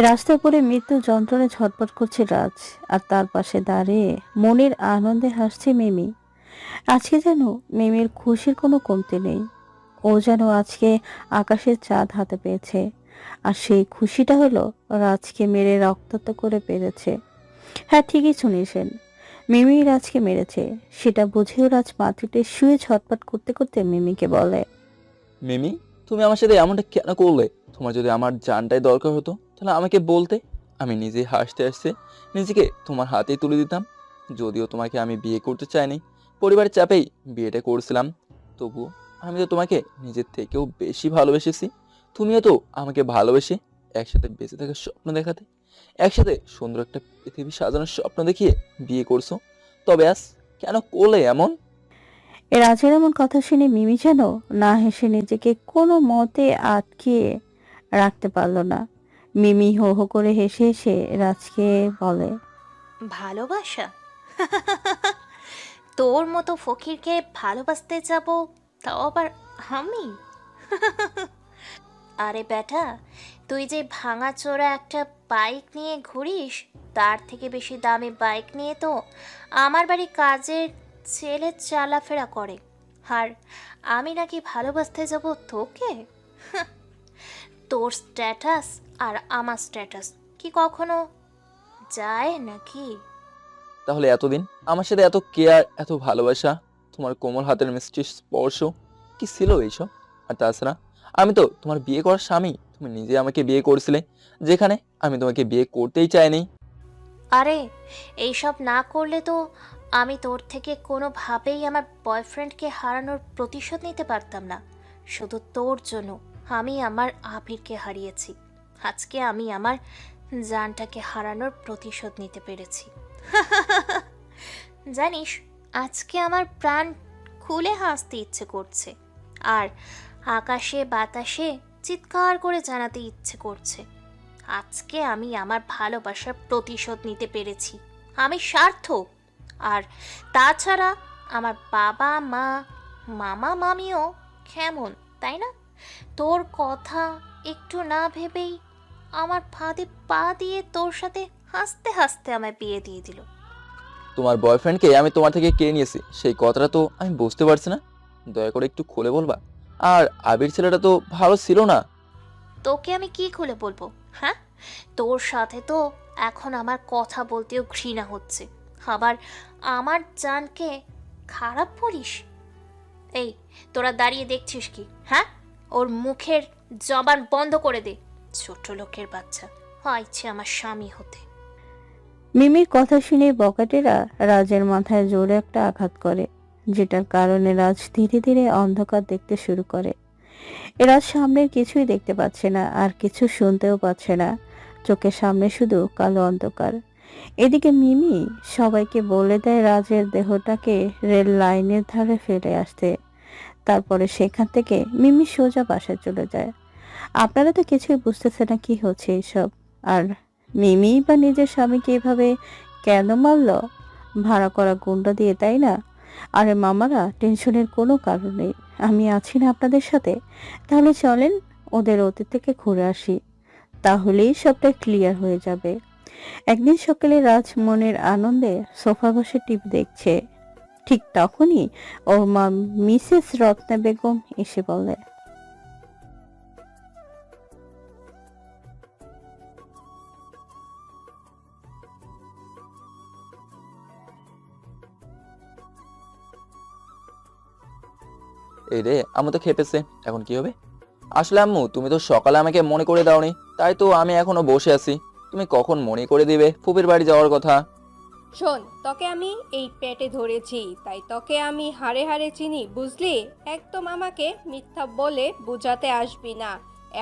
রাস্তায় পড়ে মৃত্যু যন্ত্রণায় ছটফট করছে রাজ। আর তার পাশে দাঁড়িয়ে মনের আনন্দে হাসছে মিমি। আজকে যেন মিমির খুশির কোনো কমতি নেই। ও যেন আজকে আকাশের চাঁদ হাতে পেয়েছে। আর সেই খুশিটা হলো রাজকে মেরে রক্তাক্ত করে পেরেছে। হ্যাঁ, ঠিকই শুনেছেন, মিমি রাজকে মেরেছে। সেটা বুঝেও রাজ মাটিতে শুয়ে ছটফট করতে করতে মিমিকে বলে, মিমি, তুমি আমার সাথে এমনটা কেন করলে? তোমার যদি আমার জানটাই দরকার হতো তাহলে আমাকে বলতে। আমি নিজেই হাসতে হাসতে নিজেকে তোমার হাতেই তুলে দিতাম। যদিও তোমাকে আমি বিয়ে করতে চাইনি, পরিবারের চাপেই বিয়েটা করছিলাম, তবুও আমি তো তোমাকে নিজের থেকেও বেশি ভালোবেসেছি। তুমিও তো আমাকে ভালোবেসে একসাথে বেঁচে থাকার স্বপ্ন দেখাতে, একসাথে সুন্দর একটা পৃথিবী সাজানোর স্বপ্ন দেখিয়ে বিয়ে করছো। তবে আজ কেন করলে এমন? রাজের এমন কথা শুনে মিমি যেন না হেসে নিজেকে কোনো মতে আটকে রাখতে পারল না। মিমি হো হো করে হেসে হেসে রাজকে বলে, ভালোবাসা? তোর মতো ফকিরকে ভালোবাসতে যাব, তাও আবার আমি? আরে বেটা, তুই যে ভাঙাচোরা একটা বাইক নিয়ে ঘুরিস, তার থেকে বেশি দামি বাইক নিয়ে তো আমার বাড়ি কাজের ছেলে চলাফেরা করে। আর আমি নাকি ভালোবাসতে যাব তোকে? তোর স্ট্যাটাস আর আমার স্ট্যাটাস কি কখনো যায় নাকি? তাহলে এতদিন আমার সাথে এত কেয়ার, এত ভালোবাসা, তোমার কোমল হাতের মিষ্টি স্পর্শ কি ছিল এইসব? আর তাছাড়া আমি তো তোমার বিয়ে করার স্বামী। তুমি নিজে আমাকে বিয়ে করেছিলে, যেখানে আমি তোমাকে বিয়ে করতেই চাইনি। আরে, এইসব না করলে তো আমি তোর থেকে কোনোভাবেই আমার বয়ফ্রেন্ডকে হারানোর প্রতিশোধ নিতে পারতাম না। শুধু তোর জন্য আমি আমার আবিরকে হারিয়েছি। আজকে আমি আমার জানটাকে হারানোর প্রতিশোধ নিতে পেরেছি। জানিস, আজকে আমার প্রাণ খুলে হাসতে ইচ্ছে করছে, আর আকাশে বাতাসে চিৎকার করে জানাতে ইচ্ছে করছে, আজকে আমি আমার ভালোবাসার প্রতিশোধ নিতে পেরেছি। আমি সার্থক। আর তাছাড়া আমার বাবা মা, মামা মামিও কেমন, তাই না? তোর কথা একটু না ভেবেই আমার ফাঁদে পা দিয়ে তোর সাথে হাসতে হাসতে আমায় বিয়ে দিয়ে দিল। তোমার বয়ফ্রেন্ডকে আমি তোমার থেকে কে নিয়েছি সেই কথাটা তো আমি বুঝতে পারছি না। দয়া করে একটু খুলে বলবা। আর আবির ছেলেটা তো ভালো ছিল না। তোকে আমি কি খুলে বলবো? হ্যাঁ, তোর সাথে তো এখন আমার কথা বলতেও ঘৃণা হচ্ছে, আবার আমার জানকে খারাপ বলিস? এই, তোরা দাঁড়িয়ে দেখছিস কি? হ্যাঁ, ওর মুখের জবান বন্ধ করে দে। ছোট লোকের বাচ্চা, হয় ইচ্ছে আমার স্বামী হতে। মিমির কথা শুনে বকাটেরা রাজের মাথায় জোরে একটা আঘাত করে, যেটার কারণে রাজ ধীরে ধীরে অন্ধকার দেখতে শুরু করে। এরা সামনের কিছুই দেখতে পাচ্ছে না, আর কিছু শুনতেও পাচ্ছে না। চোখের সামনে শুধু কালো অন্ধকার। এদিকে মিমি সবাইকে বলে দেয় রাজের দেহটাকে রেল লাইনের ধারে ফেলে আসতে। তারপরে সেখান থেকে মিমি সোজা বাসায় চলে যায়। আপনারা তো কিছুই বুঝতেছে না কি হচ্ছে এসব। আর মিমি বা নিজের স্বামীকে এভাবে কেন মারল? ভাড়া করা গুন্ডা দিয়ে, তাই না? আরে মামারা, টেনশনের কোনো কারণ নেই। আমি আছি না আপনাদের সাথে? তাহলে চলেন ওদের অতীত থেকে ঘুরে আসি, তাহলেই সবটা ক্লিয়ার হয়ে যাবে। একদিন সকালে রাজ মনের আনন্দে সোফা বসে টিভি দেখছে। ঠিক তখনই ওর মা মিসেস রত্না বেগম এসে বলে, এই রে, আম্মু তো খেপেছে, এখন কি হবে? আসলে আম্মু, তুমি তো সকালে আমাকে মনে করে দাওনি, তাই তো আমি এখনো বসে আছি। তুমি কখন মনে করে দিবে ফুপির বাড়ি যাওয়ার কথা? শোন, তোকে আমি এই পেটে ধরেছি, তাই তোকে আমি হাড়ে হাড়ে চিনি, বুঝলি? একদম আমাকে মিথ্যা বলে বুঝাতে আসবি না।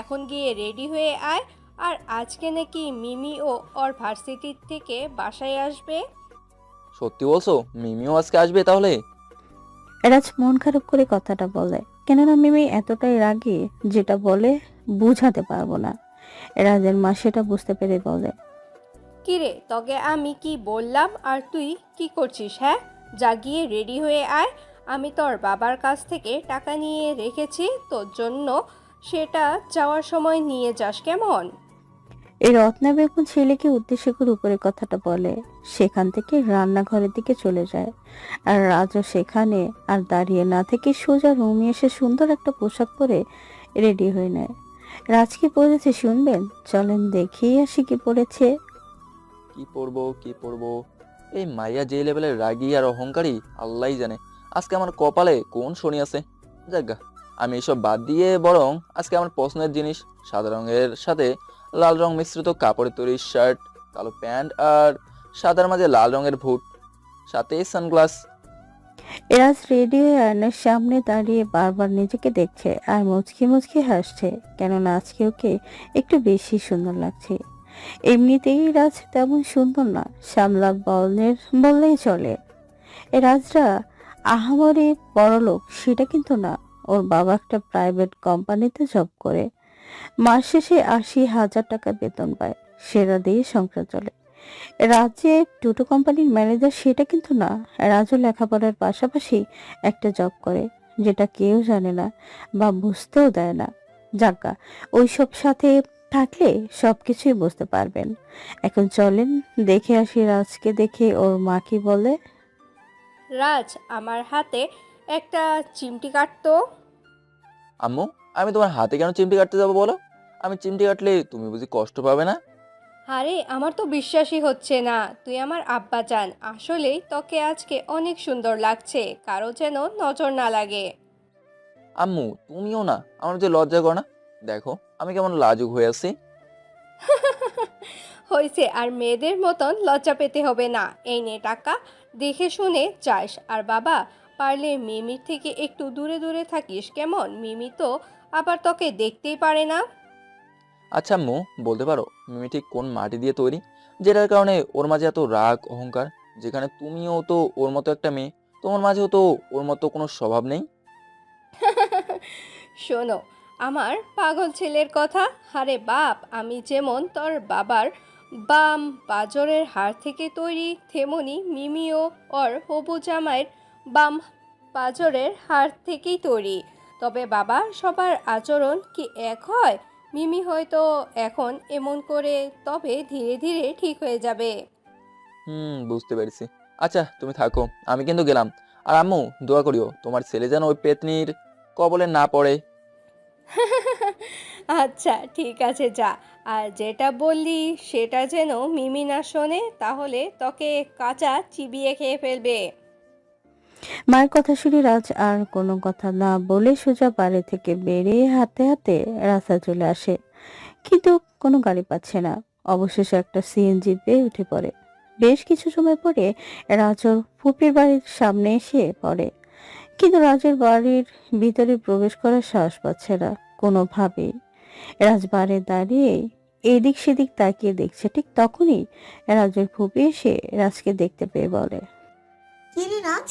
এখন গিয়ে রেডি হয়ে আয়। আর আজকে নাকি মিমি ও ওর ভার্সিটির থেকে বাসায় আসবে। সত্যি বলছো? মিমিও আজকে আসবে তাহলে? রাজ মন খারাপ করে কথাটা বলে। কেননা মিমি এতটাই রাগী, যেটা বলে বুঝাতে পারবো না। রাজের মা সেটা বুঝতে পেরে বলে, কিরে, তোকে আমি কি বললাম আর তুই কি করছিস? হ্যাঁ, যা গিয়ে রেডি হয়ে আয়। আমি তোর বাবার কাছ থেকে টাকা নিয়ে রেখেছি তোর জন্য, সেটা যাওয়ার সময় নিয়ে যাস কেমন? এই রত্না বেগম ছেলেকে উদ্দেশ্য করে উপরে কথাটা বলে। সেখান থেকে রান্নাঘরের দিকে চলে যায়। আর রাজও সেখানে আর দাঁড়িয়ে না থেকে সোজা রুমে এসে সুন্দর একটা পোশাক পরে রেডি হয়ে নেয়। রাজ কি পরেছে শুনবেন? চলেন দেখিয়ে আসি কি পরেছে। কি পরবো? এই মাইয়া যে লেভেলের রাগী আর অহংকারী আল্লাহই জানে আজকে আমার কপালে কোন শনি আছে। যাজ্ঞা, আমি এসব বাদ দিয়ে বরং আজকে আমার পছন্দের জিনিস সাদা রঙের সাথে লাল রং মিশ্রিত কাপড়ের তৈরি শার্ট, কালো প্যান্ট আর সাদার মাঝে লাল রঙের বুট, সাথে সানগ্লাস। রাজ রেডি হয়ে আয়নার সামনে দাঁড়িয়ে বারবার নিজেকে দেখছে আর মুচকি মুচকি হাসছে, কেননা আজকে ওকে একটু বেশি সুন্দর লাগছে। এমনিতেই রাজ তেমন সুন্দর না, শ্যামলা বর্ণের বললেই চলে। এ রাজরা আহামরি বড়লোক সেটা কিন্তু না। ওর বাবা একটা প্রাইভেট কোম্পানিতে জব করে, মাস শেষে 80,000 টাকা বেতন পায়, সেটা দিয়ে সংসার চলে। রাজ্যে দুটো কোম্পানির ম্যানেজার সেটা কিন্তু না। রাজু লেখাপড়ার পাশাপাশি একটা জব করে, যেটা কেউ জানে না বা বুঝতেও দেয় না। যাজ্ঞা, ওইসব সাথে থাকলে সবকিছুই বুঝতে পারবেন। এখন চলেন দেখে আসি রাজকে। দেখে ওর মা কি বলে। রাজ, আমার হাতে একটা চিমটি কাটতো। আম্মু, আমি তোমার হাতে কেন চিমটি কাটতে যাবো বলো? আমি চিমটি কাটলে তুমি বুঝি কষ্ট পাবে না? আরে আমার তো বিশ্বাসই হচ্ছে না, তুই আমার আব্বাজান। আসলেই তোকে আজকে অনেক সুন্দর লাগছে, কারো যেন নজর না লাগে। আম্মু, তুমিও না আমার যে লজ্জা করো না? দেখো আমি কেমন লাজুক হয়ে আছি। হয়েছে, আর মেয়েদের মতন লজ্জা পেতে হবে না। এই নে টাকা, দেখে শুনে যাস। আর বাবা, পারলে মিমির থেকে একটু দূরে দূরে থাকিস কেমন? মিমি তো আবার তোকে দেখতেই পারে না। আচ্ছা আম্মু, বলতে পারো মিমি ঠিক কোন মাটি দিয়ে তৈরি, যেটার কারণে ওর মাঝে এত রাগ অহংকার? যেখানে তুমিও তো ওর মতো একটা মেয়ে, তোমার মাঝেও তো ওর মতো কোনো স্বভাব নেই। শোনো আমার পাগল ছেলের কথা। আরে বাপ, আমি যেমন তোর বাবার বাম পাঁজরের হাড় থেকে তৈরি, তেমনি মিমিও ওর হবু জামাইয়ের বাম পাঁজরের হাড় থেকেই তৈরি। তবে বাবা, সবার আচরণ কি এক হয়? মিমি হয়তো এখন এমন করে, তবে ধীরে ধীরে ঠিক হয়ে যাবে। বুঝতে পেরেছি। আচ্ছা তুমি থাকো, আমি কিন্তু গেলাম। আর আম্মু, দোয়া করিও তোমার ছেলে যেন ওই পেতনির কবলে না পড়ে। আচ্ছা ঠিক আছে, যা। আর যেটা বললি সেটা যেন মিমি না শোনে, তাহলে তোকে কাঁচা চিবিয়ে খেয়ে ফেলবে। মায়ের কথা শুনে রাজ আর কোনো কথা না বলে সোজা বাড়ি থেকে বেরিয়ে হাঁটতে হাঁটতে রাস্তায় চলে আসে, কিন্তু কোনো গাড়ি পাচ্ছে না। অবশেষে একটা সিএনজি পেয়ে উঠে পড়ে। বেশ কিছু সময় পরে রাজর ফুপির বাড়ির সামনে এসে পড়ে, কিন্তু রাজের বাড়ির ভিতরে প্রবেশ করার সাহস পাচ্ছে না কোনোভাবেই। রাজবাড়ে দাঁড়িয়ে এদিক সেদিক তাকিয়ে দেখছে, ঠিক তখনই রাজের ফুপি এসে রাজকে দেখতে পেয়ে বলে। কি রে রাজ,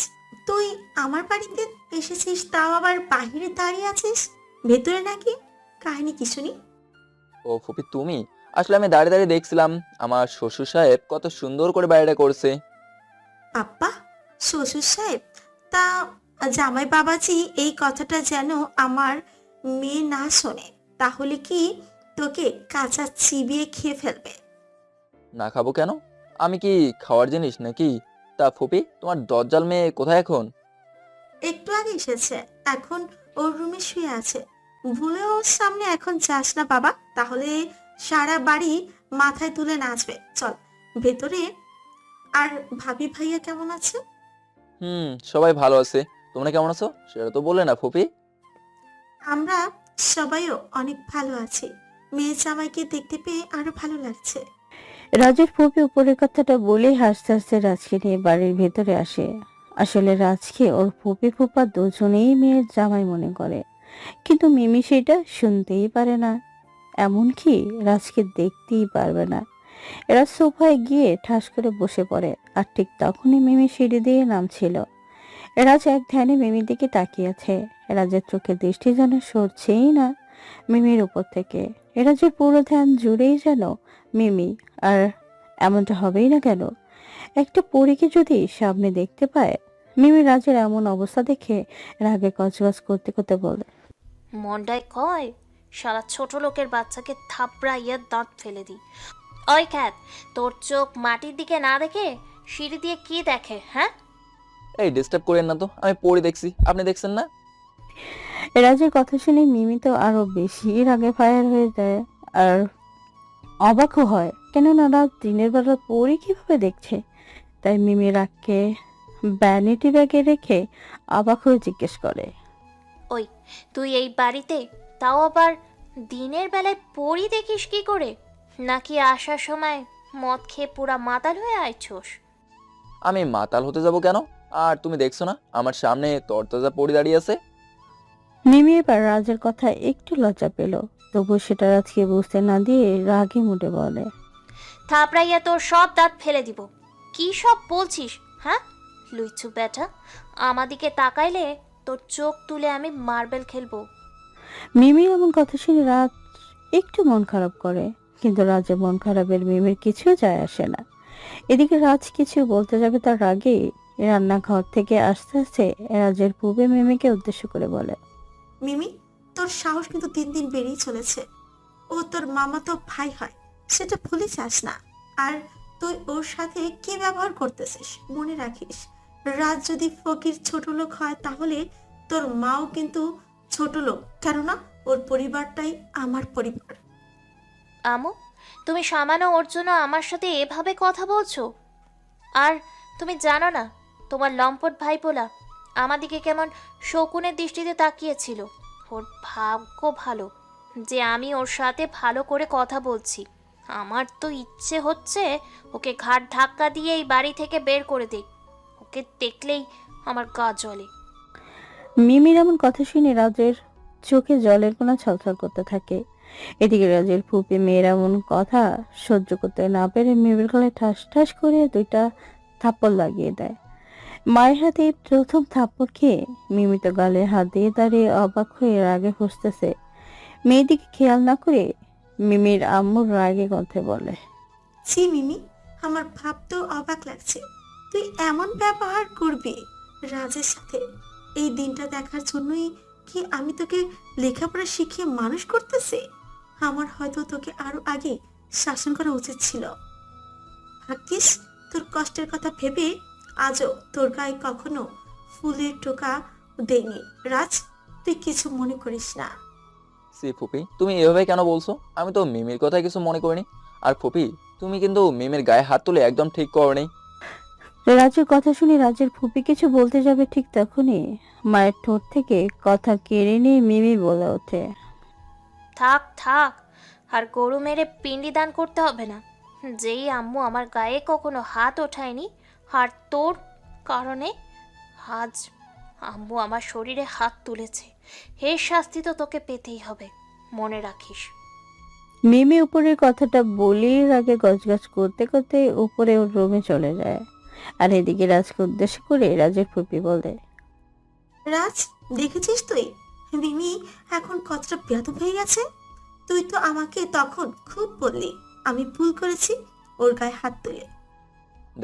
তুই আমার বাড়িতে এসেছিস, তাও আবার বাহিরে দাঁড়িয়ে আছিস? ভেতরে নাকি? কাহিনী কি শুনি। ও ফুপি তুমি? আসলে আমি দাঁড়িয়ে দাঁড়িয়ে দেখছিলাম আমার শ্বশুর সাহেব কত সুন্দর করে বাড়িটা করছে। আব্বা, শ্বশুর সাহেব? তা জামাই বাবাজি এই কথাটা যেন আমার মেয়ে না শোনে, তাহলে কি তোকে কাঁচা চিবিয়ে খেয়ে ফেলবে। না খাবো কেন? আমি কি খাওয়ার জিনিস নাকি? তা ফুপি, তোমার দজ্জাল মেয়ে কোথায় এখন? একটু আগে এসেছে, এখন ওর রুমে শুয়ে আছে। ভুলেও ওর সামনে এখন যাস না বাবা, তাহলে সারা বাড়ি মাথায় তুলে নাচবে। চল ভেতরে। আর ভাবি ভাইয়া কেমন আছে? সবাই ভালো আছে। তোমরা কেমন আছো সেটা তো বললে না ফুপি। আমরা সবাইও অনেক ভালো আছি। মেয়ে জামাইকে দেখতে পেয়ে আরো ভালো লাগছে। রাজের ফুপি উপরের কথাটা বলে হাসতে হাসতে রাজকে নিয়ে বাড়ির ভেতরে আসে। আসলে রাজকে ওর ফুপি ফুপা দুজনেই মেয়ের জামাই মনে করে, কিন্তু মিমি সেটা শুনতেই পারে না, এমনকি রাজকে দেখতেই পারবে না। এরা সোফায় গিয়ে ঠাস করে বসে পড়ে, আর ঠিক তখনই মিমি সিঁড়ি দিয়ে নামছিল। রাজ এক ধ্যানে মিমির দিকে তাকিয়ে আছে। রাজের চোখের দৃষ্টি যেন সরছেই না মিমির উপর থেকে। রাজের পুরো ধ্যান জুড়েই যেন মিমি। আর এমনটা হবেই না কেন? একটা পরীকে যদি সামনে দেখতে পায়, মিমি রাজের এমন অবস্থা দেখে রাগে কচকচ করতে করতে বলে, মন্ডায় কয় শালা ছোট লোকের বাচ্চাকে থাপড়াইয়া দাঁত ফেলে দিই। ওই খ্যাত, তোর চোখ মাটির দিকে না দেখে সিঁড়ি দিয়ে কি দেখে? হ্যাঁ, এই ডিস্টার্ব করেন না তো, আমি পড়ে দেখছি, আপনি দেখছেন না? রাজের কথা শুনে মিমি তো আরো বেশি রাগে ফায়ার হয়ে যায় আর অবাকও হয়, কেননা রাত দিনের বেলা পরি কিভাবে দেখছে। তাই মিমি রাগকে ভ্যানিটি ব্যাগে রেখে অবাক হয়ে জিজ্ঞেস করে, ওই তুই এই বাড়িতে, তাও আবার দিনের বেলায় পড়ি দেখিস কি করে? নাকি আসার সময় মদ খেয়ে পুরা মাতাল হয়ে আইছোস? আমি মাতাল হতে যাব কেন? আর তুমি দেখছো না আমার সামনে তরতাজা পড়ে দাঁড়িয়ে আছে? মিমি এবার রাজের কথা একটু লজ্জা পেল, তবু সেটা রাজকে বুঝতে না দিয়ে রাগে মুডে বলে, থাপড়াইয়া তোর সব দাঁত ফেলে দিব। কি সব বলছিস? হ্যাঁ লুইচু বেটা, আমাদিকে তাকাইলে তোর চোখ তুলে আমি মার্বেল খেলবো। মিমির এমন কথা শুনে রাজ একটু মন খারাপ করে, কিন্তু রাজের মন খারাপের মিমির কিছু যায় আসে না। এদিকে রাজ কিছু বলতে যাবে তার আগে রান্নাঘর থেকে আস্তে আস্তে রাজের পূবে মিমিকে উদ্দেশ্য করে বলে, মিমি, তোর সাহস কিন্তু দিন দিন বেড়েই চলেছে। ও তোর মামাতো ভাই হয়, সেটা ভুলে যাস না। আর তুই ওর সাথে কি ব্যবহার করতেছিস মনে রাখিস। রাজ যদি ফকির ছোট লোক হয় তাহলে তোর মাও কিন্তু ছোট লোক, কেননা ওর পরিবারটাই আমার পরিবার। আমু, তুমি সামান্য ওর জন্য আমার সাথে এভাবে কথা বলছো? আর তুমি জানো না তোমার লম্পট ভাইপোলা আমাদিকে কেমন শকুনের দৃষ্টিতে তাকিয়েছিল। ওর ভাগ্য ভালো যে আমি ওর সাথে ভালো করে কথা বলছি। আমার তো ইচ্ছে হচ্ছে ওকে ঘাট ধাক্কা দিয়ে এই বাড়ি থেকে বের করে দিই। ওকে দেখলেই আমার গা জ্বলে। মিমির এমন কথা শুনে রাজের চোখে জলের কোনা ছলছল করতে থাকে। এদিকে রাজের ফুপি মেয়ের এমন কথা সহ্য করতে না পেরে মিমির গলায় ঠাস ঠাস করে দুইটা থাপ্পড় লাগিয়ে দেয়। মায়ের হাতে এই প্রথম থাপ্পড় খেয়ে মিমি তো গালে হাত দিয়ে দাঁড়িয়ে অবাক হয়ে রাগে ফুঁসতেছে। মেয়ের দিকে খেয়াল না করে মিমির আম্মুর রাগে কণ্ঠে বলে, ছি মিমি, আমার ভাবতেও অবাক লাগছে তুই এমন ব্যবহার করবি রাজের সাথে। এই দিনটা দেখার জন্যই কি আমি তোকে লেখাপড়া শিখিয়ে মানুষ করতেছি? আমার হয়তো তোকে আরো আগে শাসন করা উচিত ছিল। ভাগ্যিস তোর কষ্টের কথা ভেবে আজও তোর গায়ে কখনো ফুলের টোকা দেয়নি। রাজ, তুই কিছু মনে করিস না। সি ফুপি, তুমি এভাবে কেন বলছো? আমি তো মিমির কথা কিছু মনে করিনি। আর ফুপি, তুমি কিন্তু মিমির গায়ে হাত তুলে একদম ঠিক করনি। রাজের কথা শুনে রাজের ফুপি কিছু বলতে যাবে, ঠিক তখনই মায়ের ঠোঁট থেকে কথা কেড়ে নিয়ে মিমি বলে ওঠে, থাক থাক, আর গরু মেরে পিণ্ডি দান করতে হবে না। যেই আম্মু আমার গায়ে কখনো হাত ওঠায়নি, আর তোর কারণে আজ আম্মু আমার শরীরে হাত তুলেছে, এর শাস্তি তো তোকে পেতেই হবে, মনে রাখিস। মিমি উপরের কথাটা বলেই রাগে গজগজ করতে করতে উপরে ওর রুমে চলে যায়। আর এদিকে রাজকে উদ্দেশ্য করে রাজের ফুপি বলে, রাজ, দেখেছিস তুই মিমি এখন কতটা বেয়াদব হয়ে গেছে? তুই তো আমাকে তখন খুব বললি আমি ভুল করেছি ওর গায়ে হাত তুলে।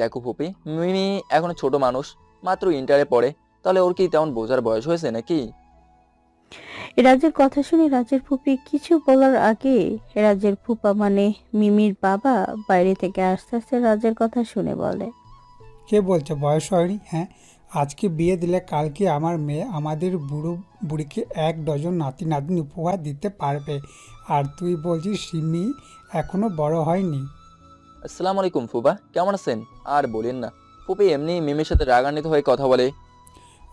দেখো ফুপি, মিমি এখনো ছোট মানুষ, মাত্র ইন্টারে পড়ে, তাহলে ওর কি তেমন বোঝার বয়স হয়েছে নাকি? রাজের কথা শুনে রাজের ফুপি কিছু বলার আগে রাজের ফুপা মানে মিমির বাবা বাইরে থেকে আস্তে আস্তে রাজের কথা শুনে বলে, কে বলছে বয়স হয়নি? হ্যাঁ, আজকে বিয়ে দিলে কালকে আমার মেয়ে আমাদের বুড়ো বুড়িকে 1 ডজন নাতি নাতনি উপহার দিতে পারবে, আর তুই বলছিস সিমি এখনো বড় হয়নি? আসসালামু আলাইকুম ফুপা, কেমন আছেন? আর বলেন না, ফুপি এমনি মিমির সাথে রাগান্বিত হয়ে কথা বলে।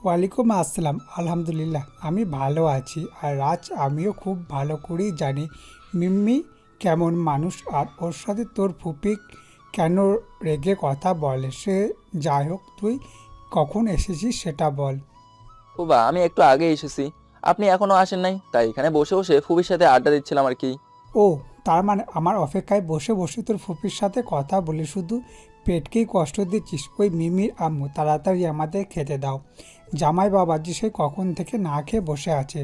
ওয়ালাইকুম আসসালাম, আলহামদুলিল্লাহ আমি ভালো আছি। আর রাজ, আমিও খুব ভালো করেই জানি মিম্মি কেমন মানুষ, আর ওর সাথে তোর ফুপি কেন রেগে কথা বলে। সে যাই হোক, তুই কখন এসেছিস সেটা বল। ফুপা, আমি একটু আগে এসেছি, আপনি এখনো আসেন নাই, তাই এখানে বসে বসে ফুপির সাথে আড্ডা দিচ্ছিলাম আর কি। ও, তার মানে আমার অপেক্ষায় বসে বসে তোর ফুপির সাথে কথা বলে শুধু পেটকেই কষ্ট দিচ্ছিস? ওই মিমির আম্মু, তাড়াতাড়ি আমাদের খেতে দাও, জামাই বাবাজি সে কখন থেকে না খেয়ে বসে আছে।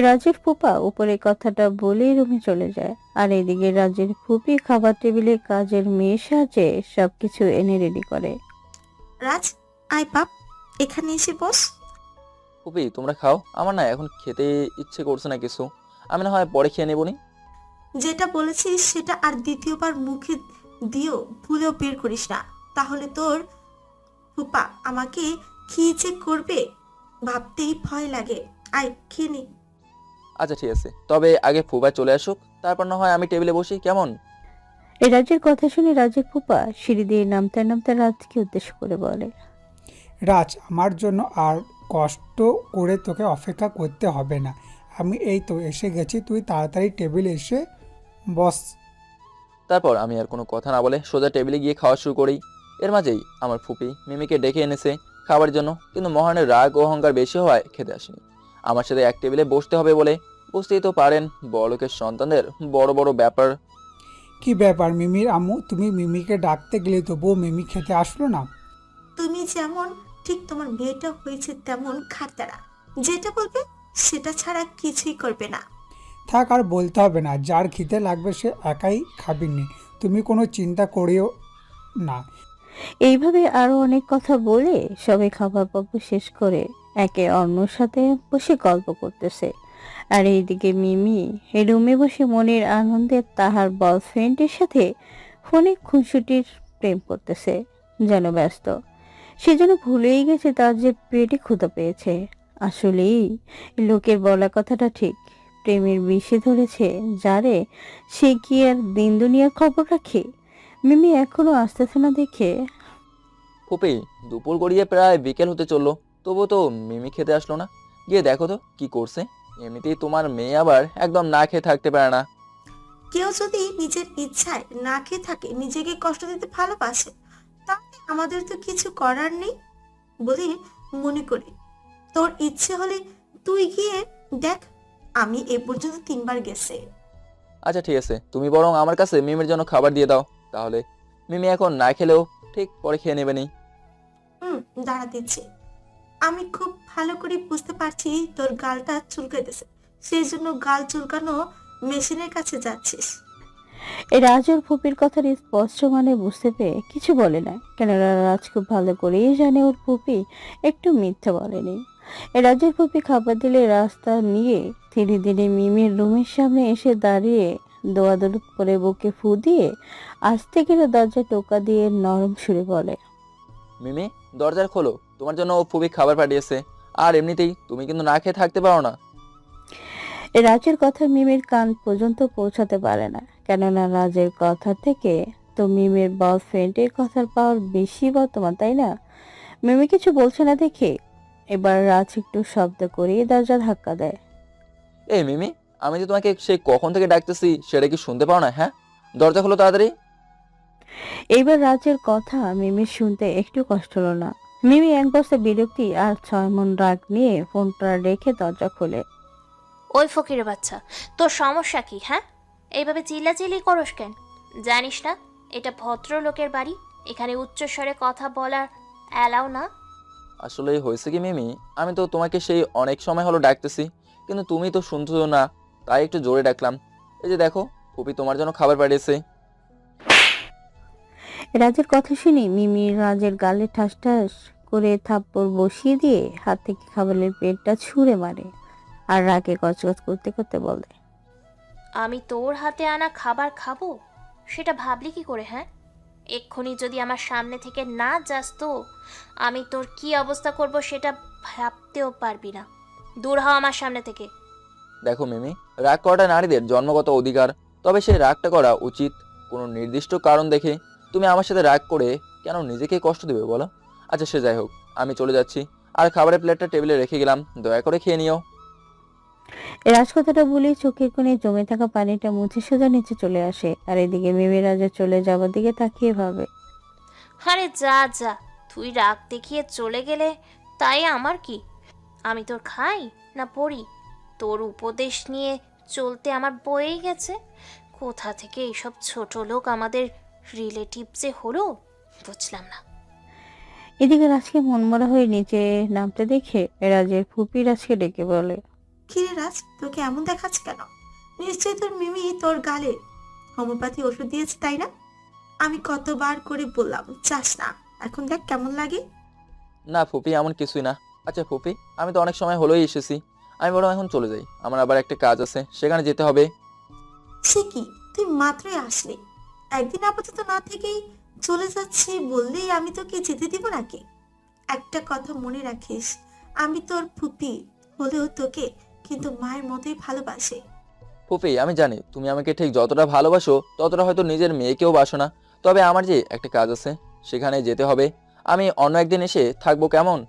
রাজের ফুপা উপরে কথাটা বলেই রুমে চলে যায়। আর এদিকে রাজের ফুপি খাবার টেবিলে কাজের মেয়ের সাহায্যে সবকিছু এনে রেডি করে। রাজ, আয় বাপ, এখানে এসে বস। ফুপি তোমরা খাও, আমার না এখন খেতে ইচ্ছে করছে না কিছু, আমি না হয় পরে খেয়ে নেবনি। যেটা বলেছিস সেটা আর দ্বিতীয়বার মুখে দিও ভুলেও বের করিস না, তাহলে তোর ফুপা আমাকে কি যে করবে ভাবতেই ভয় লাগে। আয় খেয়ে নে। আচ্ছা ঠিক আছে, তবে আগে ফুপা চলে আসুক, তারপর না হয় আমি টেবিলে বসি, কেমন? এই রাজের কথা শুনে রাজের ফুপা সিঁড়ি দিয়ে নামতে নামতে রাজকে উদ্দেশ্য করে বলে, রাজ, আমার জন্য আর কষ্ট করে তোকে অপেক্ষা করতে হবে না। আমি এই তো এসে গেছি, তুই তাড়াতাড়ি টেবিলে এসে বস। তারপর আমি আর কোনো কথা না বলে সোজা টেবিলে গিয়ে খাওয়া শুরু করি। এর মাঝেই আমার ফুপি মিমিকে ডেকে এনেছে খাবার জন্য, কিন্তু মহানের রাগ ও অহংকার বেশি হওয়ায় খেতে আসেনি। আমার সাথে এক টেবিলে বসতে হবে বলে, বুঝতেই তো পারেন বড়লোকের সন্তানদের বড় বড় ব্যাপার। কি ব্যাপার মিমির আম্মু, তুমি মিমিকে ডাকতে গেলে তবুও মিমি খেতে আসলো না? তুমি যেমন ঠিক তোমার মেয়েটা হয়েছে তেমন খাটারা, যেটা বলবে সেটা ছাড়া কিছুই করবে না। থাক, আর বলতে হবে না, যার খিদে লাগবে সে একাই খাবিনি, তুমি কোনো চিন্তা করিও না। এইভাবে আরো অনেক কথা বলে সবাই খাবার পর্ব শেষ করে একে অন্যর সাথে বসে গল্প করতেছে। আর এইদিকে মিমি রুমে বসে মনের আনন্দে তাহার বয়ফ্রেন্ডের সাথে ফোনে খুনসুটির প্রেম করতেছে, যেন ব্যস্ত। সে যেন ভুলেই গেছে তার যে পেটে ক্ষুধা পেয়েছে। আসলেই লোকের বলা কথাটা ঠিক, প্রেমের বিষে ধরেছে যারে সে কি আর দিন দুনিয়ার খবর রাখে। মিমি এখনো আসতেছে না দেখে ফুপি দুপুর গড়িয়ে প্রায় বিকেল হতে চললো, তবুও তো মিমি খেতে আসলো না। গিয়ে দেখো তো কি করছে। এমনিতেই তোমার মেয়ে আবার একদম না খেয়ে থাকতে পারে না। কেউ যদি নিজের ইচ্ছায় না খেয়ে থাকে, নিজেকে কষ্ট দিতে ভালোবাসে, তাহলে আমাদের তো কিছু করার নেই বলে মনে করি। তোর ইচ্ছে হলে তুই গিয়ে দেখ, আমি এ পর্যন্ত 3বার গেছে। আচ্ছা ঠিক আছে, তুমি বরং আমার কাছে মিমির জন্য খাবার দিয়ে দাও, তাহলে মিমি এখন না খেলেও ঠিক পরে খেয়ে নেবে নি। দাঁড়া দিচ্ছি। আমি খুব ভালো করে বুঝতে পারছি তোর গালটা চুলকাইতেছে, সেই জন্য গাল চুলকানো মেশিনের কাছে যাচ্ছিস। এই রাজুর ফুপির কথার স্পষ্ট মানে বুঝতে পেরে কিছু বলে না, কেননা রাজ খুব ভালো করেই জানে ওর ফুপি একটু মিথ্যা বলেনি। এই রাজের ফুপি খাবার দিলে রাস্তা নিয়ে ধীরে ধীরে মিমির রুমের সামনে এসে দাঁড়িয়ে দোয়াদৌলত করে বুকে ফু দিয়ে আস্তে করে দরজা টোকা দিয়ে নরম সুরে বলে, মিমি দরজার খোলো, তোমার জন্য ও ফুপি খাবার পাঠিয়েছে, আর এমনিতেই তুমি কিন্তু না খেয়ে থাকতে পারো না। এই রাজের কথা মিমির কান পর্যন্ত পৌঁছাতে পারে না, কেননা রাজের কথা থেকে তো মিমির বয়ফ্রেন্ডের কথার পাওয়ার বেশি বর্তমান, তাই না? মিমি কিছু বলছে না দেখে এবার রাজ একটু শব্দ করে দরজা ধাক্কা দেয়। এই মিমি, আমি যে তোমাকে সেই কখন থেকে ডাকতেছি সেটা কি শুনতে পাও না? হ্যাঁ, দরজা খোলো তাড়াতাড়ি। এইবার রাজের কথা মিমির শুনতে একটু কষ্ট হলো না। মিমি এক বস্তা বিরক্তি আর 6 মণ রাগ নিয়ে ফোনটা রেখে দরজা খোলে। ওই ফকিরের বাচ্চা, তোর সমস্যা কি? হ্যাঁ, এইভাবে চিল্লাচিল্লি করস কেন? জানিস না এটা ভদ্রলোকের বাড়ি, এখানে উচ্চস্বরে কথা বলার অ্যালাউ না। আসলে হয়েছে কি মিমি, আমি তো তোমাকে সেই অনেক সময় হলো ডাকতেছি, কিন্তু তুমি তো শুনছো না, তাই একটু জোরে ডাকলাম। এই যে দেখো, ফুপি তোমার জন্য খাবার পাঠিয়েছে। রাজের কথা শুনে মিমি রাজের গালে ঠাস ঠাস করে থাপ্পড় বসিয়ে দিয়ে হাত থেকে খাবারের প্লেটটা ছুঁড়ে মারে আর রাগে গজগজ করতে করতে বলে, আমি তোর হাতে আনা খাবার খাবো সেটা ভাবলি কি করে? হ্যাঁ, এক্ষুনি যদি আমার সামনে থেকে না যাস তো আমি তোর কি অবস্থা করব সেটা ভাবতেও পারবি না। দূর হ আমার সামনে থেকে। দেখো মিমি, রাগ করাটা নারীদের জন্মগত অধিকার, তবে সেই রাগটা করা উচিত কোনো নির্দিষ্ট কারণ দেখে। তুমি আমার সাথে রাগ করে কেন নিজেকে কষ্ট দেবে বলো? আচ্ছা সে যাই হোক, আমি চলে যাচ্ছি, আর খাবারের প্লেটটা টেবিলে রেখে গেলাম, দয়া করে খেয়ে নিও। এই রাজকথাটা বলেই চোখের কোণে জমে থাকা পানিটা মুছে সোজা নিচে চলে আসে, আর এদিকে মিমি রাজা চলে যাবার দিকে তাকিয়ে ভাবে, আরে যা যা, তুই রাগ দেখিয়ে চলে গেলে তাই আমার কি? আমি তোর খাই না পড়ি? তোর উপদেশ নিয়ে চলতে আমার বয়েই গেছে। কোথা থেকে এইসব ছোট লোক আমাদের রিলেটিভ যে হলো বুঝলাম না। এদিকে রাজকে মনমরা হয়ে নিচে নামতে দেখে রাজের ফুপি রাজকে ডেকে বলে, কিরে রাজ, তোকে এমন দেখাচ্ছে কেন? নিশ্চয়ই তোর মিমি তোর গালে হোমিওপ্যাথি ওষুধ দিয়েছে, তাই না? আমি কতবার করে বললাম চাস না, এখন দেখ কেমন লাগে। না ফুপি, এমন কিছুই না। আচ্ছা ফুপি, আমি তো অনেক সময় হলোই এসেছি, আমি বরং এখন চলে যাই, আমার আবার একটা কাজ আছে, সেখানে যেতে হবে। সে কি, তুই মাত্রই আসলি, একদিন আপাতত না থেকেই চলে যাচ্ছি বললেই আমি তোকে যেতে দিব নাকি? একটা কথা মনে রাখিস, আমি তোর ফুপি হলেও তোকে কিন্তু মায়ের মতোই ভালোবাসি। ফুপি আমি জানি তুমি আমাকে ঠিক যতটা ভালোবাসো ততটা হয়তো নিজের মেয়েকেও বাসো না। তবে আমার যে একটা কাজ আছে, সেখানে যেতে হবে। আমি অন্য একদিন এসে থাকবো, কেমন?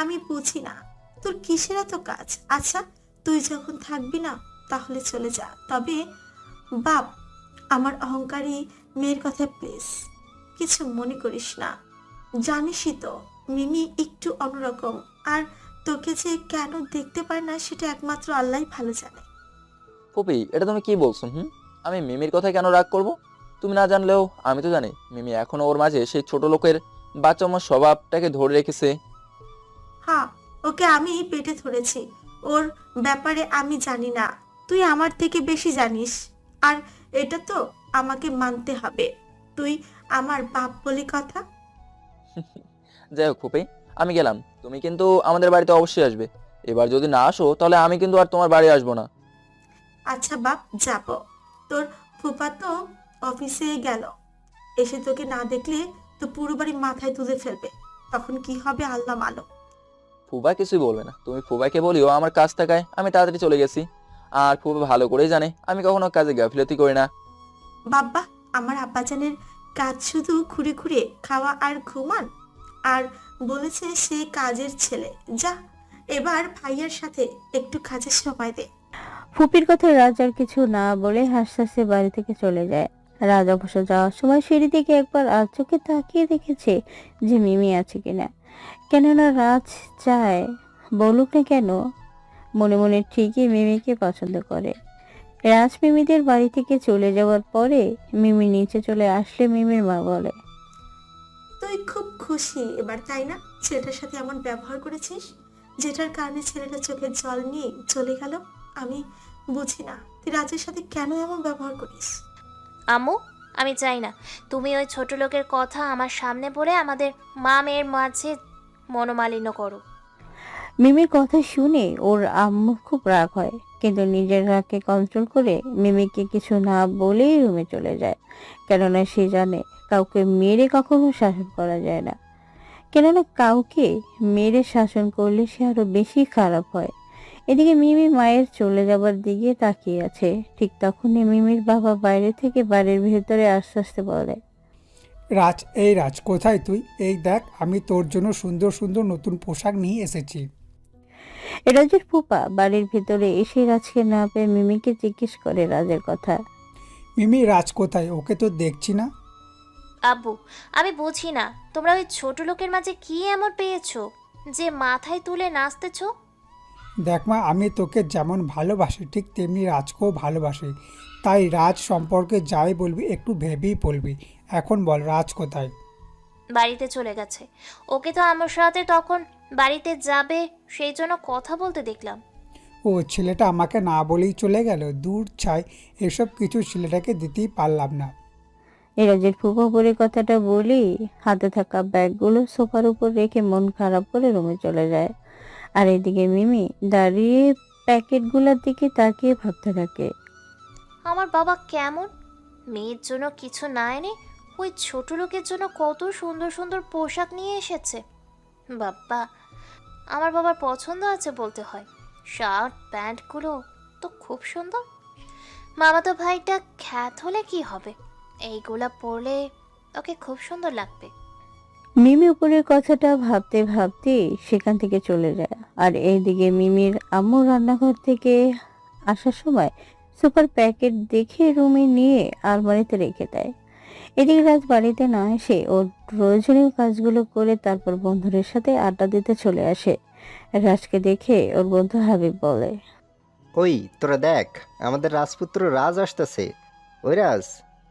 আমি বুঝি না তোর কিসের এত কাজ। আচ্ছা, তুই যখন থাকবি না তাহলে চলে যা, তবে বাপ, আমার অহংকারী মেয়ের কথা প্লিজ কিছু মনে করিস না। জানিসই তো মিমি একটু অন্যরকম, আর তোকে যে কেন দেখতে পারে না সেটা একমাত্র আল্লাহই ভালো জানে। ফুপি এটা তুমি কি বলছো? আমি মিমির কথায় কেন রাগ করব? তুমি না জানলেও আমি তো জানি মিমি এখনো ওর মাঝে সেই ছোট লোকের বাচ্চামো স্বভাবটাকে ধরে রেখেছে। হ্যাঁ, ওকে আমি পেটে ধরেছি, ওর ব্যাপারে আমি জানি না, তুই আমার থেকে বেশি জানিস। আর এটা তো আমাকে মানতে হবে, তুই আমার বাপ বলে কথা। যাই হোক ফুপি, আমি গেলাম, তুমি কিন্তু আমাদের বাড়িতে অবশ্যই আসবে। এবার যদি না আসো তাহলে আমি কিন্তু আর তোমার বাড়ি আসবো না। আচ্ছা বাপ, যাব। তোর ফুপা তো অফিসে গেল, এসে তোকে না দেখলে তো পুরো বাড়ি মাথায় তুলে ফেলবে, তখন কি হবে আল্লাহ মালুম। ফুবা কিছুই বলবে না, তুমি ফুবাকে বলিও আমার কাজ থাকায় আমি তাড়াতাড়ি চলে গেছি। আর ফুবা ভালো করেই জানে আমি কখনো কাজে গাফিলতি করি না। বাব্বা, আমার আব্বাজানের কাজ শুধু ঘুরে ঘুরে খাওয়া আর ঘুমান, আর বলেছে সে কাজের ছেলে। যা, এবার ভাইয়ার সাথে একটু কাজের সময় দে। ফুপির কথায় রাজ আর কিছু না বলে হাসতে হাসতে বাড়ি থেকে চলে যায়। রাজ অবশ্য যাওয়ার সময় সিঁড়ি থেকে একবার আর চোখে তাকিয়ে দেখেছে যে মিমি আছে কিনা। কেননা রাজ চায়, বলুক না কেন, মনে মনে ঠিকই মিমিকে পছন্দ করে। রাজ মিমিদের বাড়ি থেকে চলে যাওয়ার পরে মিমি নিচে চলে আসলে মিমির মা বলে, তুই খুব খুশি এবার, তাই না? ছেলেটার সাথে এমন ব্যবহার করেছিস যেটার কারণে ছেলেটা চোখের জল নিয়ে চলে গেল। আমি বুঝি না তুই রাজের সাথে কেন এমন ব্যবহার করিস। আম্মু, আমি চাই না তুমি ওই ছোট লোকের কথা আমার সামনে বলে আমাদের মা মেয়ের মাঝে মনোমালিন্য করো। মিমির কথা শুনে ওর আম্মু খুব রাগ হয়, কিন্তু নিজের রাগকে কন্ট্রোল করে মিমিকে কিছু না বলেই রুমে চলে যায়। কেননা সে জানে কাউকে মেরে কখনো শাসন করা যায় না, কেননা কাউকে মেরে শাসন করলে সে আরো বেশি খারাপ হয়। এদিকে মিমি মায়ের চলে যাবার দিকে তাকিয়ে আছে। ঠিক তখনই মিমির বাবা বাইরে থেকে বাড়ির ভেতরে আস্তে আস্তে বলে, রাজ, এই রাজ, কোথায় তুই? এই দেখ, আমি তোর জন্য সুন্দর সুন্দর নতুন পোশাক নিয়ে এসেছি। রাজের ফুপা বাড়ির ভেতরে এসে রাজকে না পেয়ে মিমিকে জিজ্ঞেস করে রাজের কথা। মিমি, রাজ কোথায়? ওকে তো দেখছি না। আব্বু, আমি বুঝি না তোমরা ওই ছোট লোকের মাঝে কি এমন পেয়েছো যে মাথায় তুলে নাচতেছো। দেখ মা, আমি তোকে যেমন ভালোবাসি ঠিক তেমনি রাজকেও ভালোবাসি, তাই রাজ সম্পর্কে যাই বলবি একটু ভেবেই বলবি। এখন বল, রাজ কোথায়? বাড়িতে চলে গেছে, ওকে তো আমার সাথে তখন বাড়িতে যাবে সেই জন্য কথা বলতে দেখলাম। ও, ছেলেটা আমাকে না বলেই চলে গেল? দূর ছাই, এসব কিছু ছেলেটাকে দিতেই পারলাম না। রাজের ফুপা পরে কথাটা বলেই হাতে থাকা ব্যাগগুলো সোফার উপর রেখে মন খারাপ করে রুমে চলে যায়। আর এদিকে মিমি দাঁড়িয়ে প্যাকেটগুলোর দিকে তাকিয়ে ভাবতে থাকে, আমার বাবা কেমন, মেয়ের জন্য কিছু না এনে ওই ছোট লোকের জন্য কত সুন্দর সুন্দর পোশাক নিয়ে এসেছে। বাবা, আমার বাবার পছন্দ আছে বলতে হয়, শার্ট প্যান্টগুলো তো খুব সুন্দর। মামাতো ভাইটা খ্যাত হলে কি হবে, এইগুলা পরলে ওকে খুব সুন্দর লাগবে। মিমি উপরের কথাটা ভাবতে ভাবতে সেখান থেকে চলে যায়। আর এইদিকে মিমির আম্মু রান্নাঘর থেকে আসার সময় সুপার প্যাকেট দেখে রুমে নিয়ে আলমারিতে রেখে দেয়। এদিকে রাজ বাড়িতে না এসে ওর প্রয়োজনীয় কাজগুলো করে তারপর বন্ধুদের সাথে আড্ডা দিতে চলে আসে। রাজকে দেখে ওর বন্ধু হাবিব বলে, ওই তোরা দেখ, আমাদের রাজপুত্র রাজ আসতেছে। ওই রাজ,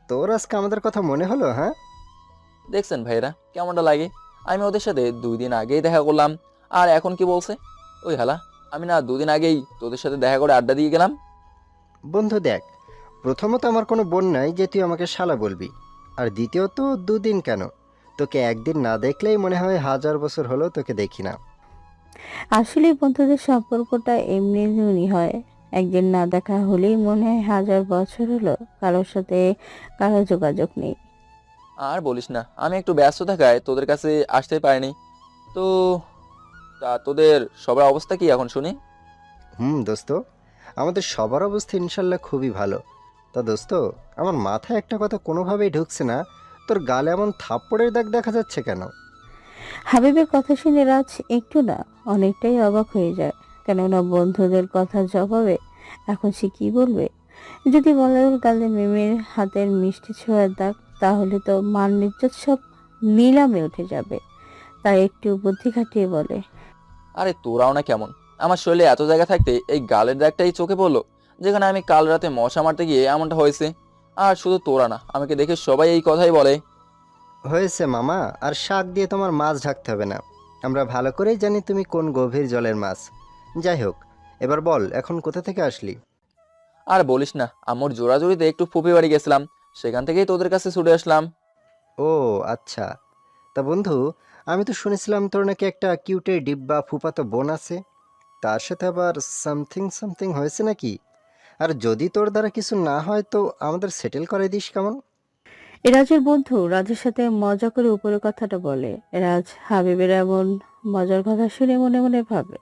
তোর আজকে আমাদের কথা মনে হলো? হ্যাঁ, দেখছেন ভাইরা কেমনটা লাগে? আমি ওদের সাথে 2 দিন আগেই দেখা করলাম, আর এখন কি বলছে? ওই হালা, আমি না 2 দিন আগেই তোদের সাথে দেখা করে আড্ডা দিয়ে গেলাম। বন্ধু দেখ, প্রথমত আমার কোনো বোন নাই যে তুই আমাকে শালা বলবি, আর দ্বিতীয়ত 2 দিন কেন, তোকে একদিন না দেখলেই মনে হয় 1000 বছর হলো তোকে দেখি না। আসলে বন্ধুদের সম্পর্কটা এমনি হয়। একদিন না দেখা হলেই মনে হয় 1000 বছর হলো কারোর সাথে কারো যোগাযোগ নেই। আর বলিস না, আমি একটু ব্যস্ত থাকায় তোদের কাছে আসতে পারিনি। তো তা তোদের সবার অবস্থা কি এখন শুনি? দোস্ত, আমাদের সবার অবস্থা ইনশাল্লাহ খুবই ভালো। তা দোস্ত, আমার মাথায় একটা কথা কোনোভাবেই ঢুকছে না, তোর গালে এমন থাপ্পড়ের দাগ দেখা যাচ্ছে কেন? হাবিবের কথা শুনে রাজ একটু না অনেকটাই অবাক হয়ে যায়। কেননা বন্ধুদের কথার জবাবে এখন সে কি বলবে? যদি বলে ওর গালে মিমির হাতের মিষ্টি ছোঁয়ার দাগ, তাহলে তো মান ইজ্জত সব নিলামে উঠে যাবে। তাই একটু বুদ্ধি খাটিয়ে বলে, আরে তোরাও না কেমন! আমার শরীরে এত জায়গা থাকতে এই গালের দাগটাই চোখে পড়লো, যেখানে আমি কাল রাতে মশা মারতে গিয়ে এমনটা হয়েছে। আর শুধু তোরা না, আমাকে দেখে সবাই এই কথাই বলে। হয়েছে মামা, আর শাক দিয়ে তোমার মাছ ঢাকতে হবে না। আমরা ভালো করেই জানি তুমি কোন গভীর জলের মাছ। যাই হোক, এবার বল, এখন কোথা থেকে আসলি? আর বলিস না, আম্মুর জোড়াজুড়িতে একটু ফুপি বাড়ি গেছিলাম, সেখান থেকেই তোদের কাছে ছুটে আসলাম। ও আচ্ছা। তা বন্ধু, আমি তো শুনেছিলাম তোর নাকি একটা কিউটের ডিব্বা ফুপাতো বোন আছে। তার সাথে আবার সামথিং সামথিং হয়েছে নাকি? আর যদি তোর দ্বারা কিছু না হয় তো আমাদের সেটেল করে দিস কেমন? রাজের বন্ধু রাজের সাথে মজা করে উপরের কথাটা বলে। রাজ হাবিবের এমন মজার কথা শুনে মনে মনে ভাবে,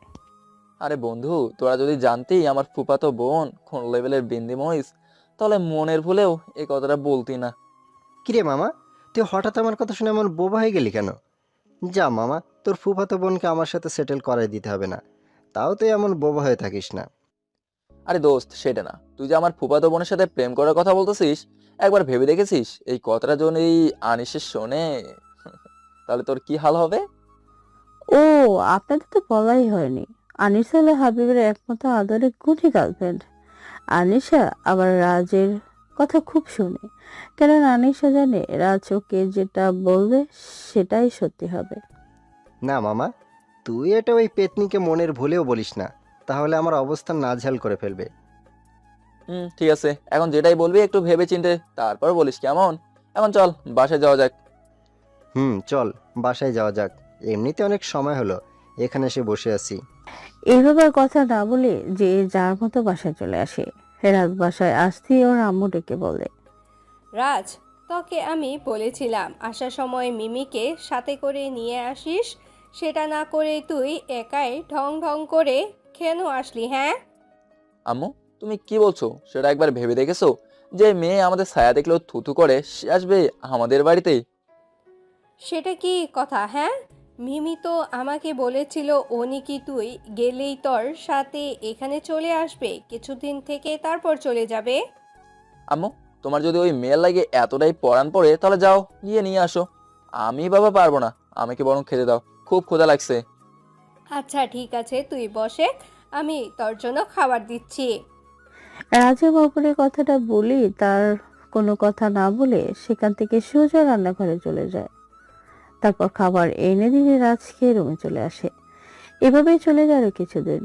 আরে বন্ধু, তোরা যদি জানতি আমার ফুপাতো বোন কোন লেভেলের বিন্দি মহিষ, তাহলে মনের ভুলেও এই কথাটা বলতি না। কিরে মামা, তুই হঠাৎ আমার কথা শুনে এমন বোবা হয়ে গেলি কেন? যা মামা, তোর ফুফাতো বোনকে আমার সাথে সেটেল করাই দিতে হবে না। তাও তুই এমন বোবা হয়ে থাকিস না। আরে দোস্ত, সেটা না, তুই যে আমার ফুপাতো বোনের সাথে প্রেম করার কথা বলতেছিস, একবার ভেবে দেখেছিস এই কথাটা যখন এই আনিসের শোনে, তাহলে তোর কি হাল হবে? ও আপনাদের তো বলাই হয়নি, আনিসা হলো হাবিবের একমাত্র আদরের গুণী গার্লফ্রেন্ড। আনিশা আবার রাজের কথা খুব শুনে, কারণ আনিশা জানে রাজ ওকে যেটা বলবে সেটাই সত্যি হবে। না মামা, তুই এটা ওই পেতনিকে মনের ভুলেও বলিস না, তাহলে আমার অবস্থান নাজেহাল করে ফেলবে। ঠিক আছে, এখন যেটাই বলবি একটু ভেবে চিন্তে তারপর বলিস, কেমন? এখন চল বাসায় যাওয়া যাক। চল বাসায় যাওয়া যাক। এমনিতে অনেক সময় হলো এখানে এসে বসে আছি। এইভাবে আর কথা না বলে যে যার মতো বাসায় চলে আসে। রাজ বাসায় আসতেই ওর আম্মু ডেকে বলে, রাজ, তোকে আমি বলেছিলাম আসার সময় মিমিকে সাথে করে নিয়ে আসিস, সেটা না করে তুই একাই ঢং ঢং করে কেন আসলি? হ্যাঁ, আম্মু, তুমি কি বলছো সেটা একবার ভেবে দেখেছো? যে মেয়ে আমাদের ছায়া দেখলেও থুথু করে, সে আসবে আমাদের বাড়িতে? সেটা কি কথা? হ্যাঁ, মিমি তো আমাকে বলেছিল ও নাকি তুই গেলেই তোর সাথে এখানে চলে আসবে, কিছুদিন থেকে তারপর চলে যাবে। আম্মু, তোমার যদি ওই মেয়ের লাগে এতটাই পরাণ পড়ে, তাহলে যাও গিয়ে নিয়ে আসো। আমি বাবা পারবো না, আমাকে বরং খেতে দাও, খুব ক্ষুধা লাগছে। আচ্ছা ঠিক আছে, তুই বসে, আমি তোর জন্য খাবার দিচ্ছি। রাজের বাবুরের কথাটা বলি তার কোনো কথা না বলে সেখান থেকে সোজা রান্নাঘরে চলে যায়। তারপর খাবার এনে দিলে রাজ খেয়ে রুমে চলে আসে। এভাবেই চলে যায় আরো কিছুদিন।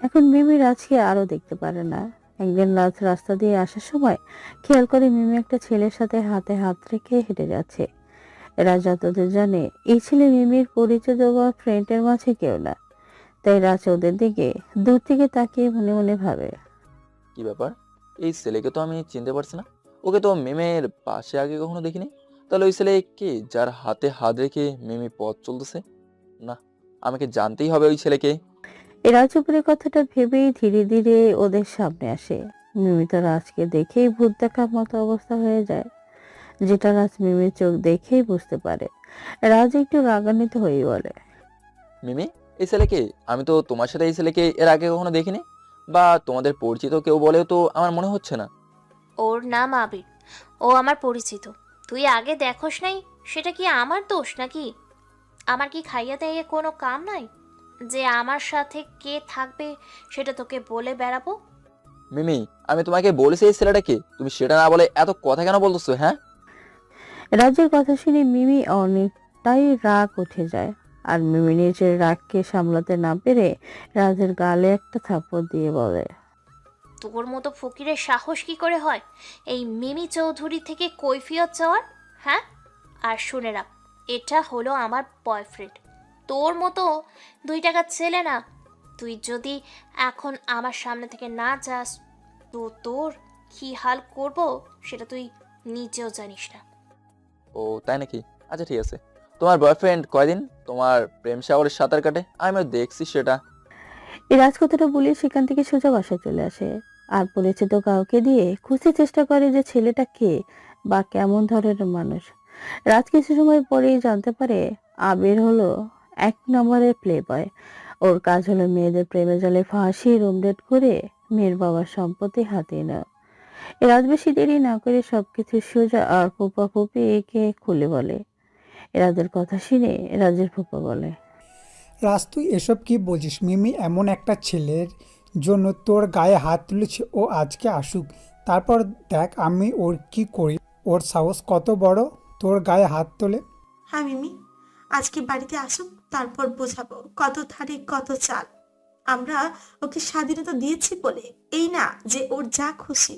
এখন মিমি রাজকে আরো দেখতে পারে না। একদিন রাজ রাস্তা দিয়ে আসার সময় খেয়াল করে মিমি একটা ছেলের সাথে হাতে হাত রেখে হেঁটে যাচ্ছে। রাজ যতদূর জানে এই ছেলে মিমির পরিচিত বা ফ্রেন্ডের মাঝে কেউ না। তাই রাজ ওদের দিকে দূর থেকে তাকিয়ে মনে মনে ভাবে, কি ব্যাপার, এই ছেলেকে তো আমি চিনতে পারছি না। ওকে তো মিমের পাশে আগে কখনো দেখিনি। তাহলে ওই ছেলে কে যার হাতে হাত রেখে মিমি পথ চলতেছে? না, আমাকে জানতেই হবে ওই ছেলেকে। এই রাজ উপরে কথাটা ভেবেই ধীরে ধীরে ওদের সামনে আসে। মিমি তো রাজকে দেখেই ভূত দেখার মতো অবস্থা হয়ে যায়, যেটা রাজ মিমির চোখ দেখেই বুঝতে পারে। রাজ একটু রাগান্বিত হয়ে বলে, মিমি, এই ছেলেকে আমি তো তোমার সাথে এই ছেলেকে এর আগে কখনো দেখিনি, বা তোমাদের পরিচিত কেউ বলেও তো আমার মনে হচ্ছে না। ওর নাম আবির, ও আমার পরিচিত। তুই আগে দেখোস নাই, সেটা কি আমার দোষ নাকি? আমার কি খাইয়া দাইয়ে কোনো কাম নাই যে আমার সাথে কে থাকবে সেটা তোকে বলে বেড়াবো? মিমি, আমি তোমাকে বলেছি এই ছেলেটাকে, তুমি সেটা না বলে এত কথা কেন বলতেছো? হ্যাঁ, রাজের কথা শুনে মিমি অনেকটাই রাগ উঠে যায়। আর মিমি নিজের রাগকে সামলাতে না পেরে রাজের গালে একটা থাপ্পড় দিয়ে বলে, তোর মতো ফকিরের সাহস কি করে হয় এই মিমি চৌধুরী থেকে কৈফিয়ত চাওয়ার? হ্যাঁ, আর শুনে রাখ, এটা হলো আমার বয়ফ্রেন্ড, তোর মতো 2 টাকার ছেলে না। তুই যদি এখন আমার সামনে থেকে না যাস তো তোর কি হাল করব সেটা তুই নিজেও জানিস না। ও তাই নাকি? আচ্ছা ঠিক আছে। তোমার বয়ফ্রেন্ড কয়দিন তোমার প্রেম সাগরে সাঁতার কাটে? আমিও দেখছি সেটা। এই রাজ কথাটা বলে সেখান থেকে সোজা বাসায় চলে আসে আর পরিচিত কাউকে দিয়ে খুঁজতে চেষ্টা করে যে ছেলেটা কে বা কেমন ধরনের মানুষ। রাজ কিছু সময় পরেই জানতে পারে আবির হলো 1 নম্বরের প্লে বয়। ওর কাজ হলো মেয়েদের প্রেমে জালে ফাঁসি রুম ডেট করে মেয়ের বাবার সম্পত্তি হাতিয়ে নেওয়া। রাজ বেশি দেরি না করে সবকিছু সোজা আর ফুপা ফুপিকে খুলে বলে। রাজের কথা শুনে রাজের ফুপা বলে, রাজ তুই এসব কি বলছিস? মিমি এমন একটা ছেলের জন্য তোর গায়ে হাত তুলেছে, ও আজকে আসুক, তারপর দেখ আমি ওর কি করি। ওর সাহস কত বড় তোর গায়ে হাত তোলে। হ্যাঁ মিমি, আজকে বাড়িতে আসুক, তারপর বোঝাবো কত ধারে কত চাল। আমরা ওকে স্বাধীনতা দিয়েছি বলে এই না যে ওর যা খুশি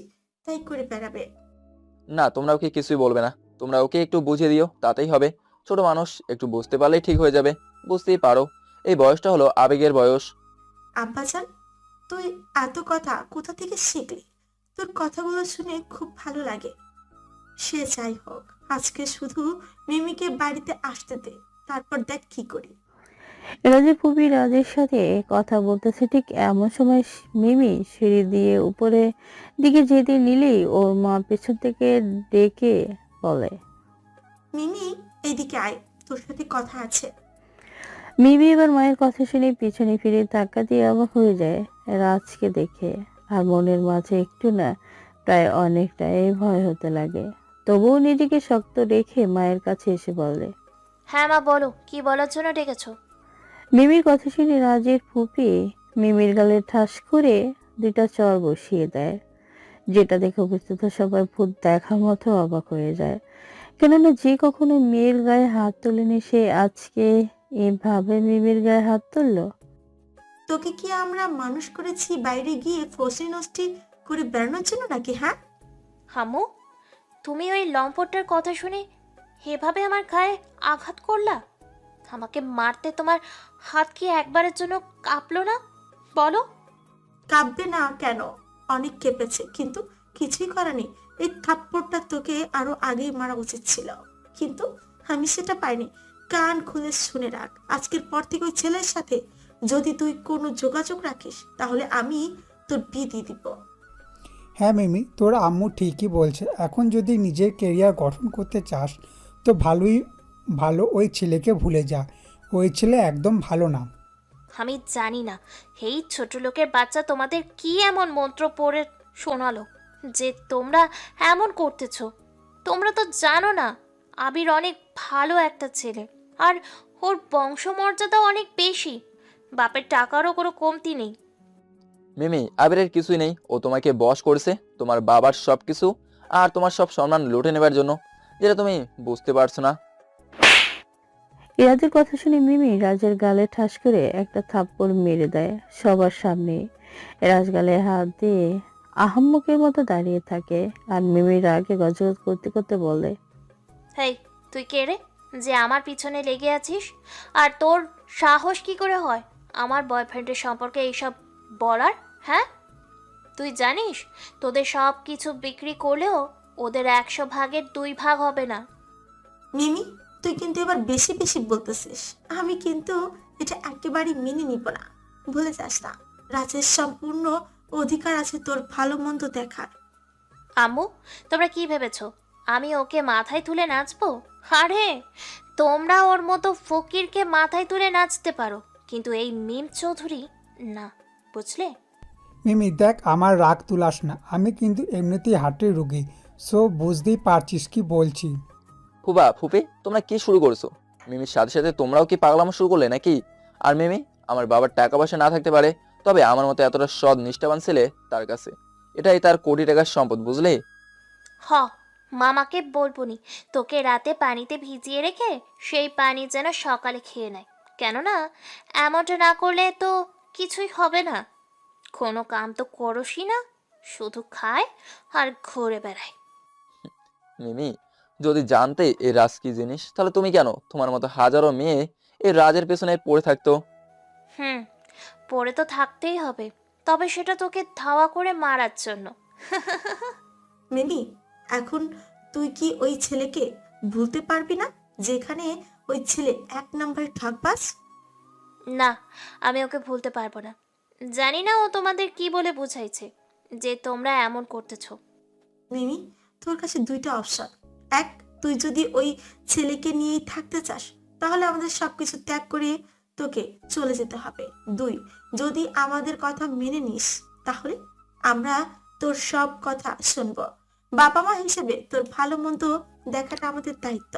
তাই করে বেড়াবে। না, তোমরা ওকে কিছুই বলবে না। তোমরা ওকে একটু বুঝিয়ে দিও, তাতেই হবে। ছোট মানুষ, একটু বুঝতে পারলেই ঠিক হয়ে যাবে। বুঝতেই পারো, এই বয়সটা হলো আবেগের বয়স। আব্বাজান, তুই এত কথা কোথা থেকে শিখলি? তোর কথাগুলো শুনে খুব ভালো লাগে। সে যাই হোক, আজকে শুধু মিমিকে বাড়িতে আসতে দে, তারপর দেখ কি করি। রাজের ফুপি রাজের সাথে কথা বলতেছে ঠিক এমন সময় মিমি সিঁড়ি দিয়ে উপরে দিকে যেতে নিলেই ওর মা পেছন থেকে ডেকে বলে। মিমি, এইদিকে আয়, তোর সাথে কথা আছে। মিমি এবার মায়ের কথা শুনে পিছনে ফিরে ধাক্কা দিয়ে অবাক হয়ে যায় রাজকে দেখে। আর মনের মাঝে একটু না, প্রায় অনেকটাই ভয় হতে লাগে। তবুও নিজেকে শক্ত রেখে মায়ের কাছে এসে বলে। হ্যাঁ মা, বলো, কি বলার জন্য ডেকেছো? মিমির কথা শুনে রাজের ফুপি মিমির গালে ঠাস করে 2টা চড় বসিয়ে দেয়, যেটা দেখে উপস্থিত সবাই ভূত দেখার মতো অবাক হয়ে যায়। কেননা যে কখনো মেয়ের গায়ে হাত তোলেনি সে আজকে এভাবে মিমির গায়ে হাত তুললো। তোকে কি আমরা মানুষ করেছি বাইরে গিয়ে ফসি নষ্টি করে বেড়ানোর জন্য নাকি? হ্যাঁ, হামু, তুমি ওই লম্পটটার কথা শুনে এভাবে আমার গায়ে আঘাত করলা? আমাকে মারতে তোমার হাত কি একবারের জন্য কাঁপলো না? বলো। কাঁপবে না কেন? অনেক কেঁপেছে, কিন্তু কিছুই করেনি। এই থাপ্পড়টা তোকে আরো আগেই মারা উচিত ছিল, কিন্তু আমি সেটা পাইনি। কান খুলে শুনে রাখ, আজকের পর থেকে ওই ছেলের সাথে যদি তুই কোনো যোগাযোগ রাখিস তাহলে আমি তোর বিয়ে দিয়ে দিব। হ্যাঁ মিমি, তোর আম্মু ঠিকই বলছে। এখন যদি নিজের কেরিয়ার গঠন করতে চাস তো ভালো ওই ছেলেকে ভুলে যা। ওই ছেলে একদম ভালো না। আমি জানি না এই ছোট লোকের বাচ্চা তোমাদের কি এমন মন্ত্র পড়ে শোনালো যে তোমরা এমন করতেছো। তোমরা তো জানো না আবির অনেক ভালো একটা ছেলে, আর ওর বংশমর্যাদাও অনেক বেশি। বাপের টাকারও কোনো কমতি নেই। মিমি, আবিরের কিছুই নেই। ও তোমাকে বশ করেছে তোমার বাবার সবকিছু আর তোমার সব সম্মান লুটে নেবার জন্য, যেটা তুমি বুঝতে পারছো না। রাজের কথা শুনে মিমি রাজের গালে ঠাস করে একটা থাপ্পড় মেরে দেয় সবার সামনে। রাজ গালে হাত দিয়ে আহাম্মকের মতো দাঁড়িয়ে থাকে আর মিমির রাগে গজগজ করতে করতে বলে। হেই, তুই কে রে যে আমার পিছনে লেগে আছিস? আর তোর সাহস কি করে হয় আমার বয়ফ্রেন্ডের সম্পর্কে এইসব বলার? হ্যাঁ, তুই জানিস তোদের সব কিছু বিক্রি করলেও ওদের 100 ভাগের 2 ভাগ হবে না। মিমি, তুই কিন্তু এবার বেশি বেশি বলতেছিস। আমি কিন্তু এটা একেবারেই মেনে নিব না। ভুলে যাস না, রাজের সম্পূর্ণ অধিকার আছে তোর ভালো মন্দ দেখার। আম্মু, তোমরা কি ভেবেছো আমি ওকে মাথায় তুলে নাচবো? আরে, তোমরা ওর মতো ফকিরকে মাথায় তুলে নাচতে পারো, কিন্তু এই মিম চৌধুরী না, বুঝলে? মিমি দেখ, আমার রাগ তুলাস না। আমি কিন্তু এমনিতেই হার্টের রুগী, সো বুঝতেই পারছিস কি বলছি। ফুবা ফুপি, তোমরা কি শুরু করেছো? মিমির সাথে সাথে তোমরাও কি পাগলামো শুরু করলে নাকি? আর মিমি, আমার বাবার টাকা পয়সা না থাকতে পারে, তবে আমার মতো এতটা সৎ নিষ্ঠাবান ছেলে তার কাছে। এটাই তার কোটি টাকার সম্পদ, বুঝলে? হ, মামাকে বলবনি তোকে রাতে পানিতে ভিজিয়ে রেখে সেই পানি যেন সকালে খেয়ে নেয়। কেননা এমনটা না করলে তো কিছুই হবে না। কোনো কাম তো করসই না, শুধু খায় আর ঘুরে বেড়ায়। মিমি, যদি জানতে এই রাজ কি জিনিস, তাহলে তুমি কেন তোমার মতো হাজারো মেয়ে এই রাজের পেছনে পড়ে থাকতো? হুম, পড়ে তো থাকতেই হবে, তবে সেটা তোকে ধাওয়া করে মারার জন্য। মিমি, এখন তুই কি ওই ছেলেকে ভুলতে পারবি না, যেখানে ওই ছেলে 1 নম্বরে ঠকবাজ? না, আমি ওকে ভুলতে পারবো না। জানি না ও তোমাদের কি বলে বুঝাইছে যে তোমরা এমন করতেছো। মিমি, তোর কাছে 2টা অপশন। এক, তুই যদি ওই ছেলেকে নিয়েই থাকতে চাস, তাহলে আমাদের সবকিছু ত্যাগ করে তোকে চলে যেতে হবে। 2, যদি আমাদের কথা মেনে নিস, তাহলে আমরা তোর সব কথা শুনবো। বাবা মা হিসেবে তোর ভালো মন্দ দেখাটা আমাদের দায়িত্ব।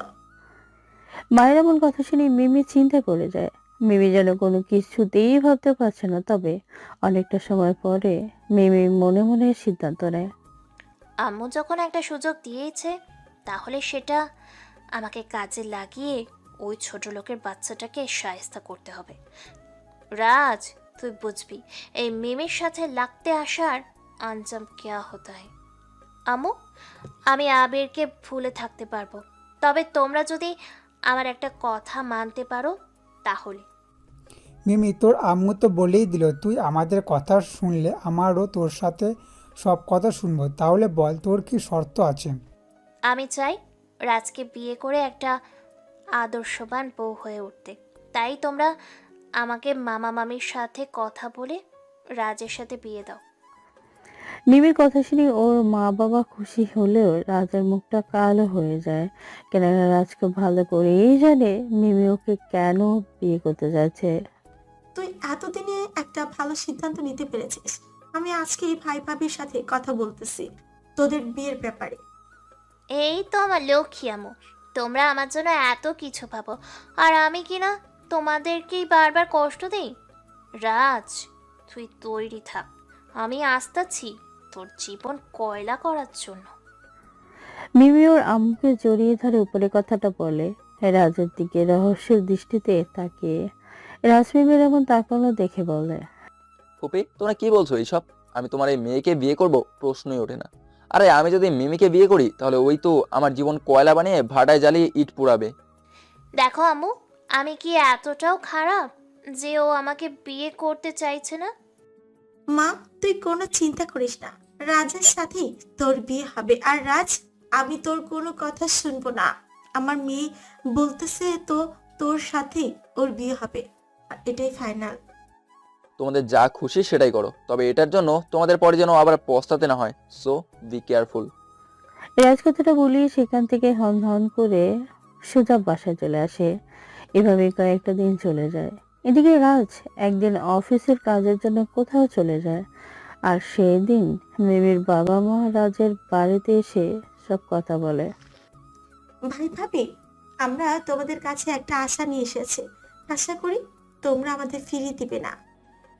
মায়ের এমন কথা শুনে মিমি চিন্তায় পড়ে যায়। মিমি যেন কোনো কিছুতেই ভাবতে পারছে না, তবে অনেকটা সময় পরে মিমি মনে মনে সিদ্ধান্ত নেয়। আম্মু যখন একটা সুযোগ দিয়েছে, তাহলে সেটা আমাকে কাজে লাগিয়ে ওই ছোট লোকের বাচ্চাটাকে শায়েস্তা করতে হবে। রাজ, তুই বুঝবি এই মিমির সাথে লাগতে আসার আঞ্জাম কেয়া হতা হয়। আম্মু, আমি আবিরকে ভুলে থাকতে পারবো, তবে তোমরা যদি আমার একটা কথা মানতে পারো তাহলে। মিমি, তোর আম্মু তো বলেই দিল তুই আমাদের কথা শুনলে আমারও তোর সাথে সব কথা শুনবো। তাহলে বল তোর কি শর্ত আছে? আমি চাই রাজকে বিয়ে করে একটা আদর্শবান বউ হয়ে উঠতে। তাই তোমরা আমাকে মামা মামির সাথে কথা বলে রাজের সাথে বিয়ে দাও। মিমির কথা শুনে ওর মা বাবা খুশি হলেও রাজের মুখটা কালো হয়ে যায়। কেননা রাজকে ভালো করেই জানে মিমি ওকে কেন বিয়ে করতে যাচ্ছে। তুই এতদিনে একটা ভালো সিদ্ধান্ত নিতে পেরেছিস। আমি আজকেই ভাই ভাবির সাথে কথা বলতেছি তোদের বিয়ের ব্যাপারে। এই তো আমার লক্ষ্মী আম্মু, তোমরা আমার জন্য এত কিছু ভাবো, আর আমি কি না তোমাদেরকেই বারবার কষ্ট দিই। রাজ, তুই তৈরি থাক, আমি আসতেছি তোর জীবন কয়লা করার জন্য। মিমি ওর আম্মুকে জড়িয়ে ধরে উপরে কথাটা বলে। রাজের দিকে রহস্যের দৃষ্টিতে তাকিয়ে রাজ মিমির এমন তাকানো দেখে বলে, ফুপি, তোমরা কি বলছো এইসব? আমি তোমার এই মেয়েকে বিয়ে করব প্রশ্নই ওঠে না। আরে আমি যদি মিমিকে বিয়ে করি, তাহলে ওই তো আমার জীবন কয়লা বানিয়ে ভাটায় জ্বালিয়ে ইট পোড়াবে। দেখো আম্মু, আমি কি এতটাও খারাপ যে ও আমাকে বিয়ে করতে চাইছে না? মা, তুই কোনো চিন্তা করিস না, রাজের সাথেই তোর বিয়ে হবে। আর রাজ, আমি তোর কোনো কথা শুনবো না। আমার মেয়ে বলতেছে তো তোর সাথেই ওর বিয়ে হবে, আর এটাই ফাইনাল। তোমাদের যা খুশি সেটাই করো, তবে এটার জন্য তোমাদের পরে যেন আবার পস্তাতে না হয়। So be careful. রাজ কথাটা বলিয়ে সেখান থেকে হন হন করে সোজা বাসায় চলে আসে। এভাবে কয়েকটা দিন চলে যায়। এদিকে রাজ একদিন অফিসের কাজের জন্য কোথাও চলে যায়। আর সেদিন মিমির বাবা মা রাজের বাড়িতে এসে সব কথা বলে। ভাই ভাবি, আমরা তোমাদের কাছে একটা আশা নিয়ে এসেছি। আশা করি তোমরা আমাদের ফিরিয়ে দিবে না।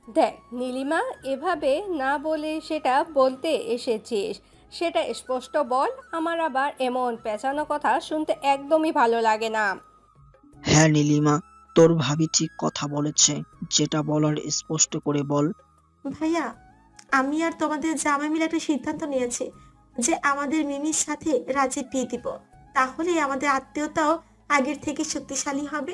দেখ নীলিমা, এভাবে না বলে সেটা বলতে এসেছিস সেটা স্পষ্ট বল। আমার আবার এমন পেঁচানো কথা শুনতে একদমই ভালো লাগে না। হ্যাঁ নীলিমা, তোর ভাবি ঠিক কথা বলেছে। যেটা বলার স্পষ্ট করে বল। ভাইয়া, আমি আর তোমাদের জামাই মিলে একটা সিদ্ধান্ত নিয়েছি যে আমাদের মিমির সাথে রাজের বিয়ে দিব। তাহলে আমাদের আত্মীয়তাও আগের থেকে শক্তিশালী হবে।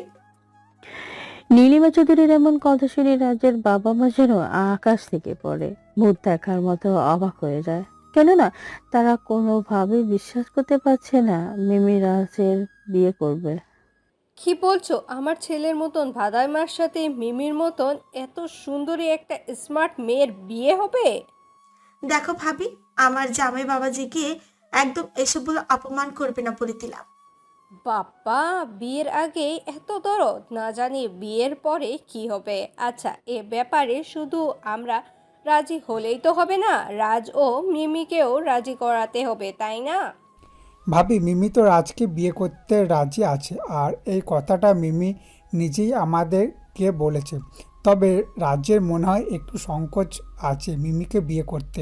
নীলিমা চৌধুরীর এমন কথা শুনে রাজের বাবা মা যেন আকাশ থেকে পড়ে ভূত দেখার মতো অবাক হয়ে যায়। কেননা তারা কোনোভাবে বিশ্বাস করতে পারছে না মিমি রাজের বিয়ে করবে। কি বলছো? আমার ছেলের মতন ভাদাইমার সাথে মিমির মতন এত সুন্দরী একটা স্মার্ট মেয়ের বিয়ে হবে? দেখো ভাবি, আমার জামাই বাবাজিকে একদম এসব বলে অপমান করবে না বলে দিলাম। বাবা, বিয়ের আগে এত দরদ, না জানি বিয়ের পরে কি হবে। আচ্ছা, এ ব্যাপারে শুধু আমরা রাজি হলেই তো হবে না, রাজ ও মিমিকেও রাজি করাতে হবে, তাই না? ভাবি, মিমি তো রাজকে বিয়ে করতে রাজি আছে, আর এই কথাটা মিমি নিজেই আমাদেরকে বলেছে। তবে রাজের মনে হয় একটু সংকোচ আছে মিমিকে বিয়ে করতে।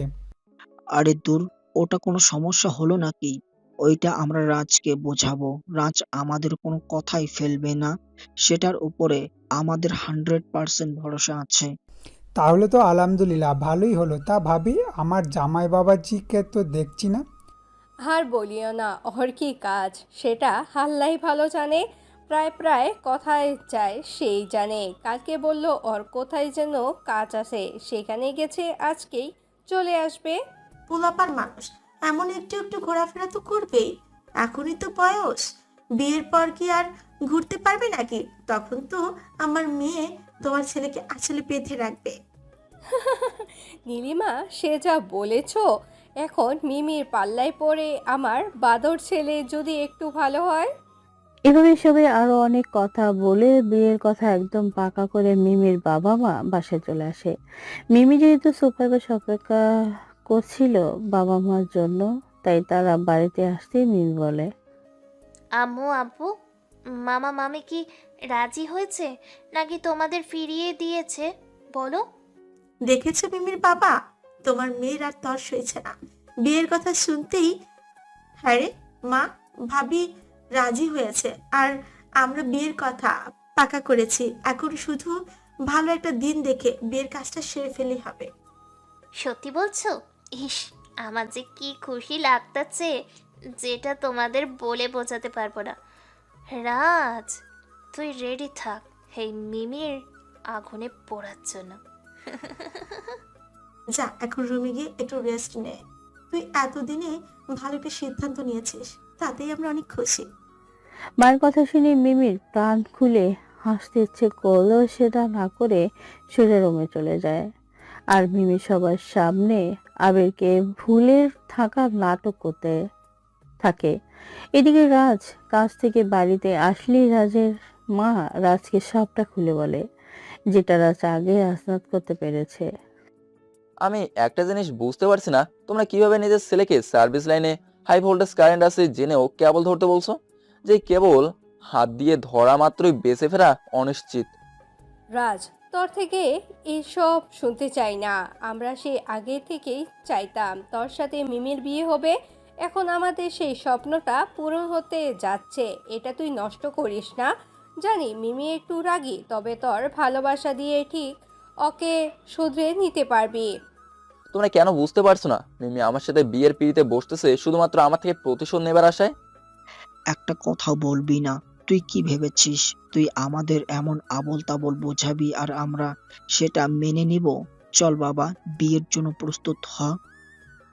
আরে দূর, ওটা কোনো সমস্যা হলো নাকি? ওইটা আমরা রাজকে বোঝাবো। রাজ আমাদের কোনো কথাই ফেলবে না, সেটার উপরে আমাদের 100% ভরসা আছে। তাহলে তো আলহামদুলিল্লাহ, ভালোই হলো। তা ভাবি, আমার জামাই বাবাজিকে তো দেখছি না। আর বলিও না, ওর কি কাজ সেটা আল্লাহই ভালো জানে। প্রায় প্রায় কোথায় যায় সেই জানে। কালকে বলল ওর কোথায় যেন কাজ আছে, সেখানে গেছে, আজকেই চলে আসবে। পোলাপান মানুষ, এমন একটু একটু ঘোরাফেরা তো করবেই। এখনই তো বয়স, বিয়ের পর কি আর ঘুরতে পারবে নাকি? তখন তো আমার মেয়ে তোমার ছেলেকে আসলে বেঁধে রাখবে। নীলিমা, সে যা বলেছ, এখন মিমির পাল্লায় পড়ে আমার বাদর ছেলে যদি একটু ভালো হয়। এভাবে সবাই আরো অনেক কথা বলে বিয়ের কথা একদম পাকা করে মিমির বাবা মা বাসায় চলে আসে। মিমি যেহেতু সোফায় বসে অপেক্ষা করছিল বাবা মার জন্য, তাই তারা বাড়িতে আসতেই মিমি বলে, আম্মু আব্বু, মামা মামি কি রাজি হয়েছে নাকি তোমাদের ফিরিয়ে দিয়েছে? বলো। দেখেছো মিমির বাবা, তোমার মেয়ের আর তর সইছে না বিয়ের কথা শুনতেই। হ্যাঁ রে মা, ভাবি রাজি হয়েছে, আর আমরা বিয়ের কথা পাকা করেছি। এখন শুধু ভালো একটা দিন দেখে বিয়ের কাজটা সেরে ফেলেই হবে। সত্যি বলছো? ইস, আমার যে কি খুশি লাগতাছে, যেটা তোমাদের বলে বোঝাতে পারবো না। রাজ, তুই রেডি থাক এই মিমির আগুনে পোড়ার জন্য। যা এখন রুমে গিয়ে একটু রেস্ট নে। তুই এতদিনে ভালো একটা সিদ্ধান্ত নিয়েছিস, তাতেই আমরা অনেক খুশি। মায়ের কথা শুনে মিমির প্রাণ খুলে হাসতে ইচ্ছে করলেও সেটা না করে সোজা রুমে চলে যায়। আর মিমি সবার সামনে আবিরকে ভুলে থাকার নাটক করতে থাকে। এদিকে রাজ কাজ থেকে বাড়িতে আসলেই রাজের মা রাজকে সবটা খুলে বলে, যেটা রাজ আগে আস্নাত করতে পেরেছে। আমি একটা জিনিস বুঝতে পারছি না, তোমরা কিভাবে নিজের ছেলেকে সার্ভিস লাইনে হাই ভোল্টেজ কারেন্ট আছে জেনেও কেবল ধরতে বলছো? যে কেবল হাত দিয়ে ধরা মাত্রই বেঁচে ফেরা অনিশ্চিত। রাজ, তোর থেকে এসব শুনতে চাই না। আমরা সেই আগে থেকেই চাইতাম তোর সাথে মিমির বিয়ে হবে। এখন আমাদের সেই স্বপ্নটা পূরণ হতে যাচ্ছে, এটা তুই নষ্ট করিস না। জানি মিমি একটু রাগী, তবে তোর ভালোবাসা দিয়ে ঠিক ওকে শুধরে নিতে পারবি। তোমরা কেন বুঝতে পারছো না? মিমি আমার সাথে বিয়ের পিড়িতে বসতেছে শুধুমাত্র আমার থেকে প্রতিশোধ নেবার আশায়। একটা কথাও বলবি না? তুই কি ভেবেছিস তুই আমাদের এমন আবোল তাবোল বোঝাবি আর আমরা সেটা মেনে নিব? চল বাবা, বিয়ের জন্য প্রস্তুত হ।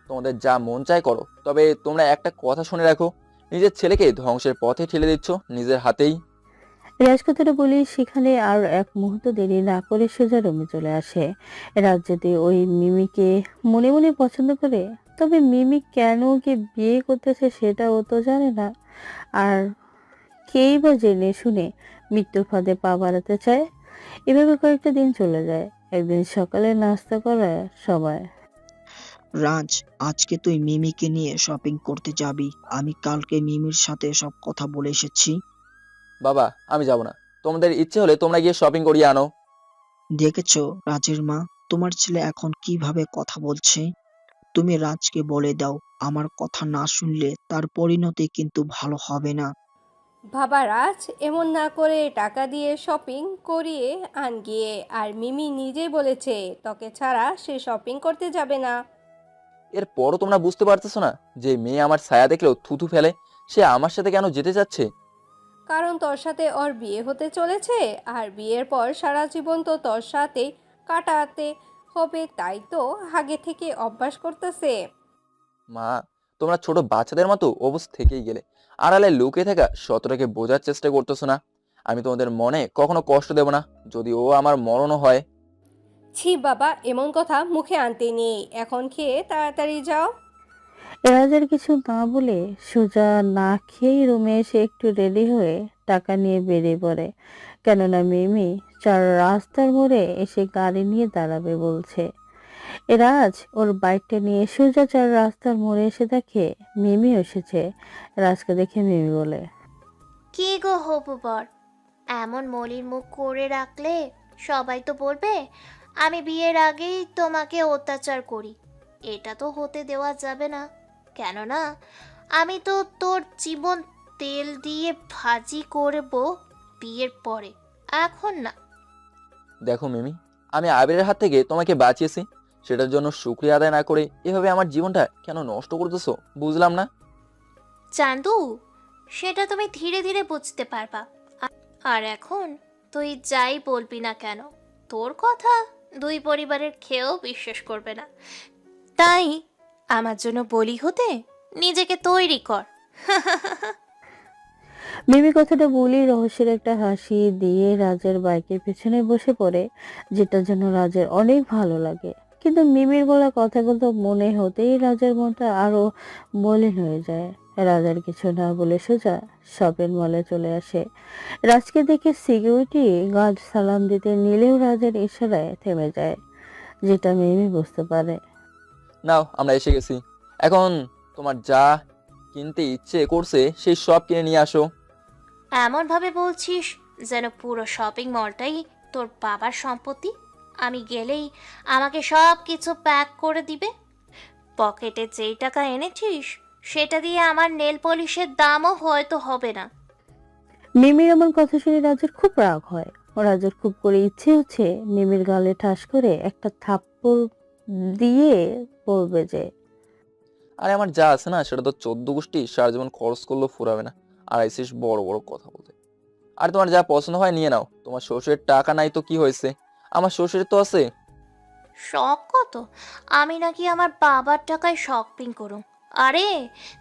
তোমাদের যা মন চায় করো, তবে তোমরা একটা কথা শুনে রাখো, নিজের ছেলেকে ধ্বংসের পথে ঠেলে দিচ্ছ নিজের হাতেই। রাজ কথাটা বলি সেখানে আর এক মুহূর্ত দেরি না করে সোজা রুমে চলে আসে। রাজ যদি ওই মিমিকে মনে মনে পছন্দ করে, তবে মিমি কেন ওকে বিয়ে করতেছে সেটা ও তো জানে না। আর কেই বা জেনে শুনে মৃত্যুর ফাঁদে পা বাড়াতে চায়। এভাবে কয়েকটা দিন চলে যায়। একদিন সকালে নাস্তা করার সময় রাজ, আজকে তুই মিমিকে নিয়ে শপিং করতে যাবি। আমি কালকে মিমির সাথে সব কথা বলে এসেছি। বাবা, আমি যাব না। তোমাদের ইচ্ছে হলে তোমরা গিয়ে শপিং করিয়ে আনো। দেখেছো রাজের মা, তোমার ছেলে এখন কিভাবে কথা বলছে? তুমি রাজকে বলে দাও, আমার কথা না শুনলে তার পরিণতি কিন্তু ভালো হবে না। বাবা রাজ, এমন না করে টাকা দিয়ে শপিং করিয়ে আন গিয়ে। আর মিমি নিজেই বলেছে তোকে ছাড়া সে শপিং করতে যাবে না। এরপরও তোমরা বুঝতে পারতেছো না যে মেয়ে আমার ছায়া দেখলেও থুথু ফেলে? সে আমার সাথে কেন যেতে চাচ্ছে? কারণ তোর সাথে ওর বিয়ে হতে চলেছে, আর বিয়ের পর সারা জীবন তো তোর সাথে কাটাতে হবে, তাই তো আগে থেকে অভ্যাস করতেছে। মা, তোমরা ছোট বাচ্চাদের মতো অবস্থা থেকেই গেলে। আড়ালে লুকিয়ে থাকা সততাকে বোঝার চেষ্টা করতেছো না। আমি তোমাদের মনে কখনো কষ্ট দেব না, যদি ও আমার মরণও হয়। ছি বাবা, এমন কথা মুখে আনতে নেই। এখন খেয়ে তাড়াতাড়ি যাও। রাজার কিছু না বলে সোজা না খেয়েই রুমে এসে একটু রেডি হয়ে টাকা নিয়ে বেরিয়ে পড়ে। কেননা মিমি চার রাস্তার মোড়ে এসে গাড়ি নিয়ে দাঁড়াবে বলছে। রাজ ওর বাইকটা নিয়ে সোজা চার রাস্তার মোড়ে এসে দেখে মিমি এসেছে। রাজকে দেখে মিমি বলে, কি গো হবু বর, এমন মলির মুখ করে রাখলে সবাই তো বলবে আমি বিয়ের আগেই তোমাকে অত্যাচার করি। এটা তো হতে দেওয়া যাবে না, কেননা আমি তো তোর জীবন তেল দিয়ে ভাজি করব বিয়ের পরে, এখন না। দেখো মিমি, আমি আবিরের হাত থেকে তোমাকে বাঁচিয়েছি, সেটার জন্য শুকরিয়া আদায় না করে এভাবে আমার জীবনটা কেন নষ্ট করতেছো বুঝলাম না। চান্দু, সেটা তুমি ধীরে ধীরে বুঝতে পারবা। আর এখন তুই যাই বলবি না কেন, তোর কথা দুই পরিবারের খেয়েও বিশ্বাস করবে না। তাই আমার জন্য বলি হতে নিজেকে তৈরি কর। মিমি কথাটা বলেই রহস্যের একটা হাসি দিয়ে রাজের বাইকের পেছনে বসে পড়ে, যেটার জন্য রাজের অনেক ভালো লাগে। কিন্তু মিমির বলা কথাগুলো মনে হতেই রাজের মনটা আরো মলিন হয়ে যায়। রাজার কিছু না বলে সোজা শপিং মলে চলে আসে। রাজকে দেখে সিকিউরিটি গার্ড সালাম দিতে নিলেও রাজের ইশারায় থেমে যায়, যেটা মিমি বুঝতে পারে। নাও, আমরা এসে গেছি। এখন তোমার যা কিনতে ইচ্ছে করছে সেই সব কিনে নিয়ে আসো। এমন ভাবে বলছিস যেন পুরো শপিং মলটাই তোর বাবার সম্পত্তি। আমি গেলেই আমাকে সব কিছু প্যাক করে দিবে। পকেটে যেই টাকা এনেছিস সেটা দিয়ে আমার নেল পলিশের দামও হয়তো হবে না। মিমির এমন কথা শুনে রাজের খুব রাগ হয়। রাজের খুব করে ইচ্ছে হচ্ছে মিমির গালে ঠাস করে একটা থাপ্পড় দিয়ে পড়বে যে। আরে আমার যা আছে না, সেটা তো 14 গোষ্ঠী সারা জীবন খরচ করলেও ফুরাবে না। আর আইসিস বড় বড় কথা বলতে। আর তোমার যা পছন্দ হয় নিয়ে নাও। তোমার শ্বশুরের টাকা নাই তো কি হয়েছে, আমার শ্বশুরের তো আছে। শখ কত আমি নাকি আমার বাবার টাকায় শপিং করুম? আরে,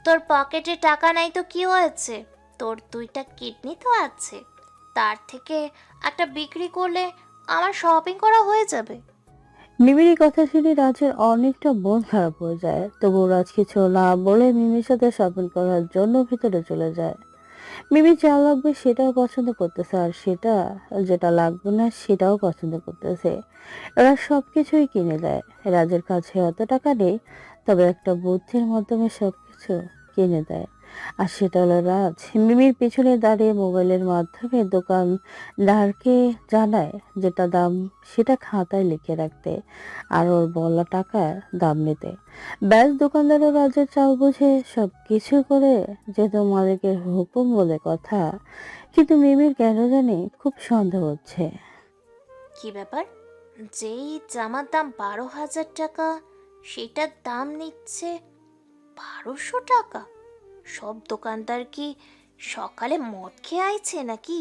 তোর পকেটে টাকা নাই তো কি হয়েছে? তোর দুইটা কিডনি তো আছে, তার থেকে একটা বিক্রি করলে আমার শপিং করা হয়ে যাবে। মিমির এই কথা শুনে রাজের অনেকটা মন খারাপ হয়ে যায়। তবুও রাজ কিছু না বলে মিমির সাথে শপিং করার জন্য ভিতরে চলে যায়। মিমি যা লাগবে সেটাও পছন্দ করতেছে, আর সেটা যেটা লাগবে না সেটাও পছন্দ করতেছে। রাজ সবকিছুই কিনে দেয়। রাজের কাছে অত টাকা নেই, তবে একটা বুদ্ধির মাধ্যমে সবকিছু কিনে দেয়। আর সেটা হলো রাজ মিমির পিছনে দাঁড়িয়ে মোবাইলের মাধ্যমে দোকানদারকে জানায় যেটা দাম সেটা খাতায় লিখে রাখতে, আর ওর বলা টাকার দাম নিতে। ব্যাস, দোকানদারও রাজের চাল বুঝে সবকিছু করে, যেহেতু মালিকের হুকুম বলে কথা। কিন্তু মিমির কেন জানি খুব সন্দেহ হচ্ছে। কি ব্যাপার, যেই জামার দাম 12,000 টাকা সেটার দাম নিচ্ছে 1200 টাকা? সব দোকানদার কি সকালে মদ খেয়ে আইছে নাকি?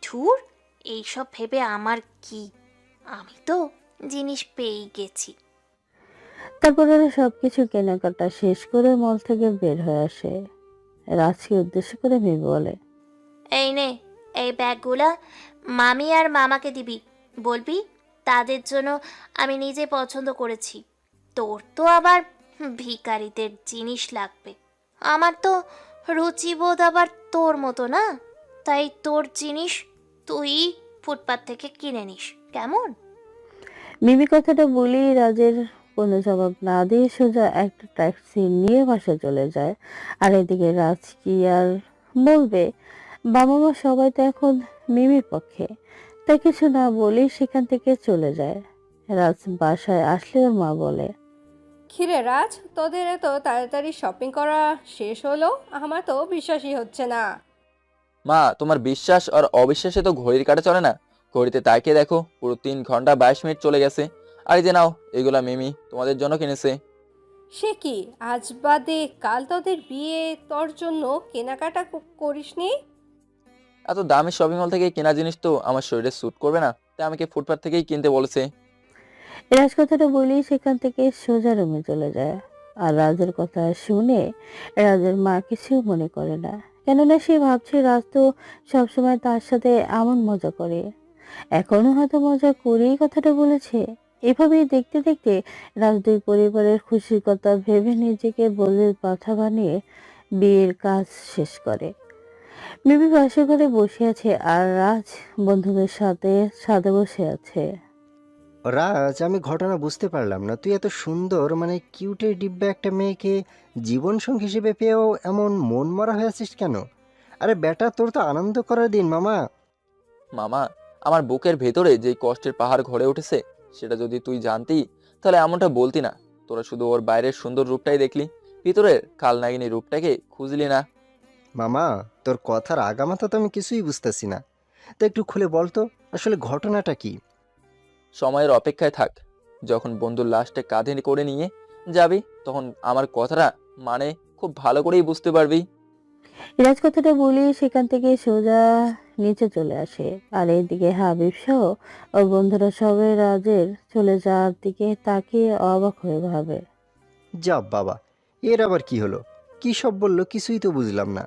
ধুর, এইসব ভেবে আমার কি, আমি তো জিনিস পেয়েই গেছি। তারপর ওরা সবকিছু কেনাকাটা শেষ করে মল থেকে বের হয়ে আসে। রাজকে উদ্দেশ্য করে মিমি বলে, এই নে, এই ব্যাগগুলা মামি আর মামাকে দিবি, বলবি তাদের জন্য আমি নিজে পছন্দ করেছি। তোর তো আবার ভিখারিদের জিনিস লাগবে, আমার তো রুচিবোধ আবার তোর মতো না। তাই তোর জিনিস তুই ফুটপাত থেকে কিনে নিস, কেমন? মিমি কথাটা বলেই রাজের কোনো জবাব না দিয়ে সোজা একটা ট্যাক্সি নিয়ে বাসায় চলে যায়। আর এদিকে রাজ কি আর বলবে, বাবা মা সবাই তো এখন মিমির পক্ষে। তাই কিছু না বলেই সেখান থেকে চলে যায়। রাজ বাসায় আসলে ওর মা বলে, কিরে রাজ, তোদের এত তাড়াতাড়ি শপিং করা শেষ হলো? আমার তো বিশ্বাসই হচ্ছে না। মা, তোমার বিশ্বাস আর অবিশ্বাসে তো ঘড়ির কাঁটা চলে না। ঘড়িতে তাকিয়ে দেখো, পুরো 3 ঘন্টা 22 মিনিট চলে গেছে। আর এই যে নাও, এগুলা মিমি তোমাদের জন্য কিনেছে। সে কি, আজ বাদে কাল তোদের বিয়ে, তোর জন্য কেনাকাটা করিসনি? এত দামি শপিং মল থেকে কেনা জিনিস তো আমার শরীরে স্যুট করবে না, তাই আমাকে ফুটপাত থেকেই কিনতে বলেছে। রাজ কথাটা বলেই সেখান থেকে সোজা রুমে চলে যায়। আর রাজের কথা শুনে রাজের মা কিছু মনে করে না, কেননা সে ভাবছে রাজ তো সবসময় তার সাথে এমন মজা করে, এখনো হয়তো মজা করেই কথাটা বলেছে। এভাবেই দেখতে দেখতে রাজ দুই পরিবারের খুশির কথা ভেবে নিজেকে বলে কথা বানিয়ে বিয়ের কাজ শেষ করে। মিমি পাশে করে বসে আছে, আর রাজ বন্ধুদের সাথে ছাদে বসে আছে। রাজ, আমি ঘটনা বুঝতে পারলাম না। তুই এত সুন্দর, মানে কিউটের ডিব্বা একটা মেয়েকে জীবনসঙ্গী হিসেবে পেয়েও এমন মন মরা হয়ে আছিস কেন? আরে বেটা, তোর তো আনন্দ করার দিন, মামা। মামা, আমার বুকের ভেতরে যেই কষ্টের পাহাড় গড়ে উঠেছে সেটা যদি তুই জানতি, তাহলে এমনটা বলতি না। তোরা শুধু ওর বাইরের সুন্দর রূপটাই দেখলি, ভিতরের কালনাগিনী রূপটাকে খুঁজলি না। মামা, তোর কথার আগামাথা তো আমি কিছুই বুঝতেছি না। তো একটু খুলে বলতো, আসলে ঘটনাটা কি? সময়ের অপেক্ষায় থাক। যখন বন্ধুর লাশটা কাঁধে করে নিয়ে যাবি, তখন আমার কথাটা মানে খুব ভালো করেই বুঝতে পারবি। রাজ কথাটা বলে সেখান থেকে সোজা নিচে চলে আসে। আর এইদিকে হাবিব সহ ওর বন্ধুরা সবাই রাজের চলে যাওয়ার দিকে তাকিয়ে অবাক হয়ে ভাবে। যা বাবা, এর আবার কি হলো? কি সব বললো কিছুই তো বুঝলাম না।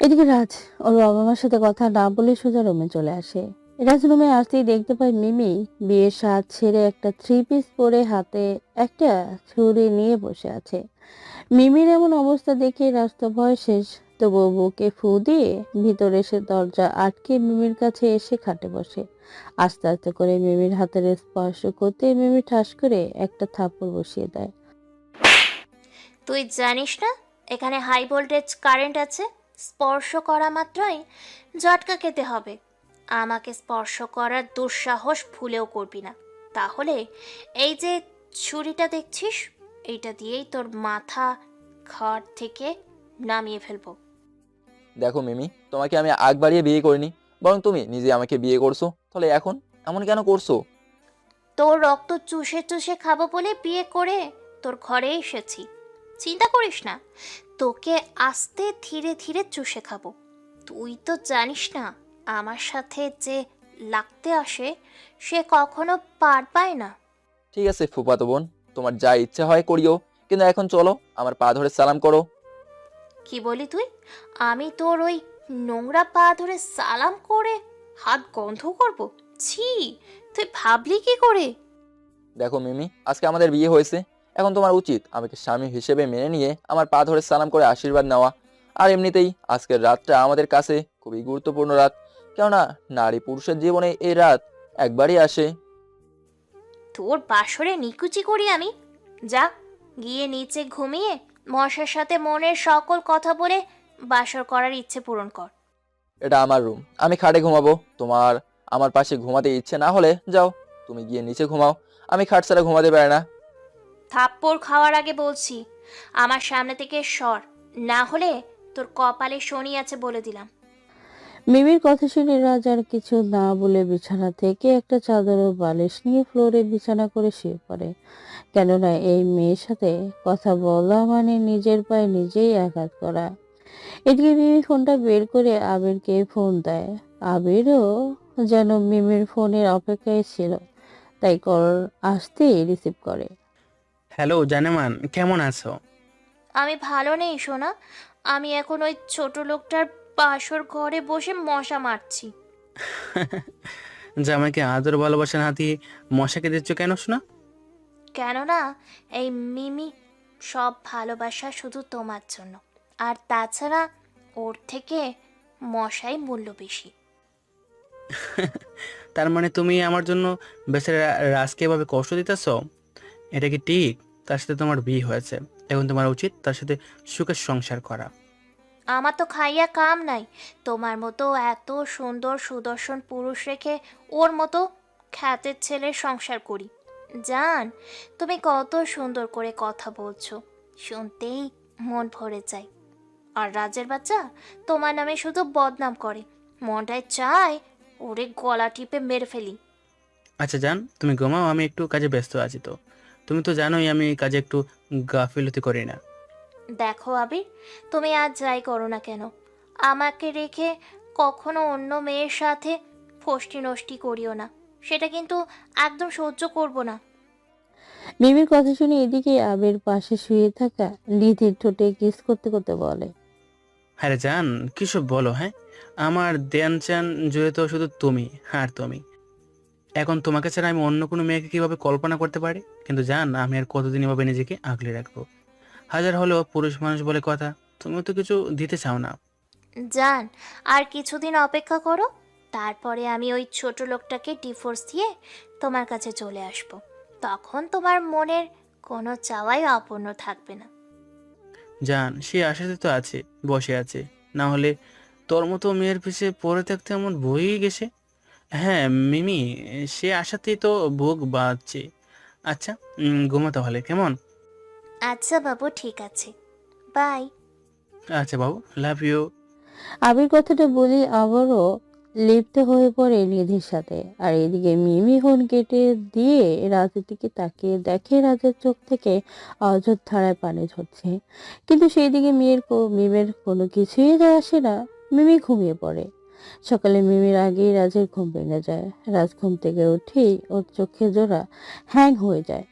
এদিকে রাজ ওর বাবা মার সাথে কথা না বলে সোজা রুমে চলে আসে। রাজ রুমে আসতেই দেখতে পায় মিমি বিয়ের সাজ ছেড়ে একটা থ্রি পিস পরে হাতে একটা ছুরি নিয়ে বসে আছে। মিমির এমন অবস্থা দেখে রাজ তো ভয় শেষ, তবুও বুকে ফু দিয়ে ভিতরে এসে দরজা আটকে মিমির কাছে এসে খাটে বসে। আস্তে আস্তে করে মিমির হাতের স্পর্শ করতে মিমি ঠাস করে একটা থাপ্পড় বসিয়ে দেয়। তুই জানিস না এখানে হাই ভোল্টেজ কারেন্ট আছে? স্পর্শ করা মাত্রই ঝটকা খেতে হবে। আমাকে স্পর্শ করার দুঃসাহস ভুলেও করবি না, তাহলে এই যে ছুরিটা দেখছিস, এইটা দিয়েই তোর মাথা ঘর থেকে নামিয়ে ফেলবো। দেখো মিমি, তোমাকে আমি আগ বাড়িয়ে বিয়ে করিনি, বরং তুমি নিজে আমাকে বিয়ে করছো। তাহলে এখন এমন কেন করছো? তোর রক্ত চুষে চুষে খাবো বলে বিয়ে করে তোর ঘরে এসেছি। চিন্তা করিস না, তোকে আস্তে ধীরে ধীরে চুষে খাবো। তুই তো জানিস না, আমার সাথে যে লাগতে আসে সে কখনো পার পায় না। ঠিক আছে ফুফাতো বোন, তোমার যা ইচ্ছা হয় করিও, কিন্তু এখন চলো, আমার পা ধরে সালাম করো। কি বলি তুই? আমি তোর ওই নোংরা পা ধরে সালাম করে হাত গন্ধ করব? ছি, তুই ভাবলি কি করে? দেখো মিমি, আজকে আমাদের বিয়ে হয়েছে, এখন তোমার উচিত আমাকে স্বামী হিসেবে মেনে নিয়ে আমার পা ধরে সালাম করে আশীর্বাদ নেওয়া। আর এমনিতেই আজকের রাতটা আমাদের কাছে খুবই গুরুত্বপূর্ণ রাত, কেননা নারী পুরুষের জীবনে এই রাত একবারই আসে। তোর বাসরে নিকুচি করি আমি? যা, গিয়ে নিচে ঘুমিয়ে মশার সাথে মনের সকল কথা বলে বাসর করার ইচ্ছে পূরণ কর। এটা আমার রুম, আমি খাটে ঘুমাবো। তোমার আমার পাশে ঘুমাতে ইচ্ছে না হলে যাও, তুমি গিয়ে নিচে ঘুমাও, আমি খাট ছাড়া ঘুমাতে পারি না। থাপ্পড় খাওয়ার আগে বলছি, আমার সামনে থেকে সর, না হলে তোর কপালে শনি আছে বলে দিলাম। মিমির কথা শুনে রাজ আর কিছু না বলে বিছানা থেকে একটা চাদর ও বালিশ নিয়ে ফ্লোরে বিছানা করে শুয়ে পড়ে। কেননা এই মেয়ের সাথে কথা বলা মানে নিজের পায়ে নিজেই আঘাত করা। এদিকে মিমি ফোনটা বের করে আবিরকে ফোন দেয়। আবিরও যেন মিমির ফোনের অপেক্ষায় ছিল, তাই কল আসতেই রিসিভ করে। হ্যালো জানেমান, কেমন আছো? আমি ভালো নেই সোনা, আমি এখন ওই ছোট লোকটার বাসর ঘরে বসে মশা মারছি। জামাইকে আদর ভালোবাসা না দিয়ে মশাকে দিচ্ছ কেন শোনা? কেননা এই মিমি সব ভালোবাসা শুধু তোমার জন্য, আর তাছাড়া ওর থেকে মশাই মূল্য বেশি। তার মানে তুমি আমার জন্য বেচারা রাজকে এভাবে কষ্ট দিতেছ? এটা কি ঠিক? তার সাথে তোমার বিয়ে হয়েছে, এখন তোমার উচিত তার সাথে সুখের সংসার করা। আমার তো খাইয়া কাম নাই, তোমার মতো এত সুন্দর সুদর্শন পুরুষ রেখে ওর মতো খ্যাতের ছেলের সংসার করি। জান, তুমি কত সুন্দর করে কথা বলছো, শুনতেই মন ভরে যায়। আর রাজের বাচ্চা তোমার নামে শুধু বদনাম করে, মনটায় চায় ওরে গলা টিপে মেরে ফেলি। আচ্ছা জান, তুমি ঘুমাও, আমি একটু কাজে ব্যস্ত আছি। তো তুমি তো জানোই আমি কাজে একটু গাফিলতি করি না। দেখো আবির, তুমি আজ যাই করো না কেন, আমাকে রেখে কখনো অন্য মেয়ের সাথে ফষ্টি নষ্টি করিও না, সেটা কিন্তু একদম সহ্য করব না। মিমির কথা শুনে এদিকে আবির পাশে শুয়ে থাকা নিধির ঠোঁটে কিস করতে করতে বলে। আরে জান, কিসব বলো? হ্যাঁ, আমার ধ্যান চান জুড়ে তো শুধু তুমি আর তুমি। এখন তোমাকে ছাড়া আমি অন্য কোনো মেয়েকে কিভাবে কল্পনা করতে পারি? কিন্তু জান, আমি আর কতদিন এভাবে নিজেকে আগলে রাখবো? হাজার হলেও পুরুষ মানুষ বলে কথা, তুমিও তো কিছু দিতে চাও না। জান, আর কিছুদিন অপেক্ষা করো, তারপরে আমি ওই ছোট লোকটাকে ডিভোর্স দিয়ে তোমার কাছে চলে আসব। তখন তোমার মনের কোনো চাওয়াই অপূর্ণ থাকবে না। জান, সে আশাতে তো আছে, বসে আছে। না হলে তোর মতো মেয়ের পিছে পড়ে থাকতে এমন বই গেছে। হ্যাঁ মিমি, সে আশাতেই তো বুক বাঁধছে। আচ্ছা, ঘুমো তাহলে, কেমন? আচ্ছা বাবু, ঠিক আছে, বাই। আচ্ছা বাবু, লাভ ইউ। আবির কথাটা বলি আবারও লিপ্ত হয়ে পড়ে নিধির সাথে। আর এদিকে মিমি ফোন কেটে দিয়ে রাজের দিকে তাকিয়ে দেখে রাজের চোখ থেকে অঝোরধারায় পানি ঝরছে। কিন্তু সেই দিকে মিমের কোনো কিছুই যায় আসে না। মিমি ঘুমিয়ে পড়ে। সকালে মিমির আগেই রাজের ঘুম ভেঙে যায়। রাজ ঘুম থেকে উঠেই ওর চোখে জোড়া হ্যাং হয়ে যায়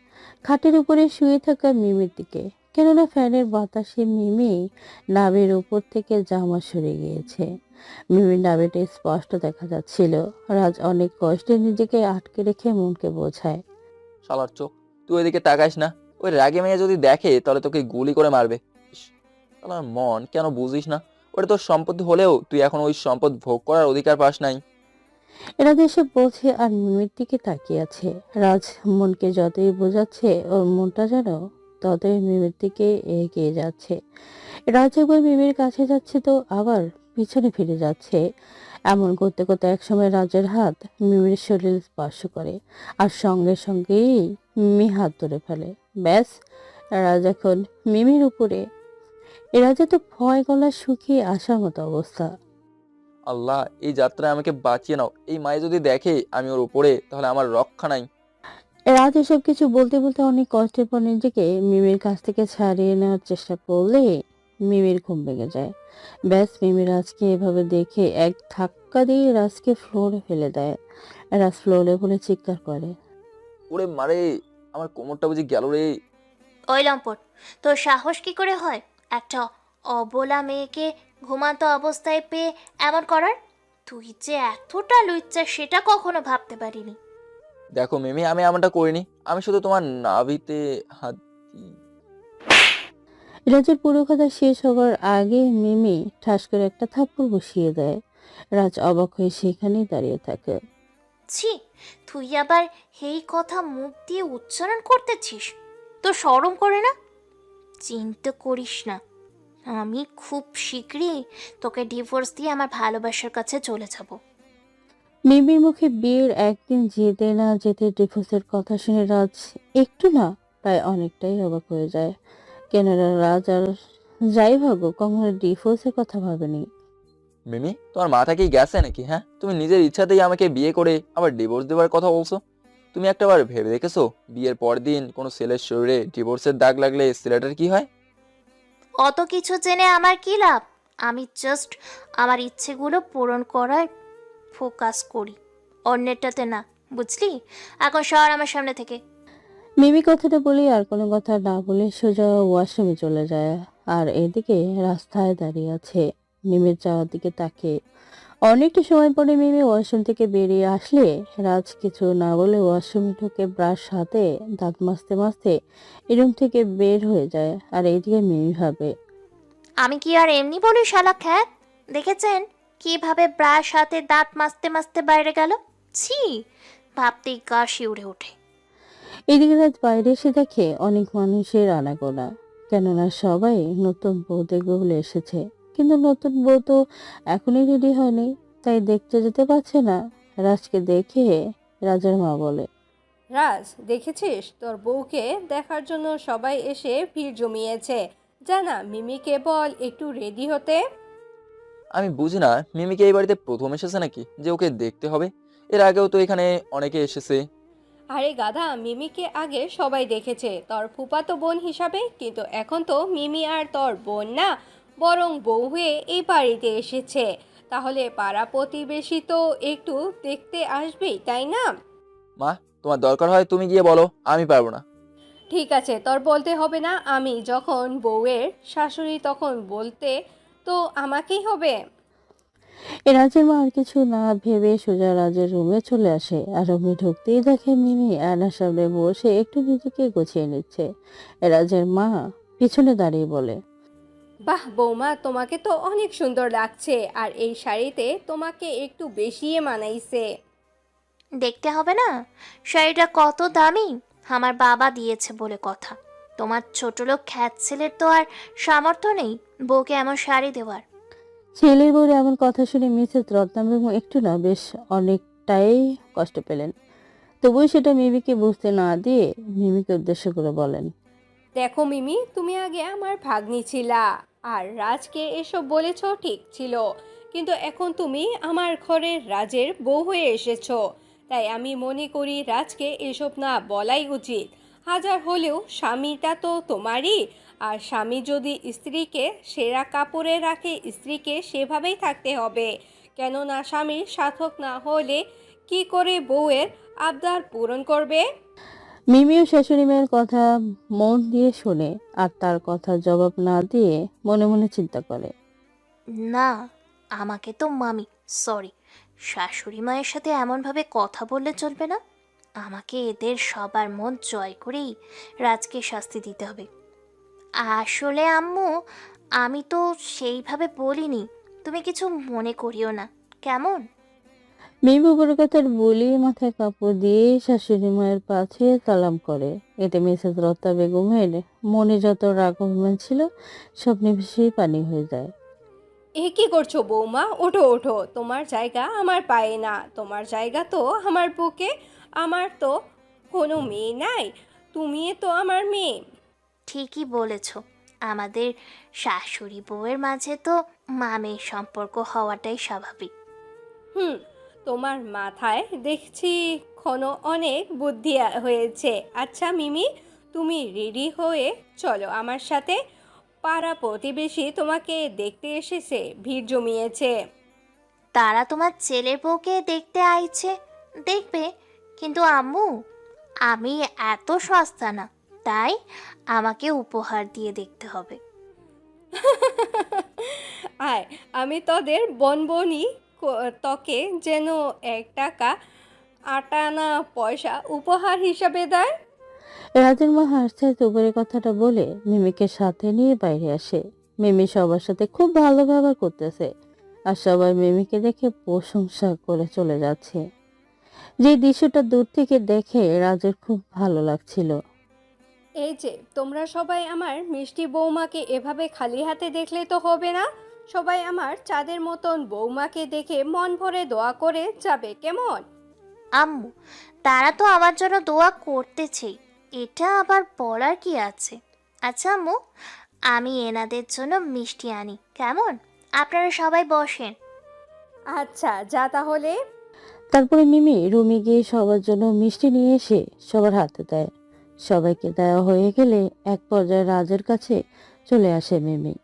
খাটের উপরে শুয়ে থাকা মিমির দিকে। কেননা ফ্যানের বাতাসে মিমি নাভের উপর থেকে জামা সরে গিয়েছে। মিমির নাভিটা স্পষ্ট দেখা যাচ্ছিল। রাজ অনেক কষ্টে নিজেকে আটকে রেখে মনকে বোঝায়। শালার চোখ, তুই ওইদিকে তাকাইস না। ওই রাগে মেয়ে যদি দেখে তাহলে তোকে গুলি করে মারবে। ইস, শালার মন কেন বুঝিস না? ওটা তোর সম্পত্তি হলেও তুই এখন ওই সম্পদ ভোগ করার অধিকার পাস নাই। রাজ এসে বলছে আর মিমির দিকে তাকিয়ে আছে। রাজ মনকে যতই বোঝাচ্ছে ওর মনটা যেন ততই মিমির দিকে এগিয়ে যাচ্ছে। রাজ একবার মিমির কাছে যাচ্ছে তো আবার পিছনে ফিরে যাচ্ছে। এমন করতে করতে একসময় রাজের হাত মিমির শরীর স্পর্শ করে আর সঙ্গে সঙ্গেই মিমি হাত ধরে ফেলে। ব্যাস, রাজ এখন মিমির উপরে। রাজে তো ভয় গলা শুকিয়ে আসার মতো অবস্থা। আল্লাহ, এই যাত্রায় আমাকে বাঁচিয়ে নাও। এই মায়ে যদি দেখে আমি ওর উপরে, তাহলে আমার রক্ষা নাই। রাজ এসব কিছু বলতে বলতে অনেক কষ্টের পর নিজেকে মিমির কাছ থেকে ছাড়িয়ে নেওয়ার চেষ্টা করলে মিমির ঘুম ভেঙে যায়। ব্যাস, মিমি রাজকে এভাবে দেখে এক ধাক্কা দিয়ে রাজকে ফ্লোরে ফেলে দেয়। রাজ ফ্লোরে বলে চিৎকার করে। ওরে মারে, আমার কোমরটা বুঝি গেল রে। ওই লম্পট, তোর সাহস কি করে হয় একটা অবলা মেয়েকে ঘুমান্ত অবস্থায় পেয়ে এমন করার? তুই যে এতটা লুচ্চা সেটা কখনো ভাবতে পারিনি। দেখো মিমি, আমি এমনটা করিনি। আমি শুধু তোমার নাভিতে হাত দিই। রাজের পুরো কথা শেষ হবার আগে মিমি ঠাস করে একটা থাপ্পড় বসিয়ে দেয়। রাজ অবাক হয়ে সেখানেই দাঁড়িয়ে থাকে। ছি, তুই আবার এই কথা মুখ দিয়ে উচ্চারণ করতেছিস? তোর শরম করে না? চিন্তা করিস না, আমি খুব শীঘ্রই তোকে ডিভোর্স দিয়ে আমার ভালোবাসার কাছে চলে যাব। মিমির মুখে বিয়ের একদিন যেতে না যেতে ডিভোর্সের কথা শুনে রাজ একটু না প্রায় অনেকটাই অবাক হয়ে যায়। কেননা রাজ আর যাই ভাবো কখনো ডিভোর্সের কথা ভাবেনি। মিমি, তোমার মাথা কি গেছে নাকি? হ্যাঁ, তুমি নিজের ইচ্ছাতেই আমাকে বিয়ে করে আবার ডিভোর্স দেওয়ার কথা বলছো। তুমি একটাবার ভেবে দেখেছো বিয়ের পর দিন কোনো ছেলের শরীরে ডিভোর্সের দাগ লাগলে ছেলেটার কি হয়? অত কিছু জেনে আমার কি লাভ? আমি জাস্ট আমার ইচ্ছেগুলো পূরণ করায় ফোকাস করি, অন্যেরটাতে না, বুঝলি? এখন সর আমার সামনে থেকে। মিমি কথাটা বলে আর কোনো কথা না বলে সোজা ওয়াশরুমে চলে যায়। আর এদিকে রাস্তায় দাঁড়িয়ে আছে মিমির যাওয়ার দিকে তাকিয়ে। অনেকটা সময় পরে মিমি ওয়াশরুম থেকে বেরিয়ে আসলে রাজ কিছু না বলে ওয়াশরুমে ঢুকে ব্রাশ হাতে দাঁত মাজতে মাজতে রুম থেকে বের হয়ে যায়। আর এইদিকে মিমি ভাবে, আমি কি আর এমনি বলি শালা খ্যাত? দেখেছেন কিভাবে ব্রাশ হাতে দাঁত মাজতে মাজতে বাইরে গেল? ছি, ভাবতেই গা শিউরে ওঠে। এদিকে রাত বাইরে এসে দেখে অনেক মানুষের আনাগোনা। কেননা সবাই নতুন বউ দেখবে বলে এসেছে। কিন্তু নতুন বউ তো এখনই রেডি হয়নি, তাই দেখতে যেতে পারছে না। রাজকে দেখে রাজার মা বলে, রাজ, দেখেছিস তোর বউকে দেখার জন্য সবাই এসে ভিড় জমিয়েছে। জানা মিমিকে বল একটু রেডি হতে। আমি বুঝি না, মিমিকে এই বাড়িতে প্রথম এসেছে নাকি যে ওকে দেখতে হবে? এর আগেও তো এখানে অনেকে এসেছে। আরে গাধা, মিমিকে আগে সবাই দেখেছে তোর ফুফাতো বোন হিসাবে, কিন্তু এখন তো মিমি আর তোর বোন না, বরং বউ হয়ে এই বাড়িতে এসেছে। তাহলে পাড়া প্রতিবেশী তো একটু দেখতে আসবেই, তাই না? মা, তোমার দরকার হয় তুমি গিয়ে বলো, আমি পারবো না। ঠিক আছে, তোর বলতে হবে না। আমি যখন বউয়ের শাশুড়ি তখন বলতে তো আমাকেই হবে। রাজের মা আর কিছু না ভেবে সোজা রাজের রুমে চলে আসে। আর রুমে ঢুকতেই দেখে মিমি আয়নার সামনে বসে একটু নিজেকে গুছিয়ে নিচ্ছে। রাজের মা পিছনে দাঁড়িয়ে বলে, বাহ বৌমা, তোমাকে তো অনেক সুন্দর লাগছে, আর এই শাড়িতে তোমাকে একটু বেশিই মানাইছে। দেখতে হবে না শাড়িটা কত দামি? আমার বাবা দিয়েছে বলে কথা। তোমার ছোটলোক খ্যাত ছেলের তো আর সামর্থ্য নেই বউকে এমন শাড়ি দেওয়ার। ছেলের বউর এমন কথা শুনে মিসেস রত্নাম বেগম একটু না বেশ অনেকটাই কষ্ট পেলেন। তবুও সেটা মিমিকে বুঝতে না দিয়ে মিমিকে উদ্দেশ্য করে বলেন, দেখো মিমি, তুমি আগে আমার ভাগ্নি ছিলা, আর রাজকে এসব বলেছ ঠিক ছিল, কিন্তু এখন তুমি আমার ঘরের রাজের বউ হয়ে এসেছো, তাই আমি মনে করি রাজকে এসব না বলাই উচিত। হাজার হলেও স্বামীটা তো তোমারই, আর স্বামী যদি স্ত্রীকে সেরা কাপড়ে রাখে স্ত্রীকে সেভাবেই থাকতে হবে। কেননা স্বামীর সাধক না হলে কি করে বউয়ের আবদার পূরণ করবে? মিমিও শাশুড়ি মায়ের কথা মন দিয়ে শোনে আর তার কথা জবাব না দিয়ে মনে মনে চিন্তা করে। না, আমাকে তো মামি, সরি, শাশুড়ি মায়ের সাথে এমনভাবে কথা বললে চলবে না। আমাকে এদের সবার মন জয় করেই রাজকে শাস্তি দিতে হবে। আসলে আম্মু, আমি তো সেইভাবে বলিনি, তুমি কিছু মনে করিও না, কেমন? মিমি উপরের কথার বলি মাথায় কাপড় দিয়ে শাশুড়ি মায়ের পাশে সালাম করে। এতে মিসেস রত্না বেগমের মনে যত রাগ অভিমান ছিল সব নিমিষেই পানি হয়ে যায়। এ কি করছো বৌমা? ওঠো ওঠো, তোমার জায়গা আমার পায়ে না, তোমার জায়গা তো আমার বুকে। আমার তো কোনো মেয়ে নাই, তুমি তো আমার মেয়ে। ঠিকই বলেছ, আমাদের শাশুড়ি বউয়ের মাঝে তো মামের সম্পর্ক হওয়াটাই স্বাভাবিক। হুম, তোমার মাথায় দেখছি ক্ষণ অনেক বুদ্ধি হয়েছে। আচ্ছা মিমি, তুমি রেডি হয়ে চলো আমার সাথে। পাড়া প্রতিবেশী তোমাকে দেখতে এসেছে, ভিড় জমিয়েছে। তারা তোমার ছেলের বউকে দেখতে আইছে, দেখবে, কিন্তু আম্মু, আমি এত সস্তা না, তাই আমাকে উপহার দিয়ে দেখতে হবে। আয়, আমি তোদের বনবনি, তোকে যেন 1 টাকা 8 আনা পয়সা উপহার হিসাবে দেয়। রাজের মা হাসতে হাসতে উপরের কথাটা বলে মিমিকে সাথে নিয়ে বাইরে আসে। মিমি সবার সাথে খুব ভালো ব্যবহার করতেছে আর সবাই মিমিকে দেখে প্রশংসা করে চলে যাচ্ছে। যে দৃশ্যটা দূর থেকে দেখে রাজের খুব ভালো লাগছিল। এই যে তোমরা সবাই আমার মিষ্টি বৌমাকে এভাবে খালি হাতে দেখলে তো হবে না। সবাই আমার চাঁদের মতন বৌমাকে দেখে মন ভরে দোয়া করে যাবে, কেমন? আম্মু, তারা তো আমার জন্য দোয়া করতেছেই, এটা আবার বলার কি আছে? আচ্ছা আম্মু, আমি এনাদের জন্য মিষ্টি আনি, কেমন? আপনারা সবাই বসেন। আচ্ছা যা তাহলে। তারপরে মিমি রুমে গিয়ে সবার জন্য মিষ্টি নিয়ে এসে সবার হাতে দেয়। সবাইকে দেওয়া হয়ে গেলে এক পর্যায়ে রাজের কাছে চলে আসে মিমি।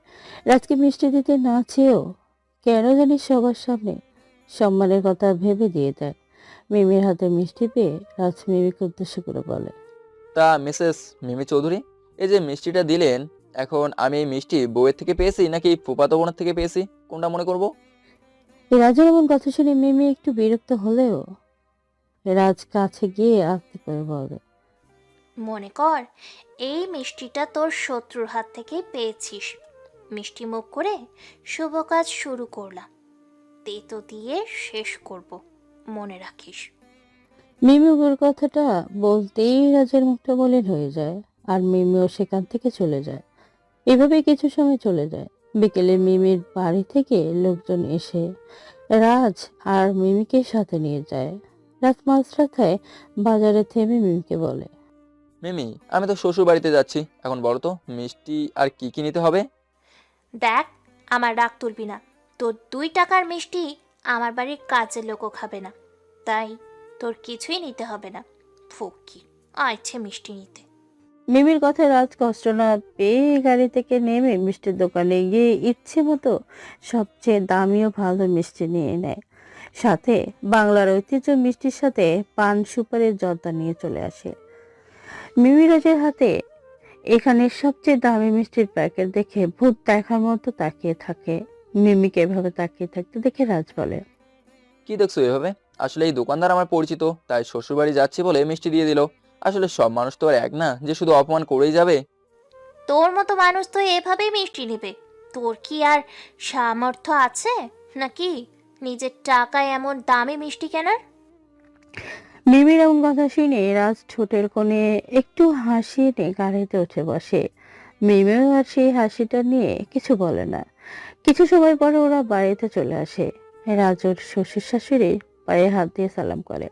রাজকে মিষ্টি দিতে না চেয়েও কেন জানি সবার সামনে সম্মানের কথা ভেবে দিয়ে দেয়। মিমির হাতে মিষ্টি পেয়ে রাজ মিমিকে উদ্দেশ্য করে বলে, তা মিসেস মিমি চৌধুরী, এই যে মিষ্টিটা দিলেন, এখন আমি এই মিষ্টি বউয়ের থেকে পেয়েছি নাকি ফুফাতো বোনের থেকে পেয়েছি, কোনটা মনে করব? এই রাজের এমন কথা শুনে মিমি একটু বিরক্ত হলেও রাজ কাছে গিয়ে আস্তে করে বলে, মনে কর এই মিষ্টিটা তোর শত্রুর হাত থেকেই পেয়েছিস। মিষ্টি মুখ করে শুভ কাজ শুরু করলাম, তেতো দিয়ে শেষ করব, মনে রাখিস। মিমি ওর কথাটা বলতেই রাজের মুখটা মলিন হয়ে যায় আর মিমিও সেখান থেকে চলে যায়। এভাবে কিছু সময় চলে যায়। বিকেলে মিমির বাড়ি থেকে লোকজন এসে রাজ আর মিমিকে সাথে নিয়ে যায়। রাজ মাঝরাতে বাজারে থেমে মিমিকে বলে, মিমি, আমি তো শ্বশুর বাড়িতে যাচ্ছি, এখন বলো তো মিষ্টি আর কি কি নিতে হবে? দেখ, আমার রাগ তুলবি না, তোর 2 টাকার মিষ্টি আমার বাড়ির কাজের লোকও খাবে না, তাই তোর কিছুই নিতে হবে না। ফকির, আইছে মিষ্টি নিতে। মিমির কথায় রাজ কষ্ট না পেয়ে গাড়ি থেকে নেমে মিষ্টির দোকানে গিয়ে ইচ্ছে মতো সবচেয়ে দামি ও ভালো মিষ্টি নিয়ে নেয়। সাথে বাংলার ঐতিহ্য মিষ্টির সাথে পান সুপারির জর্দা নিয়ে চলে আসে। মিমি রাজের হাতে এখানে সবচেয়ে দামি মিষ্টির প্যাকেট দেখে ভূত দেখার মতো তাকিয়ে থাকে। মিমিকে এভাবে তাকিয়ে থাকতে দেখে রাজ বলে, কি দেখছো এভাবে? আসলে এই দোকানদার আমার পরিচিত, তাই শ্বশুর বাড়ি যাচ্ছি বলে মিষ্টি দিয়ে দিল। আসলে সব মানুষ তো আর এক না যে শুধু অপমান করেই যাবে। তোর মতো মানুষ তো এভাবেই মিষ্টি নেবে। তোর কি আর সামর্থ্য আছে নাকি নিজের টাকায় এমন দামি মিষ্টি কেনার? মিমির এমন কথা শুনে রাজ ঠোঁটের কোণে একটু হাসি এনে গাড়িতে উঠে বসে। মিমিও আর সেই হাসিটা নিয়ে কিছু বলে না। কিছু সময় পরে ওরা বাড়িতে চলে আসে। রাজ ওর শ্বশুর শাশুড়ির পায়ে হাত দিয়ে সালাম করে।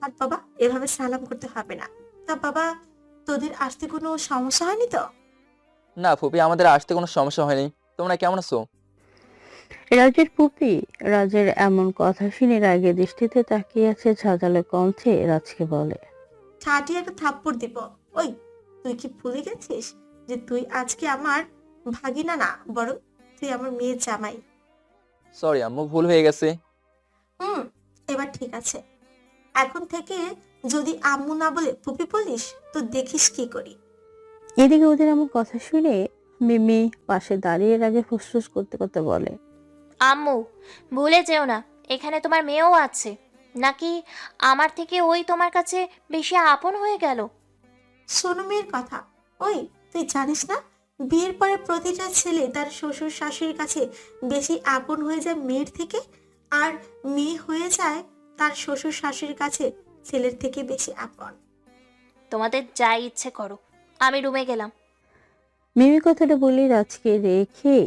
থাক বাবা, এভাবে সালাম করতে হবে না। তা বাবা, তোদের আসতে কোনো সমস্যা হয়নি তো? না ফুপি, আমাদের আসতে কোনো সমস্যা হয়নি। তোমরা কেমন আছো? রাজের পুপি রাজের এমন কথা শুনে রাগে দৃষ্টিতে তাকিয়ে আছে, ঝাঁঝালো কণ্ঠে রাজকে বলে। ঠাটিয়ে একটা থাপ্পড় দিব। ওই, তুই কি ভুলে গেছিস যে তুই আজকে আমার ভাগিনা না, বরং তুই আমার মেয়ের জামাই। সরি আম্মু, ভুল হয়ে গেছে। হুম, এবার ঠিক আছে। এখন থেকে যদি আম্মু না বলে পুপি বলিস তো দেখিস কি করি। এদিকে ওদের এমন কথা শুনে মিমি পাশে দাঁড়িয়ে রাগে ফুসফুস করতে করতে বলে। আম্মু, ভুলে যেও না এখানে তোমার মেয়েও আছে। নাকি আমার থেকে ওই তোমার কাছে বেশি আপন হয়ে গেল? শোনো মেয়ের কথা। ওই, তুই জানিস না বিয়ের পরে প্রতিটা ছেলে তার শ্বশুর শাশুড়ির কাছে বেশি আপন হয়ে যায় মেয়ের থেকে, আর মেয়ে হয়ে যায় তার শ্বশুর শাশুড়ির কাছে ছেলের থেকে বেশি আপন। তোমাদের যা ইচ্ছে করো, আমি রুমে গেলাম। মিমি কথাটা বলে রাজকে রেখেই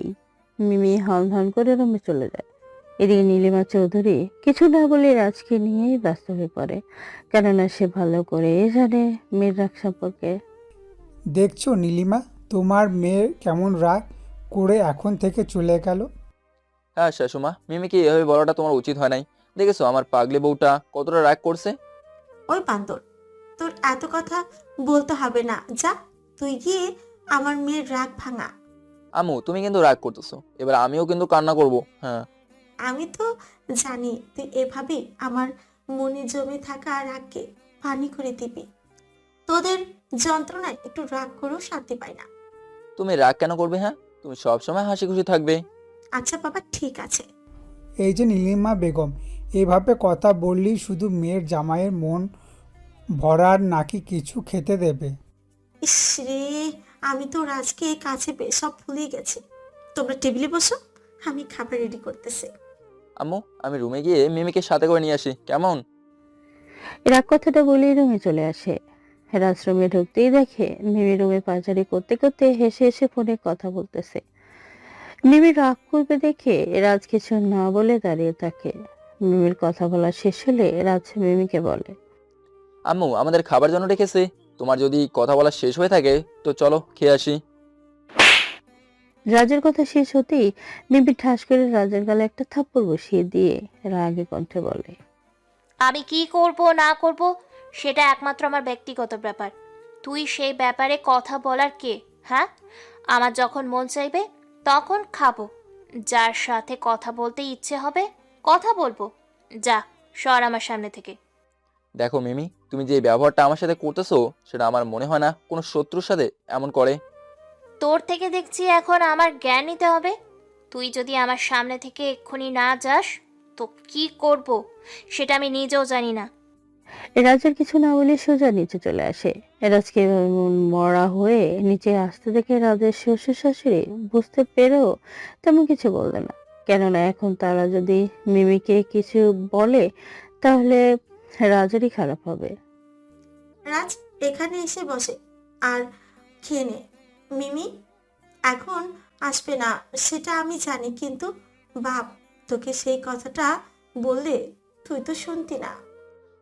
মিমি হন করে রুমে চলে যায়। এদিকে নীলিমা চৌধুরী কিছু না বলে রাজকে নিয়েই ব্যস্ত হয়ে পড়ে, কেননা সে ভালো করে জানে মেয়ের রাগ সম্পর্কে। দেখছো নীলিমা, তোমার মেয়ে কেমন রাগ করে এখন থেকে চলে গেল। হ্যাঁ শাশুমা, মিমিকে এভাবে বলাটা তোমার উচিত হয় নাই। দেখেছো আমার পাগলি বউটা কতটা রাগ করছে। ওই বান্দর, তোর এত কথা বলতে হবে না, যা তুই গিয়ে আমার মেয়ের রাগ ভাঙা। আম্মু তুমি কিন্তু রাগ করতেছো, এবার আমিও কিন্তু কান্না করব। হ্যাঁ আমি তো জানি তুই এভাবে আমার মনে জমে থাকা রাগকে পানি করে দিবি। তোদের যন্ত্রণায় একটু রাগ করেও শান্তি পাই না। তুমি রাগ কেন করবে? হ্যাঁ, তুমি সবসময় হাসি খুশি থাকবে। আচ্ছা বাবা, ঠিক আছে। এই যে নীলিমা বেগম, এভাবে কথা বললেই শুধু মেয়ের জামাইয়ের মন ভরার নাকি কিছু খেতে দেবে। ইস রে, আমি তো রাজকে কাছে পেয়ে সব ভুলে গেছি। তোমরা টেবিলে বসো, আমি খাবার রেডি করতেছি। আম্মু আমি রুমে গিয়ে মিমিকে সাথে করে নিয়ে আসি, কেমন? রাগ কথাটা বলেই রুমে চলে আসে। রাজ রুমে ঢুকতেই দেখে মিমি রুমে পায়চারি করতে করতে হেসে হেসে ফোনে কথা বলতেছে। মিমি রাগ করবে দেখে রাজ কিছু না বলে দাঁড়িয়ে থাকে। মিমির কথা বলা শেষ হলে রাজ মিমিকে বলে। আম্মু আমাদের খাবার জন্য রেখেছে, তোমার যদি কথা বলা শেষ হয়ে থাকে তো চলো খেয়ে আসি। রাজের কথা শেষ হতেই মিমি ঠাস করে রাজের গালে একটা থাপ্পড় বসিয়ে দিয়ে রাগে কণ্ঠে বলে। আমি কি করব না করব সেটা একমাত্র আমার ব্যক্তিগত ব্যাপার। তুই সেই ব্যাপারে কথা বলার কে? হ্যাঁ, আমার যখন মন চাইবে তখন খাবো, যার সাথে কথা বলতে ইচ্ছে হবে কথা বলবো। যা, সর আমার সামনে থেকে। দেখো মিমি, তুমি যে ব্যবহারটা আমার সাথে করতেছো সেটা আমার মনে হয় না কোনো শত্রুর সাথে এমন করে। তোর থেকে দেখছি এখন আমার জ্ঞান নিতে হবে। তুই যদি আমার সামনে থেকে এক্ষুনি না যাস তো কি করব সেটা আমি নিজেও জানি না। রাজের কিছু না বলে সোজা নিচে চলে আসে। রাজকে এভাবে মন মরা হয়ে নিচে আসতে দেখে রাজের শ্বশুর শাশুড়ি বুঝতে পেরেও তেমন কিছু বললে না, কেননা এখন তারা যদি মিমিকে কিছু বলে তাহলে রাজেরই খারাপ হবে। রাজ এখানে এসে বসে আর খেয়ে নে। মিমি এখন আসবে না সেটা আমি জানি, কিন্তু বাপ তোকে সেই কথাটা বললে তুই তো শুনতি না।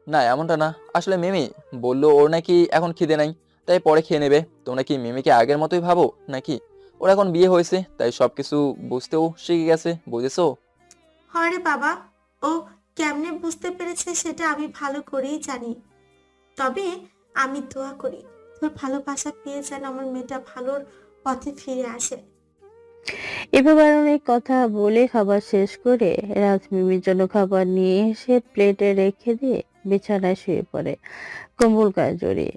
না এমনটা না, আসলে মিমি বললো ওর নাকি এখন খিদে নাই, তাই পরে খেয়ে নেবে। তোমরা কি মিমিকে আগের মতোই ভাবো নাকি? ওর এখন বিয়ে হয়েছে তাই সবকিছু বুঝতেও শিখে গেছে, বুঝেছো? হরে বাবা, ও কেমনে বুঝতে পেরেছে সেটা আমি ভালো করেই জানি। তবে আমি দোয়া করি তোর ভালোবাসা পেয়ে যেন আমার মেয়েটা ভালোর পথে ফিরে আসে। এভাবে অনেক কথা বলে খাবার শেষ করে রাজ মিমির জন্য খাবার নিয়ে এসে প্লেটে রেখে দিয়ে বিছানায় শুয়ে পড়ে, কম্বল গায়ে জড়িয়ে।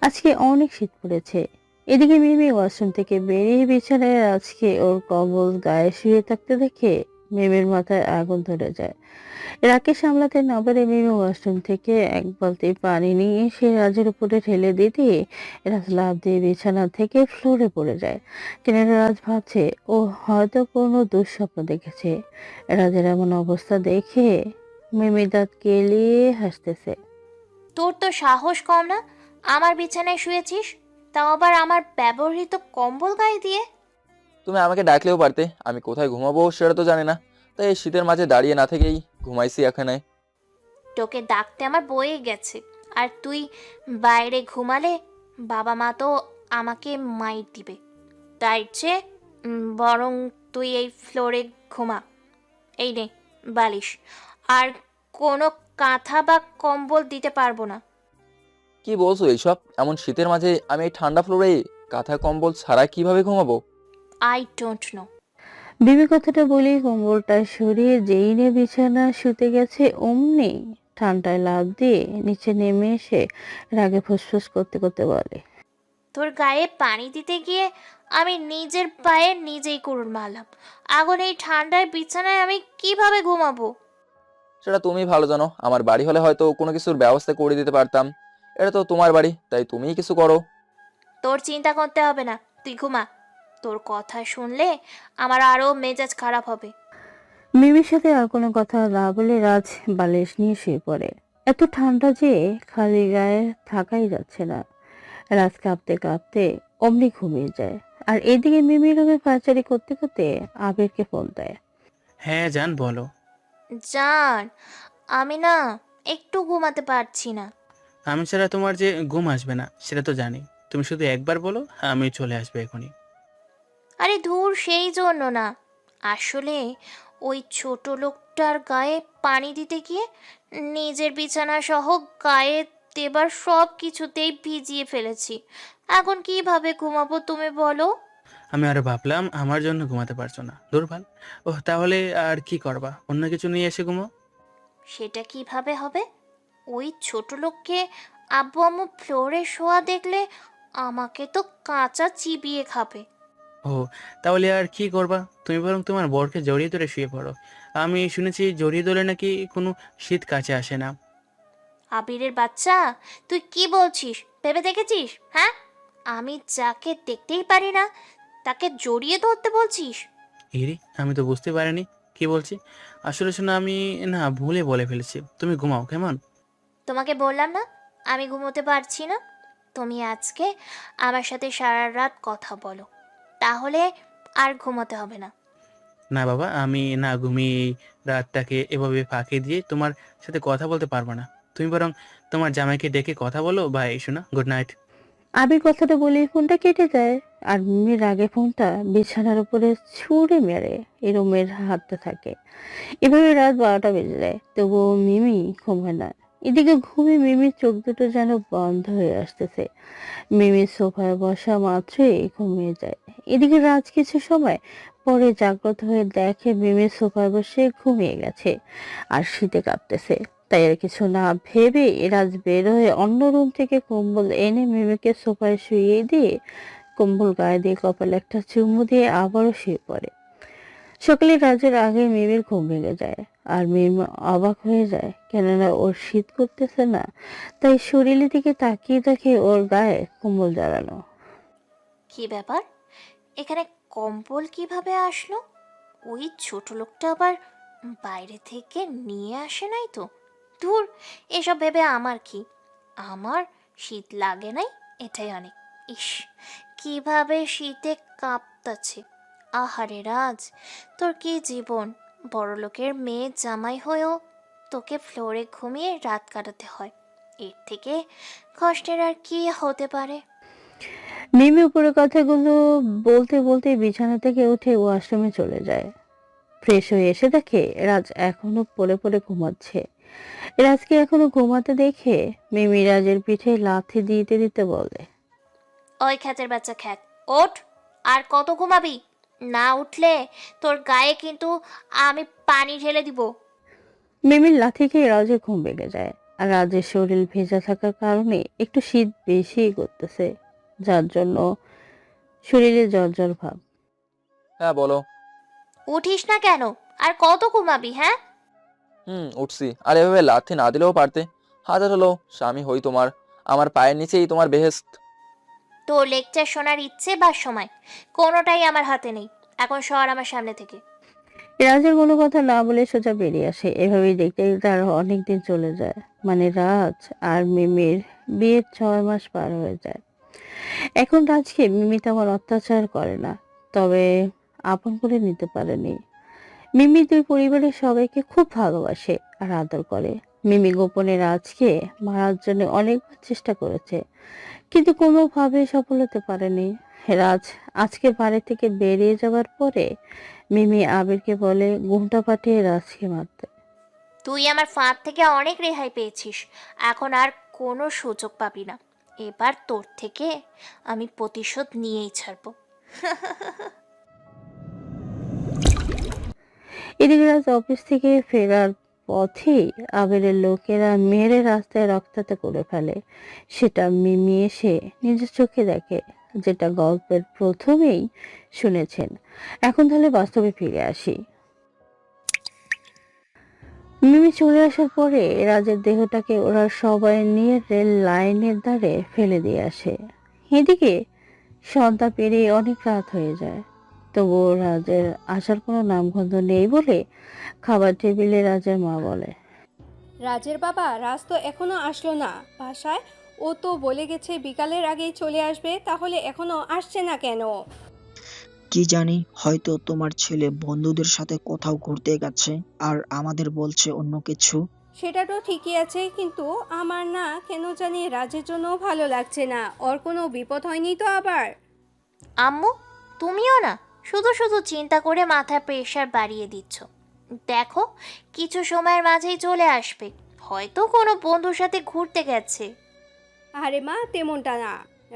আজকে অনেক শীত পড়েছে। এদিকে মিমি ওয়াশরুম থেকে বেরিয়ে বিছানায় রাজকে ওর কম্বল গায়ে শুয়ে থাকতে দেখে মিমির মাথায় আগুন ধরে যায়। রাকে সামলাতে না পারে মিমি ওয়াশরুম থেকে এক বালতি পানি নিয়ে এসে রাজের উপরে ঢেলে দিতে রাজ লাফ দিয়ে বিছানা থেকে ফ্লোরে পড়ে যায়। কিন্তু রাজ ভাবছে ও হয়তো কোনো দুঃস্বপ্ন দেখেছে। রাজের এমন অবস্থা দেখে মিমি দাঁত কেলিয়ে হাসতেছে। তোর তো সাহস কম না, আমার বিছানায় শুয়েছিস, তাও আবার আমার ব্যবহৃত কম্বল গায়ে দিয়ে। তুমি আমাকে ডাকলেও পারতে, আমি কোথায় ঘুমাবো সেটা তো জানি না, তাই এই শীতের মাঝে দাঁড়িয়ে না থেকেই ঘুমাইছি এখানে। তোকে ডাকতে আমার বয়ে গেছে, আর তুই বাইরে ঘুমালে বাবা মা তো আমাকে মাইর দিবে। তাই চেয়ে বরং তুই এই ফ্লোরে ঘুমা। এই নে বালিশ, আর কোনো কাঁথা বা কম্বল দিতে পারবো না। কি বলছো এইসব? এমন শীতের মাঝে আমি এই ঠান্ডা ফ্লোরে কাঁথা কম্বল ছাড়া কিভাবে ঘুমাবো? I don't know. মিমি কথাটা বলেই কম্বলটা সরিয়ে যেই নিয়ে বিছানা শুতে গেছে অমনি ঠান্ডায় লাফ দিয়ে নিচে নেমে এসে রাগে ফুসফুস করতে করতে বলে, তোর গায়ে পানি দিতে গিয়ে আমি নিজের পায়ে নিজেই কুড়ুল মারলাম। এখন এই ঠান্ডায় বিছানায় আমি কিভাবে ঘুমাবো? সেটা তুমি ভালো জানো। আমার বাড়ি হলে হয়তো কোনো কিছুর ব্যবস্থা করে দিতে পারতাম। এটা তো তোমার বাড়ি, তাই তুমিই কিছু করো। তোর চিন্তা করতে হবে না, তুই ঘুমা। তোর কথা শুনলে আমার আরো মেজাজ খারাপ হবে। মিমির সাথে আর কোনো কথা না বলে রাজ বালিশ নিয়ে শুয়ে পড়ে। এত ঠান্ডা যে খালি গায়ে থাকাই যাচ্ছে না। রাজ কাঁপতে কাঁপতে অমনি ঘুমিয়ে যায়। আর এদিকে মিমি রুমে পায়চারি করতে করতে আবিরকে ফোন দেয়। হ্যাঁ জান, বলো। জান, আমি না একটু ঘুমাতে পারছি না। আমি ছাড়া তোমার যে ঘুম আসবে না সেটা তো জানি। তুমি শুধু একবার বলো, আমি চলে আসবো এখনই। আরে ধুর, সেই জন্য না। আসলে ওই ছোট লোকটার গায়ে পানি দিতে গিয়ে নিজের বিছানা সহ গায়ে দেবার সব কিছুতেই ভিজিয়ে ফেলেছি। এখন কিভাবে ঘুমাবো তুমি বলো? আমি আরো ভাবলাম আমার জন্য ঘুমাতে পারছো না, দুর্বল। ওহ, তাহলে আর কি করবা? অন্য কিছু নিয়ে এসে ঘুমাও। সেটা কিভাবে হবে? ওই ছোট লোককে আব্বু আম্মু ফ্লোরে শোয়া দেখলে আমাকে তো কাঁচা চিবিয়ে খাবে। ও, তাহলে আর কি করবা? তুমি বরং তোমার বরকে জড়িয়ে ধরে শুয়ে পড়ো। আমি শুনেছি জড়িয়ে ধরে নাকি কোনো শীত কাছে আসে না। আবিরের বাচ্চা, তুই কি বলছিস? ভেবে দেখেছিস? হ্যাঁ, আমি যাকে দেখতেই পারি না তাকে জড়িয়ে ধরতে বলছিস? ইরি, আমি তো বুঝতে পারিনি কি বলছি। আসলে শোনো, আমি না ভুলে বলে ফেলেছি। তুমি ঘুমাও কেমন? তোমাকে বললাম না আমি ঘুমোতে পারছি না। তুমি আজকে আমার সাথে সারা রাত কথা বলো, তাহলে আর ঘুমোতে হবে না। না বাবা, আমি না ঘুমিয়ে এই রাতটাকে এভাবে ফাঁকি দিয়ে তোমার সাথে কথা বলতে পারবো না। তুমি বরং তোমার জামাইকে ডেকে কথা বলো। বাই শোনা, গুড নাইট। আবির কথাটা বলেই ফোনটা কেটে যায়। আর মিমির রাগে ফোনটা বিছানার উপরে ছুঁড়ে মেরে এই রুমের হাঁটতে থাকে। এভাবে রাত 12টা বেজে যায়, তবুও মিমি ঘুমায় না। এদিকে ঘুমে মিমির চোখ দুটো যেন বন্ধ হয়ে আসতেছে। মিমি সোফায় বসা মাত্রই ঘুমিয়ে যায়। এদিকে রাজ কিছু সময় পরে জাগ্রত হয়ে দেখে মিমি সোফায় বসে ঘুমিয়ে গেছে আর শীতে কাঁপতেছে। তাই আর কিছু না ভেবে রাজ বের হয়ে অন্য রুম থেকে কম্বল এনে মিমিকে সোফায় শুইয়ে দিয়ে কম্বল গায়ে দিয়ে কপালে একটা চুমু দিয়ে আবারও শুয়ে পড়ে। সকালে রাজের আগে মিমির ঘুম ভেঙে যায়। আর মিমি অবাক হয়ে যায়, কেননা ওর শীত করতেছে না। তাই শরীরের দিকে তাকিয়ে দেখে ওর গায়ে কম্বল জড়ানো। কি ব্যাপার, এখানে কম্বল কিভাবে আসলো? ওই ছোট লোকটা আবার বাইরে থেকে নিয়ে আসে নাই তো? ধুর, এসব ভেবে আমার কি? আমার শীত লাগে নাই, এটাই অনেক। ইস, কিভাবে শীতে কাঁপতাছে। আহারে রাজ, তোর কি জীবন! বড়লোকের মেয়ে জামাই হয়েও তোকে ফ্লোরে ঘুমিয়ে রাত কাটাতে হয়। এর থেকে কষ্টের আর কি হতে পারে? মিমি উপরে কথাগুলো বলতে বলতে বিছানা থেকে উঠে ওয়াশরুমে চলে যায়। ফ্রেশ হয়ে এসে দেখে রাজ এখনো পড়ে পড়ে ঘুমাচ্ছে। রাজকে এখনো ঘুমাতে দেখে মিমি রাজের পিঠে লাথি দিতে দিতে বলে, ওই খ্যাতের বাচ্চা খ্যাত, ওঠ! আর কত ঘুমাবি? না উঠলে তোর গায়ে কিন্তু আমি পানি ঢেলে দিব। মিমির লাথি খেয়ে রাজের ঘুম ভেঙে যায়। আর রাজের শরীর ভেজা থাকার কারণে একটু শীত বেশি করতেছে, যার জন্য শরীরে জ্বর জ্বর ভাব। হ্যাঁ বলো। উঠিস না কেন? আর কত ঘুমাবি? হ্যাঁ, উঠছি। আর এভাবে লাথি না দিলেও পারতে। হাজার হলো স্বামী হই তোমার, আমার পায়ের নিচেই তোমার বেহেস্ত। তোর লেকচার শোনার ইচ্ছে বা সময় কোনোটাই আমার হাতে নেই। এখন সর আমার সামনে থেকে। রাজের কোনো কথা না বলে সোজা বেরিয়ে আসে। এভাবেই দেখতে দেখতে আরো অনেকদিন চলে যায়। মানে রাজ আর মিমির বিয়ের 6 মাস পার হয়ে যায়। এখন রাজকে মিমি তেমন অত্যাচার করে না, তবে আপন করে নিতে পারেনি। মিমি দুই পরিবারের সবাইকে খুব ভালোবাসে আর আদর করে। মিমি গোপনে রাজকে মারার জন্য অনেকবার চেষ্টা করেছে, কিন্তু কোনোভাবে সফল হতে পারেনি। রাজ আজকে বাড়ি থেকে বেরিয়ে যাওয়ার পরে মিমি আবিরকে বলে ঘুমটা পাঠিয়ে রাজকে মারতে। তুই আমার ফাঁদ থেকে অনেক রেহাই পেয়েছিস, এখন আর কোনো সুযোগ পাবি না। এবার তোর থেকে আমি প্রতিশোধ নিয়েই ছাড়বো। এদিকে রাজ অফিস থেকে ফেরার পথেই আবিরের লোকেরা মেরে রাস্তায় রক্তাক্ত করে ফেলে। সেটা মিমি এসে নিজের চোখে দেখে, যেটা গল্পের প্রথমেই শুনেছেন। এখন তাহলে বাস্তবে ফিরে আসি। মিমি চলে আসার পরে রাজের দেহটাকে ওরা সবাই নিয়ে রেল লাইনের ধারে ফেলে দিয়ে আসে। এদিকে সন্ধ্যা পেরিয়ে অনেক রাত হয়ে যায়, তবুও রাজের আসার কোনো নামগন্ধ নেই বলে খাবার টেবিলে রাজের মা বলে। রাজের বাবা রাজ তো এখনো আসলো না বাসায়। ও তো বলে গেছে বিকালের আগেই চলে আসবে, তাহলে এখনো আসছে না কেন? কি জানি, হয়তো তোমার ছেলে বন্ধুদের সাথে কোথাও ঘুরতে গেছে আর আমাদের বলছে অন্য কিছু। সেটা তো ঠিকই আছে, কিন্তু আমার না কেন জানি রাজের জন্য ভালো লাগছে না। ওর কোনো বিপদ হয়নি তো আবার? আম্মু, তুমিও না শুধু শুধু চিন্তা করে মাথার প্রেশার বাড়িয়ে দিচ্ছ। দেখো, কিছু সময়ের মাঝেই চলে আসবে, হয়তো কোনো বন্ধুর সাথে ঘুরতে গেছে। আরে মা, তেমনটা না।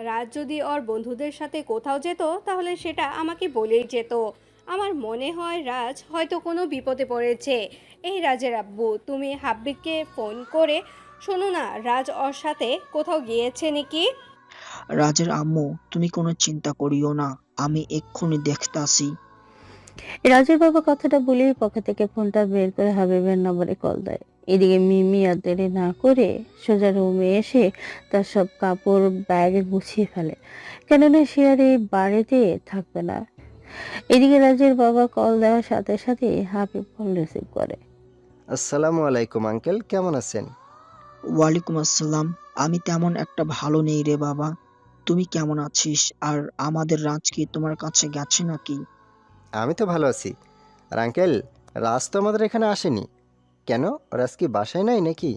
রাজ যদি ওর বন্ধুদের সাথে কোথাও যেত তাহলে সেটা আমাকে বলেই যেত। আমার মনে হয় রাজ হয়তো কোনো বিপদে পড়েছে। এই রাজের আব্বু, তুমি হাব্বিবকে ফোন করে শোনো না, রাজ ওর সাথে কোথাও গিয়েছে নাকি। রাজের আম্মু, তুমি কোনো চিন্তা করিও না, আমি এক্ষুনি দেখতাছি। রাজের বাবা কথাটা বলেই পকেট থেকে ফোনটা বের করে হাবিবের নম্বরে কল দেয়। এদিকে মিমি আর দেরি না করে সোজা রুমে এসে তার সব কাপড় ব্যাগে গুছিয়ে ফেলে, কেননা সে আর এই বাড়িতে থাকবে না। এদিকে রাজের বাবা কল দেওয়ার সাথে সাথে হাবিব কল রিসিভ করে। আসসালামু আলাইকুম আঙ্কেল, কেমন আছেন? ওয়ালাইকুম আসসালাম। আমি তেমন একটা ভালো নেই রে বাবা। তুমি কেমন আছিস? আর আমাদের রাজ কি তোমার কাছে গেছে নাকি? আমি তো ভালো আছি। আর আঙ্কেল, রাজ তো আমাদের এখানে আসেনি কেন? রাজ কি বাসায় নাই নাকি?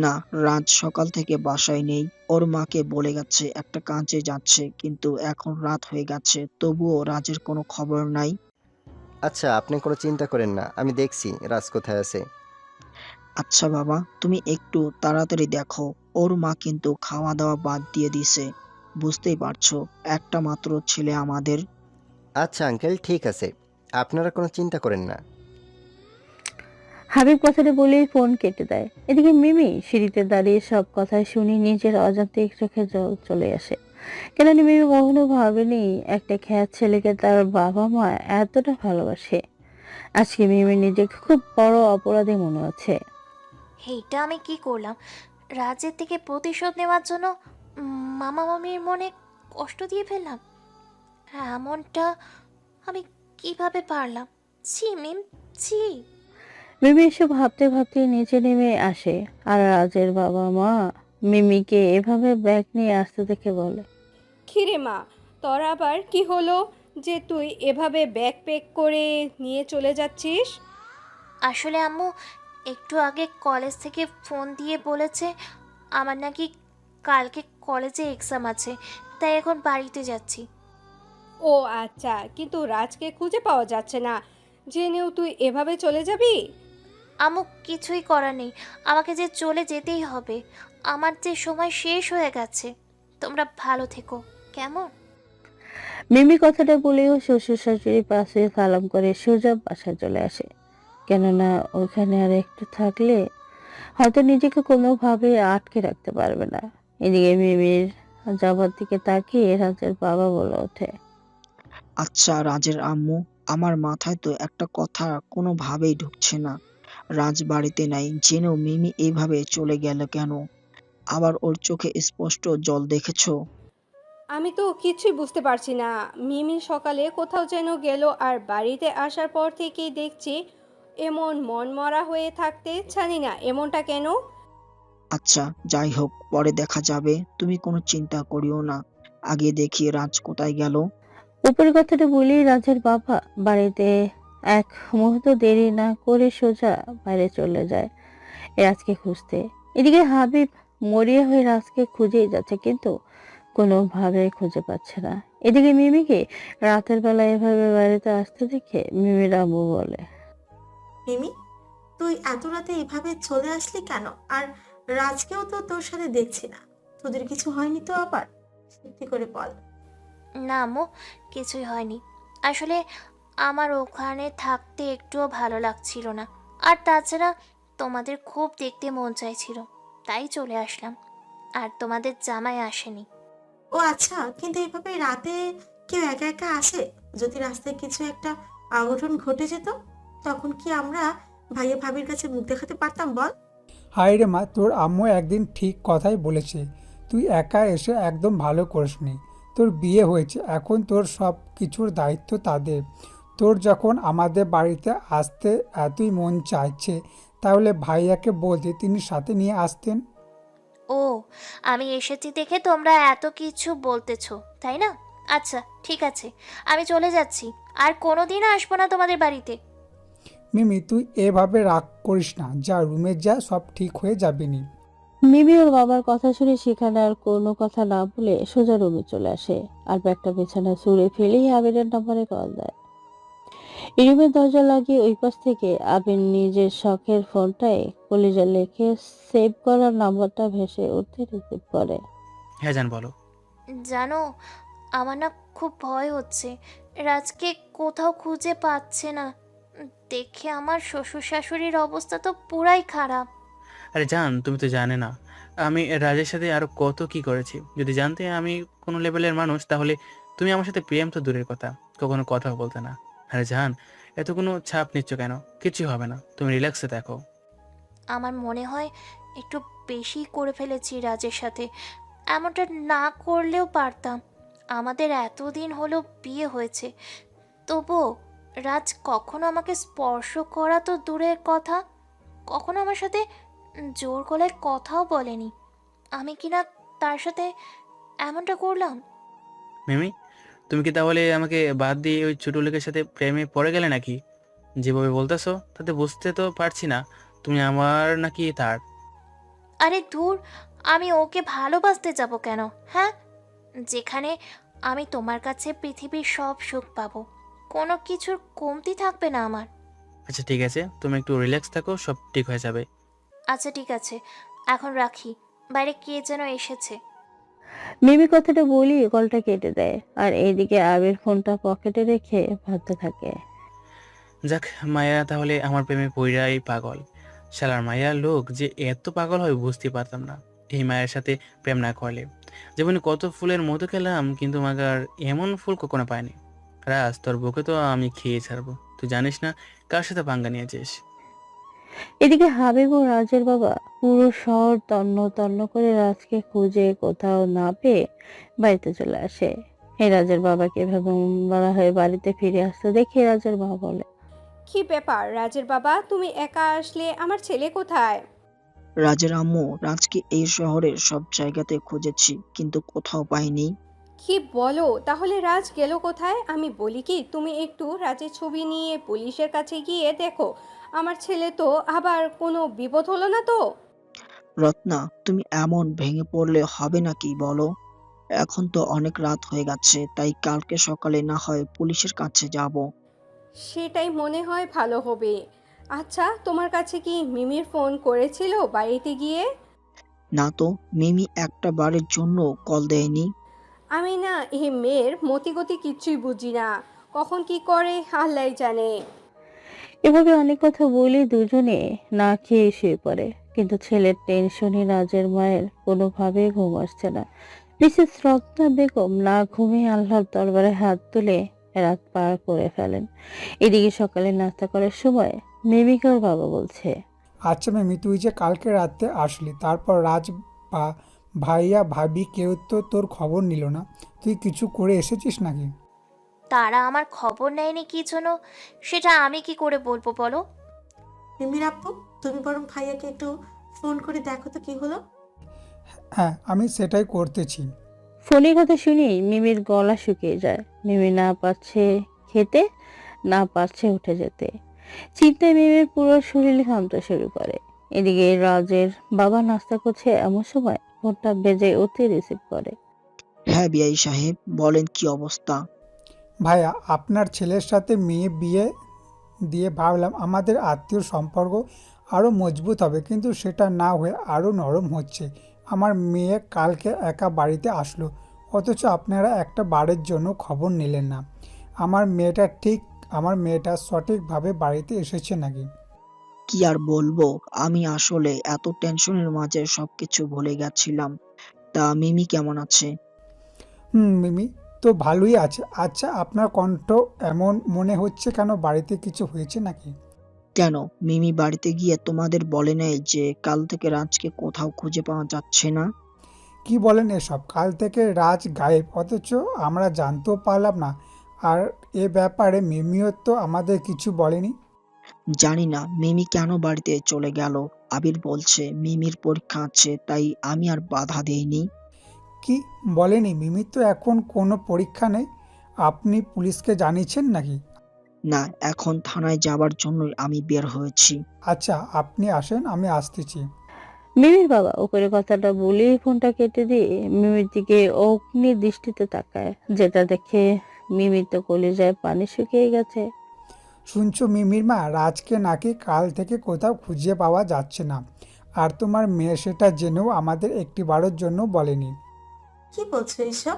না, রাজ সকাল থেকে বাসায় নেই। ওর মাকে বলে গেছে একটা কাজে যাচ্ছে, কিন্তু এখন রাত হয়ে গেছে, তবুও রাজের কোনো খবর নাই। আচ্ছা, আপনি কোনো চিন্তা করেন না, আমি দেখছি রাজ কোথায় আছে। আচ্ছা বাবা, তুমি একটু তাড়াতাড়ি দেখো। ওর মা কিন্তু খাওয়া দাওয়া বাদ দিয়ে দিছে। বুঝতেই পারছো, একটা মাত্র ছেলে আমাদের। আচ্ছা আঙ্কেল, ঠিক আছে, আপনারা কোনো চিন্তা করেন না। হাবিব কথাটা বলেই ফোন কেটে দেয়। এদিকে মিমি সিঁড়িতে দাঁড়িয়ে সব কথা শুনে নিজের অজান্তে চোখে জল চলে আসে, কেননা মিমি কখনো ভাবেনি একটা খ্যাত ছেলেকে তার বাবা মা এতটা ভালোবাসে। আজকে মিমি নিজেকে খুব বড় অপরাধী মনে হচ্ছে। এইটা আমি কি করলাম? রাজের থেকে প্রতিশোধ নেওয়ার জন্য মামা মামির মনে কষ্ট দিয়ে ফেললাম। এমনটা আমি কিভাবে পারলাম? ছি মিম, ছি। মিমি এসব ভাবতে ভাবতে নিচে নেমে আসে, আর রাজের বাবা মা মিমিকে এভাবে ব্যাগ নিয়ে আসতে দেখে বলে। খিরে মা, তোর আবার কি হলো যে তুই এভাবে ব্যাগ প্যাক করে নিয়ে চলে যাচ্ছিস? আসলে আম্মু, একটু আগে কলেজ থেকে ফোন দিয়ে বলেছে আমার নাকি কালকে কলেজে এক্সাম আছে, তাই এখন বাড়িতে যাচ্ছি। ও আচ্ছা, কিন্তু রাজকে খুঁজে পাওয়া যাচ্ছে না জেনেও তুই এভাবে চলে যাবি? আম্মু, কিছুই করার নেই, আমাকে যে চলে যেতেই হবে। আমার যে সময় শেষ হয়ে গেছে। তোমরা ভালো থেকো, কেমন? মিমি কথাটা বলেও শ্বশুর শাশুড়ি পাশে সালাম করে সোজা বাসায় চলে আসে, কেননা ওখানে আর একটু থাকলে হয়তো নিজেকে কোনোভাবে আটকে রাখতে পারবে না। এদিকে মিমির যাবার দিকে তাকিয়ে রাজের বাবা বলে ওঠে। আচ্ছা রাজের আম্মু, আমার মাথায় তো একটা কথা কোনোভাবেই ঢুকছে না। রাজ বাড়িতে নাই জেনেও মিমি এইভাবে চলে গেল কেন? আবার ওর চোখে স্পষ্ট জল দেখেছো? আমি তো কিছুই বুঝতে পারছি না। মিমি সকালে কোথাও যেন গেল, আর বাড়িতে আসার পর থেকেই দেখছি এমন মনমরা হয়ে থাকতে। জানি না এমনটা কেন। আচ্ছা যাই হোক, পরে দেখা যাবে, তুমি কোনো চিন্তা করিও না। আগে দেখি রাজ কোথায় গেল। উপরের কথাটা বলেই রাজের বাবা বাড়িতে এক মুহূর্ত দেরি না করে সোজা বাইরে চলে যায় রাজকে খুঁজতে। এদিকে হাবিব মরিয়া হয়ে রাজকে খুঁজেই যাচ্ছে, কিন্তু কোনোভাবে খুঁজে পাচ্ছে না। এদিকে মিমিকে রাতের বেলা এভাবে বাড়িতে আসতে দেখে মিমির আম্মু বলে, মিমি, তুই এত রাতে এভাবে চলে আসলি কেন? আর রাজকেও তো তোর সাথে দেখছি না। তোদের কিছু হয়নি তো আবার? সত্যি করে বল। না আম্মু, কিছুই হয়নি। আসলে আমার ওখানে থাকতে একটুও ভালো লাগছিল না। আর তাছাড়া তোমাদের খুব দেখতে মন চাইছিল, তাই চলে আসলাম। আর তোমাদের জামাই আসেনি। ও আচ্ছা, কিন্তু এভাবে রাতে কেউ একা একা আসে? যদি রাস্তায় কিছু একটা অঘটন ঘটে যেত, তখন কি আমরা ভাইয়া ভাবির কাছে মুখ দেখাতে পারতাম বল? হায় রে মা, তোর আম্মু একদিন ঠিক কথাই বলেছে। তুই একা এসে একদম ভালো করিসনি। তোর বিয়ে হয়েছে, এখন তোর সব কিছুর দায়িত্ব তাদের। তোর যখন আমাদের বাড়িতে আসতে এতই মন চাইছে, তাহলে ভাইয়াকে বলতে তিনি সাথে নিয়ে আসতেন। ও, আমি এসেছি দেখে তোমরা এত কিছু বলতেছো, তাই না? আচ্ছা ঠিক আছে, আমি চলে যাচ্ছি। আর কোনোদিনও আসবো না তোমাদের বাড়িতে। মিমি, তুই এভাবে রাগ করিস না, যা রুমে যা, সব ঠিক হয়ে যাবে নি। মিমি ওর বাবার কথা শুনে সেখানে আর কোনো কথা না বলে সোজা রুমে চলে আসে আর ব্যাগটা বিছানায় ছুঁড়ে ফেলেই আবিরের নম্বরে কল দেয়। রুমের দরজা লাগিয়ে ওই পাশ থেকে আবির নিজের শখের ফোনটায় কলিজা লিখে সেভ করার নাম্বারটা ভেসে উঠতে রিসিভ করে। হ্যাঁ জান, বলো। জানো, আমার না খুব ভয় হচ্ছে। রাজকে কোথাও খুঁজে পাচ্ছে না। দেখে আমার শ্বশুর শাশুড়ির অবস্থা তো পুরাই খারাপ। আরে জান, তুমি তো জানে না আমি রাজের সাথে আরো কত কি করেছি। যদি জানতে আমি কোনো লেভেলের মানুষ, তাহলে তুমি আমার সাথে প্রেম তো দূরের কথা, কখনো কথাও বলতে না। আরে জান, এত কোনো ছাপ নিচ্ছ কেন? কিছু হবে না, তুমি রিল্যাক্সে দেখো। আমার মনে হয় একটু বেশি করে ফেলেছি রাজের সাথে। এমনটা না করলেও পারতাম। আমাদের এতদিন হলো বিয়ে হয়েছে, তবুও রাজ কখনো আমাকে স্পর্শ করা তো দূরের কথা, কখনো আমার সাথে জোর গলায় কথাও বলেনি। আমি কিনা তার সাথে এমনটা করলাম। মিমি, তুমি কি তাহলে আমাকে বাদ দিয়ে ওই ছোট লোকের সাথে প্রেমে পড়ে গেলে নাকি? যেভাবে বলতেছো তাতে বুঝতে তো পারছি না তুমি আমার নাকি তার। আরে ধুর, আমি ওকে ভালোবাসতে যাব কেন? হ্যাঁ, যেখানে আমি তোমার কাছে পৃথিবীর সব সুখ পাবো, কোনো কিছুর কমতি থাকবে না আমার। আচ্ছা ঠিক আছে, তুমি একটু রিল্যাক্স থাকো, সব ঠিক হয়ে যাবে। আচ্ছা ঠিক আছে, এখন রাখি। বাইরে কে যেন এসেছে। মিমি কথাটা বলি কলটা কেটে দেয় আর এইদিকে আবির ফোনটা পকেটে রেখে ভাবতে থাকে। যাক, মায়া তাহলে আমার প্রেমে পইড়াই পাগল। শালার মায়া লোক যে এত পাগল হয় বুঝতে পারতাম না এই মায়ের সাথে প্রেম না করলে। জীবনে কত ফুলের মধু খেলাম, কিন্তু মাগার এমন ফুল কখনো পাইনি। রাজ, তোর বুকে তো আমি খেয়ে ছাড়বো, তুই জানিস না কার সাথে পাঙ্গা নিয়েছিস। এদিকে হাবিব ও রাজের বাবা পুরো শহর তন্ন তন্ন করে রাজকে খুঁজে কোথাও না পেয়ে বাড়িতে চলে আসে। রাজের বাবাকে এভাবে বলা হয়ে বাড়িতে ফিরে আসতে দেখে রাজের মা বলে, কি ব্যাপার রাজের বাবা, তুমি একা আসলে? আমার ছেলে কোথায়? রাজের আম্মু, রাজকে এই শহরের সব জায়গাতে খুঁজেছি কিন্তু কোথাও পাইনি। কি বলো? তাহলে রাজ গেল কোথায়? আমি বলি কি, তুমি একটু রাজের ছবি নিয়ে পুলিশের কাছে গিয়ে দেখো আমার ছেলে তো আবার কোনো বিপদ হলো না তো? রত্না, তুমি এমন ভেঙে পড়লে হবে নাকি বলো? এখন তো অনেক রাত হয়ে গেছে, তাই কালকে সকালে না হয় পুলিশের কাছে যাব। সেটাই মনে হয় ভালো হবে। আচ্ছা, তোমার কাছে কি মিমির ফোন করেছিল বাড়িতে গিয়ে? না তো, মিমি একটা বারের জন্য কল দেয়নি। আমি না এই মেয়ের মতিগতি কিচ্ছুই বুঝি না, কখন কি করে আল্লাহই জানে। এভাবে অনেক কথা বলে দুজনে না খেয়ে শুয়ে পড়ে। কিন্তু ছেলের টেনশনে রাজের মায়ের কোনোভাবে ঘুম আসছে না। মিসেস রত্না বেগম না ঘুমিয়ে আল্লাহর দরবারে হাত তুলে রাত পার করে ফেলেন। এদিকে সকালে নাস্তা করার সময় মিমিকে ওর বাবা বলছে, আচ্ছা মিমি, তুই যে কালকে রাতে আসলি, তারপর রাজ বা ভাইয়া ভাবি কেউ তো তোর খবর নিল না। তুই কিছু করে এসেছিস নাকি? তারা আমার খবর নেয়নি কি জন্য, সেটা আমি কি করে বলবো বলো? মিমির আপু, তুমি বরং ভাইয়াকে একটু ফোন করে দেখো তো কি হলো। হ্যাঁ, আমি সেটাই করতেছি। ফোনের কথা শুনেই মিমির গলা শুকিয়ে যায়। মিমি না পারছে খেতে, না পারছে উঠে যেতে। চিন্তায় মিমির পুরো শরীর ঘামতে শুরু করে। এদিকে রাজের বাবা নাস্তা করছে, এমন সময় ফোনটা বেজে উঠে রিসিভ করে। হ্যাঁ বিআই সাহেব, বলেন কি অবস্থা? ভাইয়া, আপনার ছেলের সাথে মেয়ে বিয়ে দিয়ে ভাবলাম আমাদের আত্মীয় সম্পর্ক আরও মজবুত হবে, কিন্তু সেটা না হয়ে আরও নরম হচ্ছে। আমার মেয়ে কালকে একা বাড়িতে আসলো, অথচ আপনারা একটা বারের জন্য খবর নিলেন না। আমার মেয়েটা সঠিকভাবে বাড়িতে এসেছে নাকি? কি আর বলবো, আমি আসলে এত টেনশনের মাঝে সবকিছু ভুলে গেছিলাম। তা মিমি কেমন আছে? মিমি তো ভালোই আছে। আচ্ছা, আপনার কণ্ঠ এমন মনে হচ্ছে কেন? বাড়িতে কিছু হয়েছে নাকি? কেন, মিমি বাড়িতে গিয়ে তোমাদের বলে নাই যে কাল থেকে রাজকে কোথাও খুঁজে পাওয়া যাচ্ছে না? কি বলেন এসব? কাল থেকে রাজ গায়েব, অথচ আমরা জানতেও পারলাম না। আর এ ব্যাপারে মিমিও তো আমাদের কিছু বলেনি। জানি না মিমি কেন বাড়িতে চলে গেল। আবির বলছে মিমির পরীক্ষা আছে, তাই আমি আর বাধা দেইনি। কি বলেনি? মিমির তো এখন কোনো পরীক্ষা নেই। আপনি পুলিশকে জানিয়েছেন নাকি? না, এখন থানায় যাবার জন্যই আমি বের হয়েছি। আচ্ছা, আপনি আসেন, আমি আসতেছি। মিমির বাবা উপরে কথাটা বলেই ফোনটা কেটে দিয়ে মিমির দিকে অগ্নি দৃষ্টিতে তাকায়, যেটা দেখে মিমির তো কলিজায় পানি শুকিয়ে গেছে। শুনছো মিমির মা, রাজকে নাকি কাল থেকে কোথাও খুঁজে পাওয়া যাচ্ছে না। আর তোমার মেয়ে সেটা জেনেও আমাদের একটিবারের জন্য বলেনি। কি বলছো এইসব?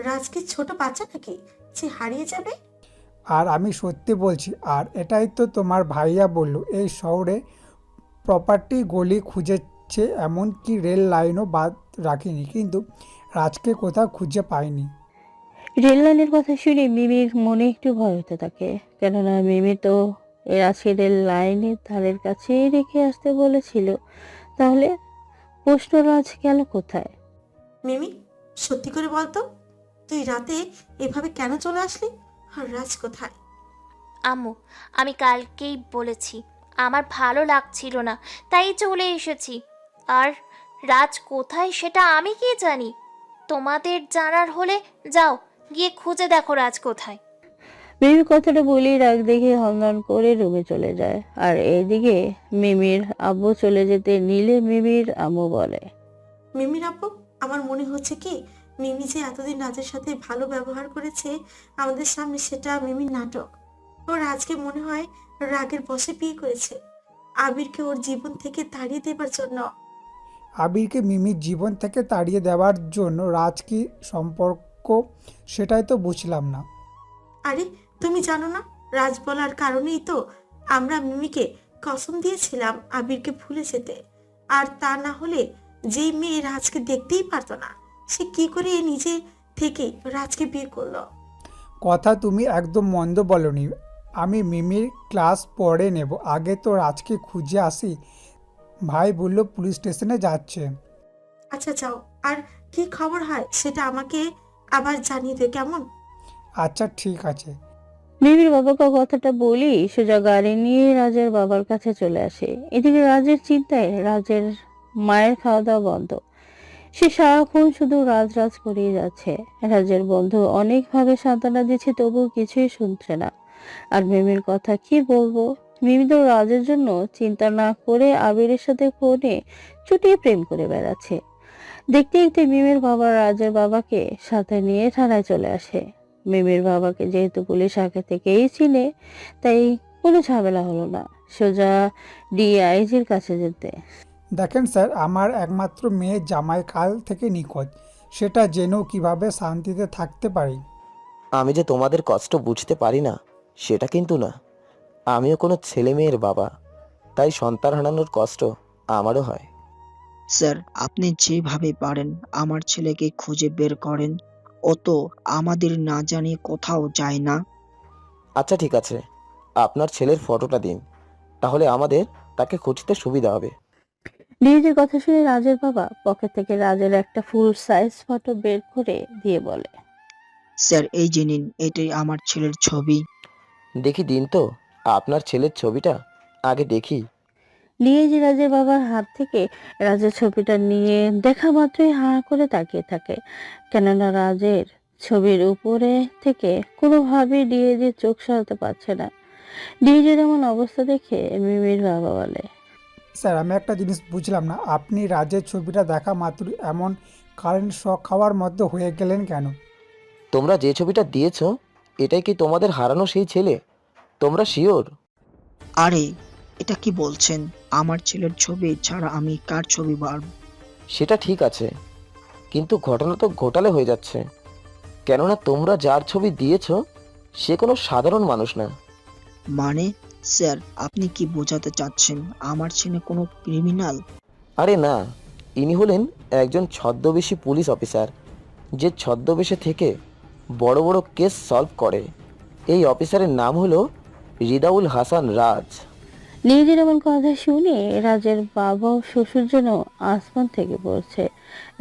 রাজ কি ছোট বাচ্চা নাকি যে হারিয়ে যাবে? আর আমি সত্যি বলছি। আর এটাই তো তোমার ভাইয়া বলল, এই শহরে প্রপার্টি গলি খুঁজেছে, এমনকি রেল লাইনও বাদ রাখিনি, কিন্তু রাজকে কোথাও খুঁজে পায়নি। রেল লাইনের কথা শুনে মিমির মনে একটু ভয় হতে থাকে, কেননা মিমি তো এর আজকে রেল লাইনের ধারের কাছেই রেখে আসতে বলেছিল। তাহলে প্রশ্ন, রাজ গেল কোথায়? মিমি, সত্যি করে বলতো, তুই রাতে এভাবে কেন চলে আসলি? আর রাজ কোথায়? আম্মু, আমি কালকেই বলেছি আমার ভালো লাগছিল না, তাই চলে এসেছি। আর রাজ কোথায় সেটা আমি কি জানি? তোমাদের জানার হলে যাও গিয়ে খুঁজে দেখো রাজ কোথায়। মিমি কথাটা বলেই রাগ দেখে হনহন করে রুমে চলে যায়। আর এইদিকে মিমির আব্বু চলে যেতে নিলে মিমির আম্মু বলে, মিমির আপু, আমার মনে হচ্ছে কি মিমি যে এতদিন রাজের সাথে ভালো ব্যবহার করেছে আমাদের সামনে, সেটা মিমির নাটক। ও রাজকে মনে হয় রাগের বশে বিয়ে করেছে, আবিরকে ওর জীবন থেকে তাড়িয়ে দেবার জন্য। আবিরকে মিমির জীবন থেকে তাড়িয়ে দেওয়ার জন্য রাজ কি সম্পর্ক? সেটাই তো বুঝলাম না। আরে তুমি জানো না, রাজ বলার কারণেই তো আমরা মিমিকে কসম দিয়েছিলাম আবিরকে ভুলে যেতে। আর তা না হলে যেই মেয়ে রাজকে দেখতেই পারতো না, সে কি করে নিজে থেকে রাজকে বিয়ে করলো? কথা তুমি একদম মন্দ বলনি। আমি মিমির ক্লাস পরে নেব, আগে তো রাজকে খুঁজে আসি। ভাই বলল পুলিশ স্টেশনে যাচ্ছে। আচ্ছা যাও, আর কি খবর হয় সেটা আমাকে আবার জানিয়ে দে, কেমন? আচ্ছা ঠিক আছে। মিমির বাবাকে কথাটা বলি সোজা গাড়ি নিয়ে রাজের বাবার কাছে চলে আসে। এদিকে রাজের চিন্তায় রাজের মায়ের খাওয়া দাওয়া বন্ধ। সে সারাক্ষণ শুধু রাজ রাজ করেই যাচ্ছে। রাজের বন্ধু অনেকভাবে সান্ত্বনা দিচ্ছে, তবুও কিছুই শুনছে না। আর মিমির কথা কি বলবো? মিমি তো রাজের জন্য চিন্তা না করে আবিরের সাথে ফোনে চুটিয়ে প্রেম করে বেড়াচ্ছে। দেখতে দেখতে মিমির বাবা রাজের বাবাকে সাথে নিয়ে থানায় চলে আসে। মিমির বাবাকে যেহেতু পুলিশ আগে থেকেই চিনে, তাই কোনো ঝামেলা হলো না, সোজা ডিআইজির কাছে যেতে। দেখেন স্যার, আমার একমাত্র মেয়ে জামাই কাল থেকে নিখোঁজ। সেটা জেনেও কিভাবে শান্তিতে থাকতে পারি? আমি যে তোমাদের কষ্ট বুঝতে পারি না সেটা কিন্তু না। আমিও কোনো ছেলে মেয়ের বাবা, তাই সন্তান হারানোর কষ্ট আমারও হয়। স্যার, আপনি যেভাবে পারেন আমার ছেলেকে খুঁজে বের করেন। ও তো আমাদের না জানিয়ে কোথাও যায় না। আচ্ছা ঠিক আছে, আপনার ছেলের ফটোটা দিন, তাহলে আমাদের তাকে খুঁজতে সুবিধা হবে। ডিআইজির কথা শুনে রাজের বাবা পকেট থেকে রাজের একটা ফুল সাইজ ফটো বের করে দিয়ে বলে, স্যার এই যে নিন, এটাই আমার ছেলের ছবি। দেখি দিন তো আপনার ছেলের ছবিটা, আগে দেখি। ডিআইজি রাজের বাবার হাত থেকে রাজের ছবিটা নিয়ে দেখা মাত্রই হাঁ করে তাকিয়ে থাকে, কেননা রাজের ছবির উপরে থেকে কোনোভাবেই ডিআইজির চোখ সরাতে পারছে না। ডিআইজির এমন অবস্থা দেখে মিমির বাবা বলে, স্যার, আমি একটা জিনিস বুঝলাম না। আপনি রাজের ছবিটা দেখা মাত্রই এমন কারেন্ট শক খাওয়ার মধ্যে হয়ে গেলেন কেন? তোমরা যে ছবিটা দিয়েছো এটাই কি তোমাদের হারানো সেই ছেলে? তোমরা শিওর? আরে এটা কি বলছেন? আমার ছেলের ছবি ছাড়া আমি কার ছবি বার? সেটা ঠিক আছে, কিন্তু ঘটনা তো ঘোটালে হয়ে যাচ্ছে। কেননা তোমরা যার ছবি দিয়েছো সে কোনো সাধারণ মানুষ না। মানে স্যার, আপনি কি বোঝাতে চাচ্ছেন আমার ছেলে কোনো ক্রিমিনাল? আরে না, ইনি হলেন একজন ছদ্মবেশী পুলিশ অফিসার, যে ছদ্মবেশে থেকে বড় বড় কেস সলভ করে। এই অফিসারের নাম হলো রিদাউল হাসান রাজ। নিজের এমন কথা শুনে রাজের বাবা ও শ্বশুর যেন আসমান থেকে পড়ছে।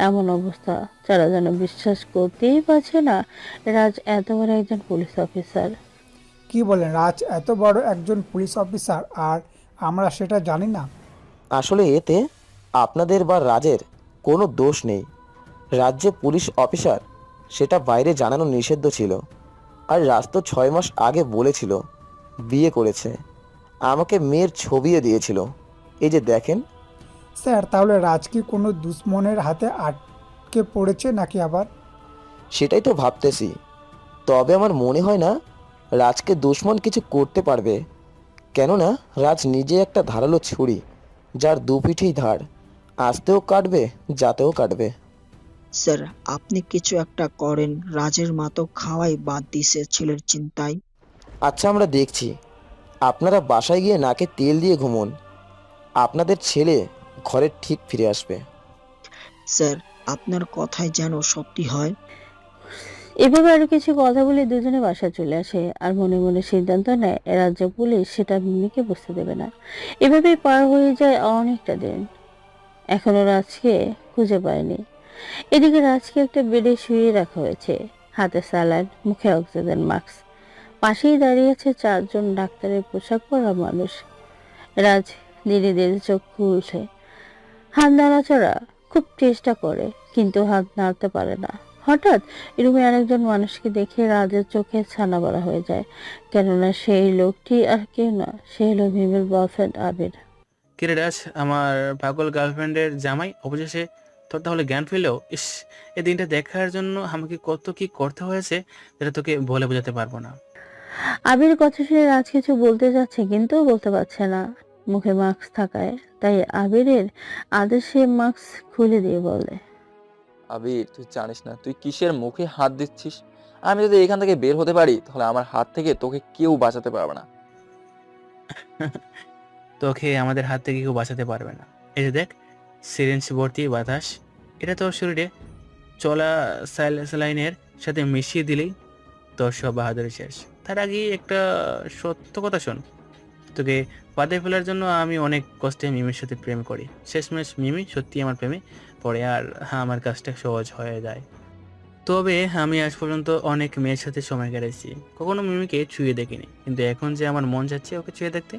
এমন অবস্থা, যারা যেন বিশ্বাস করতেই পারছে না রাজ এত বড় একজন পুলিশ অফিসার। কি বলেন, রাজ এত বড় একজন পুলিশ অফিসার আর আমরা সেটা জানি না? আসলে এতে আপনাদের বা রাজের কোনো দোষ নেই। রাজ যে পুলিশ অফিসার সেটা বাইরে জানানো নিষিদ্ধ ছিল। আর রাজ তো 6 মাস আগে বলেছিল বিয়ে করেছে, আমাকে মেয়ের ছবিও দিয়েছিল। এই যে দেখেন। স্যার, তাহলে রাজ কি কোনো দুশ্মনের হাতে আটকে পড়েছে নাকি আবার? সেটাই তো ভাবতেছি। তবে আমার মনে হয় না রাজকে দুশমন কিছু করতে পারবে। কেননা রাজ নিজে একটা ধারালো ছুরি, যার দুপিঠেই ধার, আসতেও কাটবে যাতেও কাটবে। স্যার, আপনি কিছু একটা করেন। রাজের মা তো খাওয়াই বাদ দিছে ছেলের চিন্তায়। আচ্ছা, আমরা দেখছি। আপনারা বাসায় গিয়ে নাকে তেল দিয়ে ঘুমোন, আপনাদের ছেলে ঘরে ঠিক ফিরে আসবে। স্যার, আপনার কথাই যেন সত্যি হয়। এভাবে আরো কিছু কথা বলে দুজনে বাসা চলে আসে আর মনে মনে সিদ্ধান্ত নেয় রাজ্য পুলিশ সেটা মিমিকে বুঝতে দেবে না। এভাবেই পার হয়ে যায় অনেকটা দিন। এখনো রাজকে খুঁজে পায়নি। এদিকে রাজকে একটা বেডে শুয়ে রাখা হয়েছে, হাতে স্যালাড, মুখে অক্সিজেন মাস্ক। পাশেই দাঁড়িয়ে আছে 4জন ডাক্তারের পোশাক পরা মানুষ। রাজ ধীরে ধীরে চোখ খুলছে, হাত নাড়াচাড়া খুব চেষ্টা করে, কিন্তু হাত নাড়তে পারে না। হঠাৎ রুমে আরেকজন মানুষকে দেখে রাজের চোখে ছানা বড়া হয়ে যায়, কেননা সেই লোকটি আর কেউ না, সে হলো মিমের বয়ফ্রেন্ড আবির। কিরে রাজ, আমার পাগল গার্লফ্রেন্ডের জামাই, অবশেষে তোর তাহলে জ্ঞান ফিরলো। ইস, এই দিনটা দেখার জন্য আমাকে কত কি করতে হয়েছে, যেটা তোকে বলে বোঝাতে পারবো না। আবির কথা শুনে রাজ কিছু বলতে যাচ্ছে, কিন্তু বলতে পারছে না, মুখে মাস্ক থাকায়। তাই আবিরের আদেশে মাস্ক খুলে দিয়ে বলে, আবির, তুই জানিস না তুই কিসের মুখে হাত দিচ্ছিস? আমি যদি এখান থেকে বের হতে পারি তাহলে আমার হাত থেকে তোকে কেউ বাঁচাতে পারবে না। তোকে আমাদের হাত থেকে কেউ বাঁচাতে পারবে না। এই যে দেখ, সিরিঞ্জ ভর্তি বাতাস, এটা তোর শরীরে চলা স্যালাইনের সাথে মিশিয়ে দিলেই তোর সব বাহাদুরি শেষ। তার আগে একটা সত্য কথা শোন, তোকে বাদে ফেলার জন্য আমি অনেক কষ্টে মিমির সাথে প্রেম করি। শেষমেশ মিমি সত্যি আমার প্রেমে পড়ে আর আমার কাজটা সহজ হয়ে যায়। তবে আমি আজ পর্যন্ত অনেক মেয়ের সাথে সময় কাটাইছি, কখনো মিমিকে ছুঁয়ে দেখিনি, কিন্তু এখন যে আমার মন যাচ্ছে ওকে ছুঁয়ে দেখতে।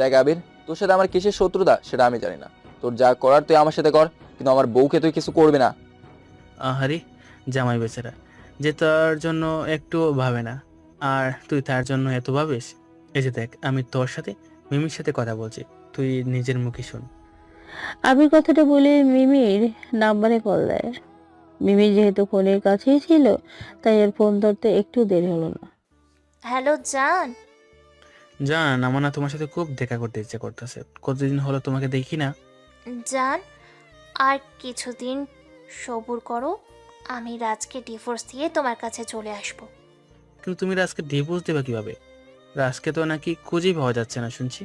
দেখ আবির, তোর সাথে আমার কিসের শত্রুতা সেটা আমি জানি না। তোর যা করার তুই আমার সাথে কর, কিন্তু আমার বউকে তুই কিছু করবি না। আহারে জামাই বেচারা, যে তার জন্য একটু ভাবে না, আর তুই তার জন্য এত ভাবিস। এই যে দেখ, আমি তোর সাথে মিমির সাথে কথা বলছি, তুই নিজের মুখে শোন। আবির কথাটা বলে মিমির নাম্বারে কল দেয়। মিমি যেহেতু ফোনের কাছেই ছিল, তাই এর ফোন ধরতে একটু দেরি হলো না। হ্যালো জান। জান, আমার না তোমার সাথে খুব দেখা করতে ইচ্ছে করতেছে, কতদিন হলো তোমাকে দেখি না। জান, আর কিছুদিন সবুর করো, আমি রাজকে ডিভোর্স দিয়ে তোমার কাছে চলে আসবো। কিন্তু তুমি রাজকে ডিভোর্স দেবে কিভাবে? রাজকে তো নাকি খুঁজেই পাওয়া যাচ্ছে না শুনছি।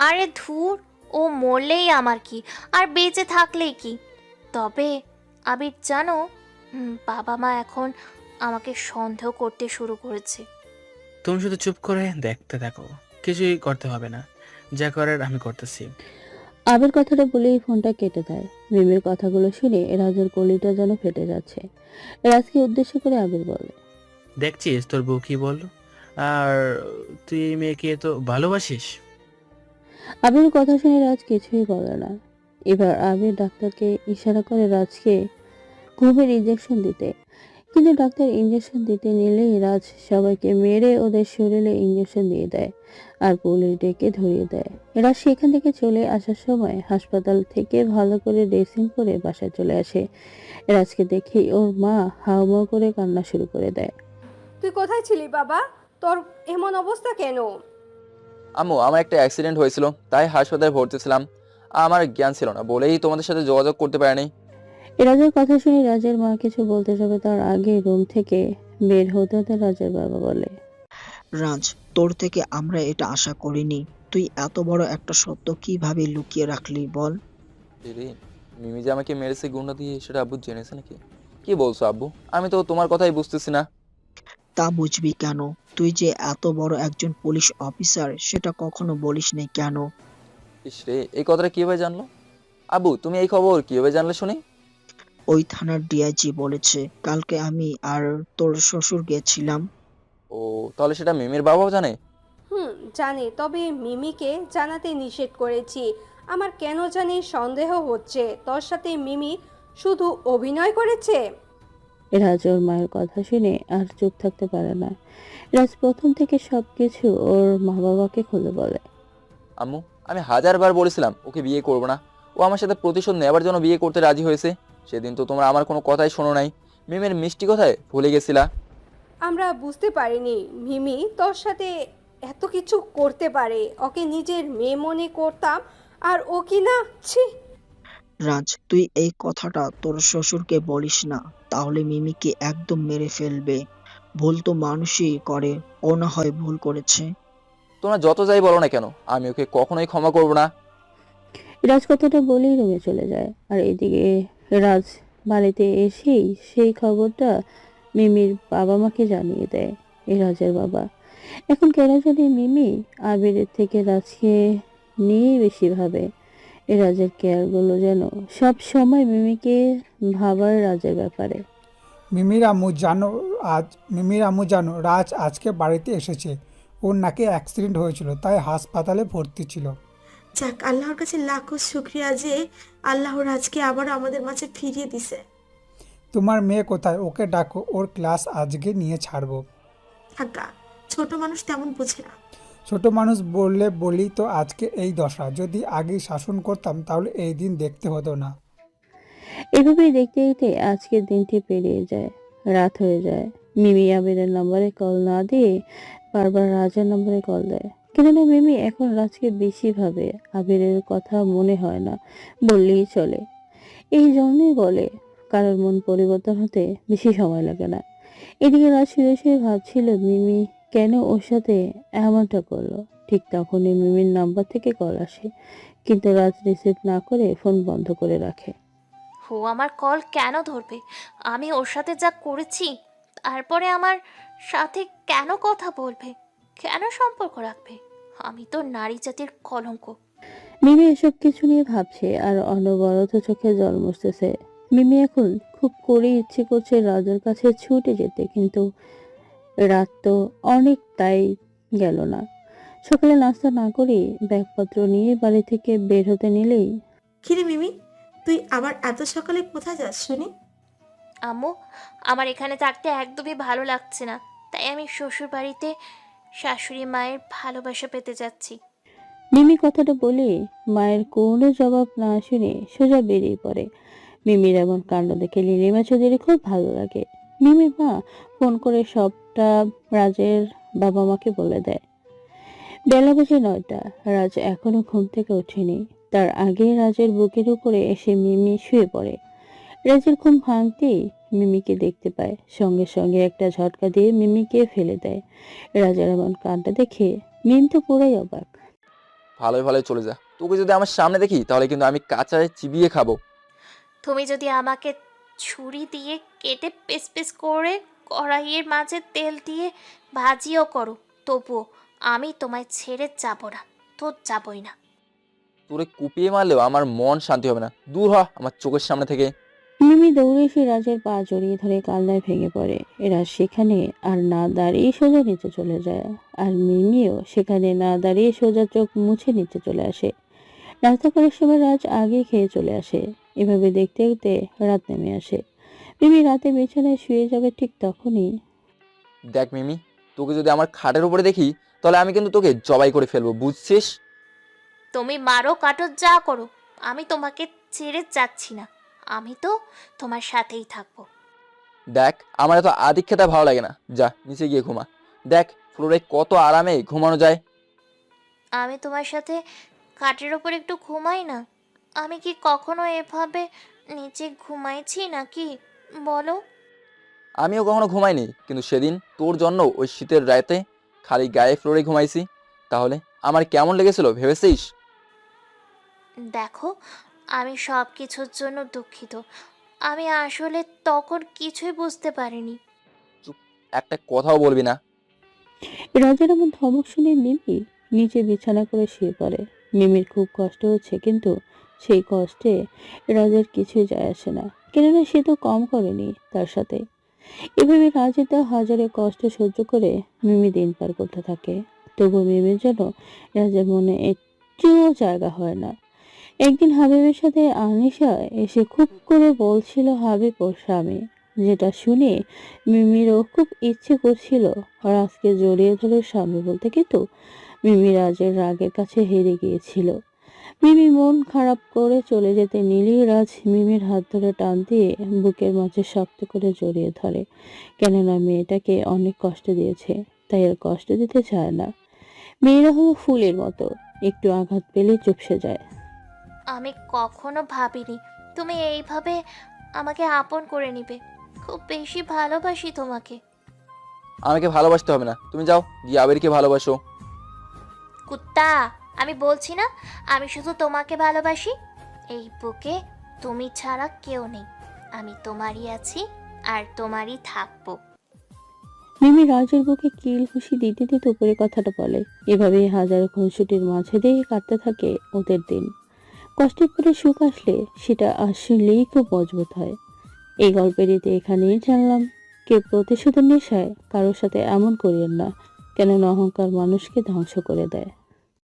আরে ধুর, ও মরলেই আমার কি, আর বেঁচে থাকলেই কি। তবে আবির জানো, বাবা মা এখন আমাকে সন্দেহ করতে শুরু করেছে। তুমি শুধু চুপ করে দেখতে থাকো, কিছুই করতে হবে না, যা করার আমি করতেছি। আবির কথাটা বলেই ফোনটা কেটে দেয়। মিমির কথাগুলো শুনে রাজের কলিটা যেন ফেটে যাচ্ছে। রাজকে উদ্দেশ্য করে আবির বলে, দেখছিস তোর বউ কি বললো, আর তুই এই মেয়েকে তো ভালোবাসিস। আবির কথা শুনে রাজ কিছুই বলে না। এবার আবির ডাক্তারকে ইশারা করে রাজকে ঘুমের ইঞ্জেকশন দিতে, কিন্তু ডাক্তার ইঞ্জেকশন দিতে নিলেই রাজ সবাইকে মেরে ওদের শরীরে ইঞ্জেকশন দিয়ে দেয় আর পুলিশ ডেকে ধরিয়ে দেয়। রাজ সেখান থেকে চলে আসার সময় হাসপাতাল থেকে ভালো করে ড্রেসিং করে বাসায় চলে আসে। রাজকে দেখেই ওর মা হাউমাউ করে কান্না শুরু করে দেয়। তুই কোথায় ছিলি বাবা? তোর এমন অবস্থা কেন? আম্মু, আমার একটা অ্যাক্সিডেন্ট হয়েছিল, তাই হাসপাতালে ভর্তি ছিলাম। আমার জ্ঞান ছিল না বলেই তোমাদের সাথে যোগাযোগ করতে পারিনি। রাজের কথা শুনে রাজের মা কিছু বলতে যাবে তার আগে রুম থেকে বের হতে হতে রাজের বাবা বলে, রাজ, তোর থেকে আমরা এটা আশা করিনি। তুই এত বড় একটা সত্য কিভাবে লুকিয়ে রাখলি বল? রে, মিমি যে আমাকে মেরেছে গুন্ডা দিয়ে, সেটা আব্বু জেনেছে নাকি? কি বলছো আব্বু? আমি তো তোমার কথাই বুঝতেছি না। তা বুঝবি কেন? তুই যে এত বড় একজন পুলিশ অফিসার সেটা কখনো বলিসনি কেন? ইস রে, এই কথাটা কিভাবে জানলো? আব্বু, তুমি এই খবর কিভাবে জানলে শুনি? ওই থানার ডিআইজি বলেছে। কালকে আমি আর তোর শ্বশুর গেছিলাম। ও, তাহলে সেটা মিমির বাবাও জানে? জানি, তবে মিমিকে জানাতে নিষেধ করেছি। আমার কেন জানি সন্দেহ হচ্ছে তোর সাথে মিমি শুধু অভিনয় করেছে। রাজ ওর মায়ের কথা শুনে আর চুপ থাকতে পারে না। রাজ প্রথম থেকে সবকিছু ওর মা বাবাকে খুলে বলে। আম্মু, আমি হাজারবার বলেছিলাম ওকে বিয়ে করবো না। ও আমার সাথে প্রতিশোধ নেবার জন্য বিয়ে করতে রাজি হয়েছে। সেদিন তো তোমরা আমার কোনো কথাই শোনো নাই। মিমের মিষ্টি কথায় ভুলে গেছিলা। আমরা বুঝতে পারিনি মিমি তোর সাথে এত কিছু করতে পারে। ওকে নিজের মেয়ে মনে করতাম, আর ও কি না, ছি। রাজ, তুই এই কথাটা তোর শ্বশুরকে বলিস না, তাহলে মিমিকে একদম মেরে ফেলবে। ভুল তো মানুষই করে, ও না হয় ভুল করেছে। তোমরা যত যাই বলো না কেন, আমি ওকে কখনোই ক্ষমা করবো না। রাজ কথাটা বলেই রুমে চলে যায়। আর এদিকে রাজ বাড়িতে এসেই সেই খবরটা মিমির বাবা মাকে জানিয়ে দেয়। এই রাজের বাবা এখন কেন জানি মিমি আবিরের থেকে রাজকে নিয়েই বেশি ভাবে। এই রাজের কেয়ারগুলো যেন সব সময় মিমিকে ভাবার রাজের ব্যাপারে। মিমির আম্মু জানো রাজ আজকে বাড়িতে এসেছে। ওর নাকি অ্যাক্সিডেন্ট হয়েছিল, তাই হাসপাতালে ভর্তি ছিল। যাক, আল্লাহর কাছে লাখো শুক্রিয়া যে আল্লাহ রাজকে আবার আমাদের মাঝে ফিরিয়ে দিছে। তোমার মেয়ে কোথায়? ওকে ডাকো, ওর ক্লাস আজকে নিয়ে ছাড়বো। আজ্ঞা, ছোট মানুষ তেমন বোঝে না। ছোট মানুষ বলি তো আজকে এই দশা। যদি আগেই শাসন করতাম তাহলে এই দিন দেখতে হতো না। এভাবেই দেখতে দেখতে আজকের দিনটি পেরিয়ে যায়। রাত হয়ে যায়। মিমি আবিরের নম্বরে কল না দিয়ে বারবার রাজের নম্বরে কল দেয়। কেননা মিমি এখন রাজকে বেশি ভাবে। আবিরের কথা মনে হয় না বললেই চলে। এই জন্যই বলে, কারোর মন পরিবর্তন হতে বেশি সময় লাগে না। এদিকে রাজ শুয়ে শুয়ে ভাবছিল মিমি কেন ওর সাথে এমনটা করলো। ঠিক তখনই মিমির নাম্বার থেকে কল আসে, কিন্তু রাজ রিসিভ না করে ফোন বন্ধ করে রাখে। ও আমার কল কেন ধরবে? আমি ওর সাথে যা করেছি, তারপরে আমার সাথে কেন কথা বলবে, কেন সম্পর্ক রাখবে? আমি তো নারী জাতির কলঙ্ক। মিমি এসব কিছু নিয়ে ভাবছে আর অনবরত চোখে জল মুছতেছে। মিমি এখন খুব করে ইচ্ছে করছে রাজের কাছে ছুটে যেতে, কিন্তু রাত তো অনেক, তাই গেল না। সকালে নাস্তা না করে ব্যাগপত্র নিয়ে বাড়ি থেকে বের হতে নিলেই, কিরে মিমি, তুই আবার এত সকালে কোথায় যাস শুনি? আম্মু, আমার এখানে থাকতে একদমই ভালো লাগছে না, তাই আমি শ্বশুর বাড়িতে শাশুড়ি মায়ের ভালোবাসা পেতে যাচ্ছি। মিমি কথাটা বলে মায়ের কোনো জবাব না শুনে সোজা বেরিয়ে পড়ে। মিমির এমন কাণ্ড দেখে নীলিমা চৌধুরী খুব ভালো লাগে। মিমির মা ফোন করে সবটা রাজের বাবা মাকে বলে দেয়। বেলা বাজে 9টা। রাজ এখনো ঘুম থেকে ওঠেনি। তার আগে রাজের বুকের উপরে এসে মিমি শুয়ে পড়ে। রাজের ঘুম ভাঙতেই মিমিকে দেখতে পায়। সঙ্গে সঙ্গে একটা ঝটকা দিয়ে মিমিকে ফেলে দেয়। রাজের এমন কাণ্ডটা দেখে মিম তো পুরাই অবাক। ভালোই ভালোই চলে যা। তোকে যদি আমার সামনে দেখি তাহলে কিন্তু আমি কাঁচায় চিবিয়ে খাবো। তুমি যদি আমাকে ছুরি দিয়ে কেটে পিস পিস করে কড়াইয়ের মাঝে তেল দিয়ে ভাজিও করো, তবুও আমি তোমায় ছেড়ে যাব না, তো যাবই না। তোরে কুপিয়ে মারলেও আমার মন শান্তি হবে না। দূর হ আমার চোখের সামনে থেকে। মিমি দৌড়ে এসে রাজের পা জড়িয়ে ধরে কান্নায় ভেঙে পড়ে। এরা সেখানে আর না দাঁড়িয়ে সোজা নিচে চলে যায়। আর মিমিও সেখানে না দাঁড়িয়ে সোজা চোখ মুছে নিচে চলে আসে। নাস্তা করার সময় রাজ আগে খেয়ে চলে আসে। এভাবে দেখতে দেখতে রাত নেমে আসে। মিমি রাতে বিছানায় শুয়ে যাবে ঠিক তখনই দেখ মিমি, তোকে যদি আমার খাটের উপরে দেখি তাহলে আমি কিন্তু তোকে জবাই করে ফেলবো, বুঝছিস? তুমি মারো কাটো যা করো, আমি তোমাকে ছেড়ে যাচ্ছি না। আমি তো তোমার সাথেই থাকবো। দেখ, আমার এত আদিক খেতে ভালো লাগে না, যা নিচে গিয়ে ঘুমা। দেখ ফ্লোরে কত আরামে ঘুমানো যায়। আমি তোমার সাথে খাটের ওপর একটু ঘুমাই না? আমি কি কখনো এভাবে নিচে ঘুমাইছি নাকি বলো? আমিও কখনো ঘুমাইনি, কিন্তু সেদিন তোর জন্য ওই শীতের রাতে খালি গায়ে ফ্লোরে ঘুমাইছি। তাহলে আমার কেমন লেগেছিল ভেবেছিস? দেখো, আমি সব কিছুর জন্য দুঃখিত। আমি আসলে তখন কিছুই বুঝতে পারিনি। চুপ, একটা কথাও বলবি না। রাজের এমন ধমক শুনে মিমি নিচে বিছানা করে শুয়ে পড়ে। মিমির খুব কষ্ট হচ্ছে, কিন্তু সেই কষ্টে রাজের কিছুই যায় আসে না, কেননা সে তো কম করেনি তার সাথে। এভাবে রাজের দেওয়া হাজারে কষ্ট সহ্য করে মিমি দিন পার করতে থাকে। তবু মিমির জন্য রাজের মনে একটুও জায়গা হয় না। একদিন হাবিবের সাথে আনিশা এসে খুব করে বলছিল হাবিব ওর স্বামী, যেটা শুনে মিমিরও খুব ইচ্ছে করছিল রাজকে জড়িয়ে ধরে স্বামী বলতে, কিন্তু মিমি রাজের রাগের কাছে হেরে গিয়েছিল। মিমি মন খারাপ করে চলে যেতে নিলেই রাজ মিমির হাত ধরে টান দিয়ে বুকের মাঝে শক্ত করে জড়িয়ে ধরে, কেননা মেয়েটাকে অনেক কষ্ট দিয়েছে, তাই আর কষ্ট দিতে চায় না। মেয়েরা হলো ফুলের মতো, একটু আঘাত পেলে চুপসে যায়। আমি কখনো ভাবিনি তুমি এইভাবে আমাকে আপন করে নিবে। খুব বেশি ভালোবাসি তোমাকে। আমাকে ভালোবাসতে হবে না, তুমি যাও গিয়ে আবিরকে ভালোবাসো। কুত্তা, আমি বলছি না আমি শুধু তোমাকে ভালোবাসি? এই বুকে তুমি ছাড়া কেউ নেই। আমি তোমারই আছি আর তোমারই থাকবো। মিমি রাজের বুকে কিল ঘুষি দিতে দিতে উপরে কথাটা বলে। এভাবেই হাজারো খুনসুটির মাঝে দিয়ে কাটতে থাকে ওদের দিন। কষ্টের পরে সুখ আসলে সেটা আসলেই খুব মজবুত হয়। এই গল্পের রীতি এখানেই জানলাম, কে প্রতিশোধের নেশায় কারোর সাথে এমন করিয়েন না, কেননা অহংকার মানুষকে ধ্বংস করে দেয়।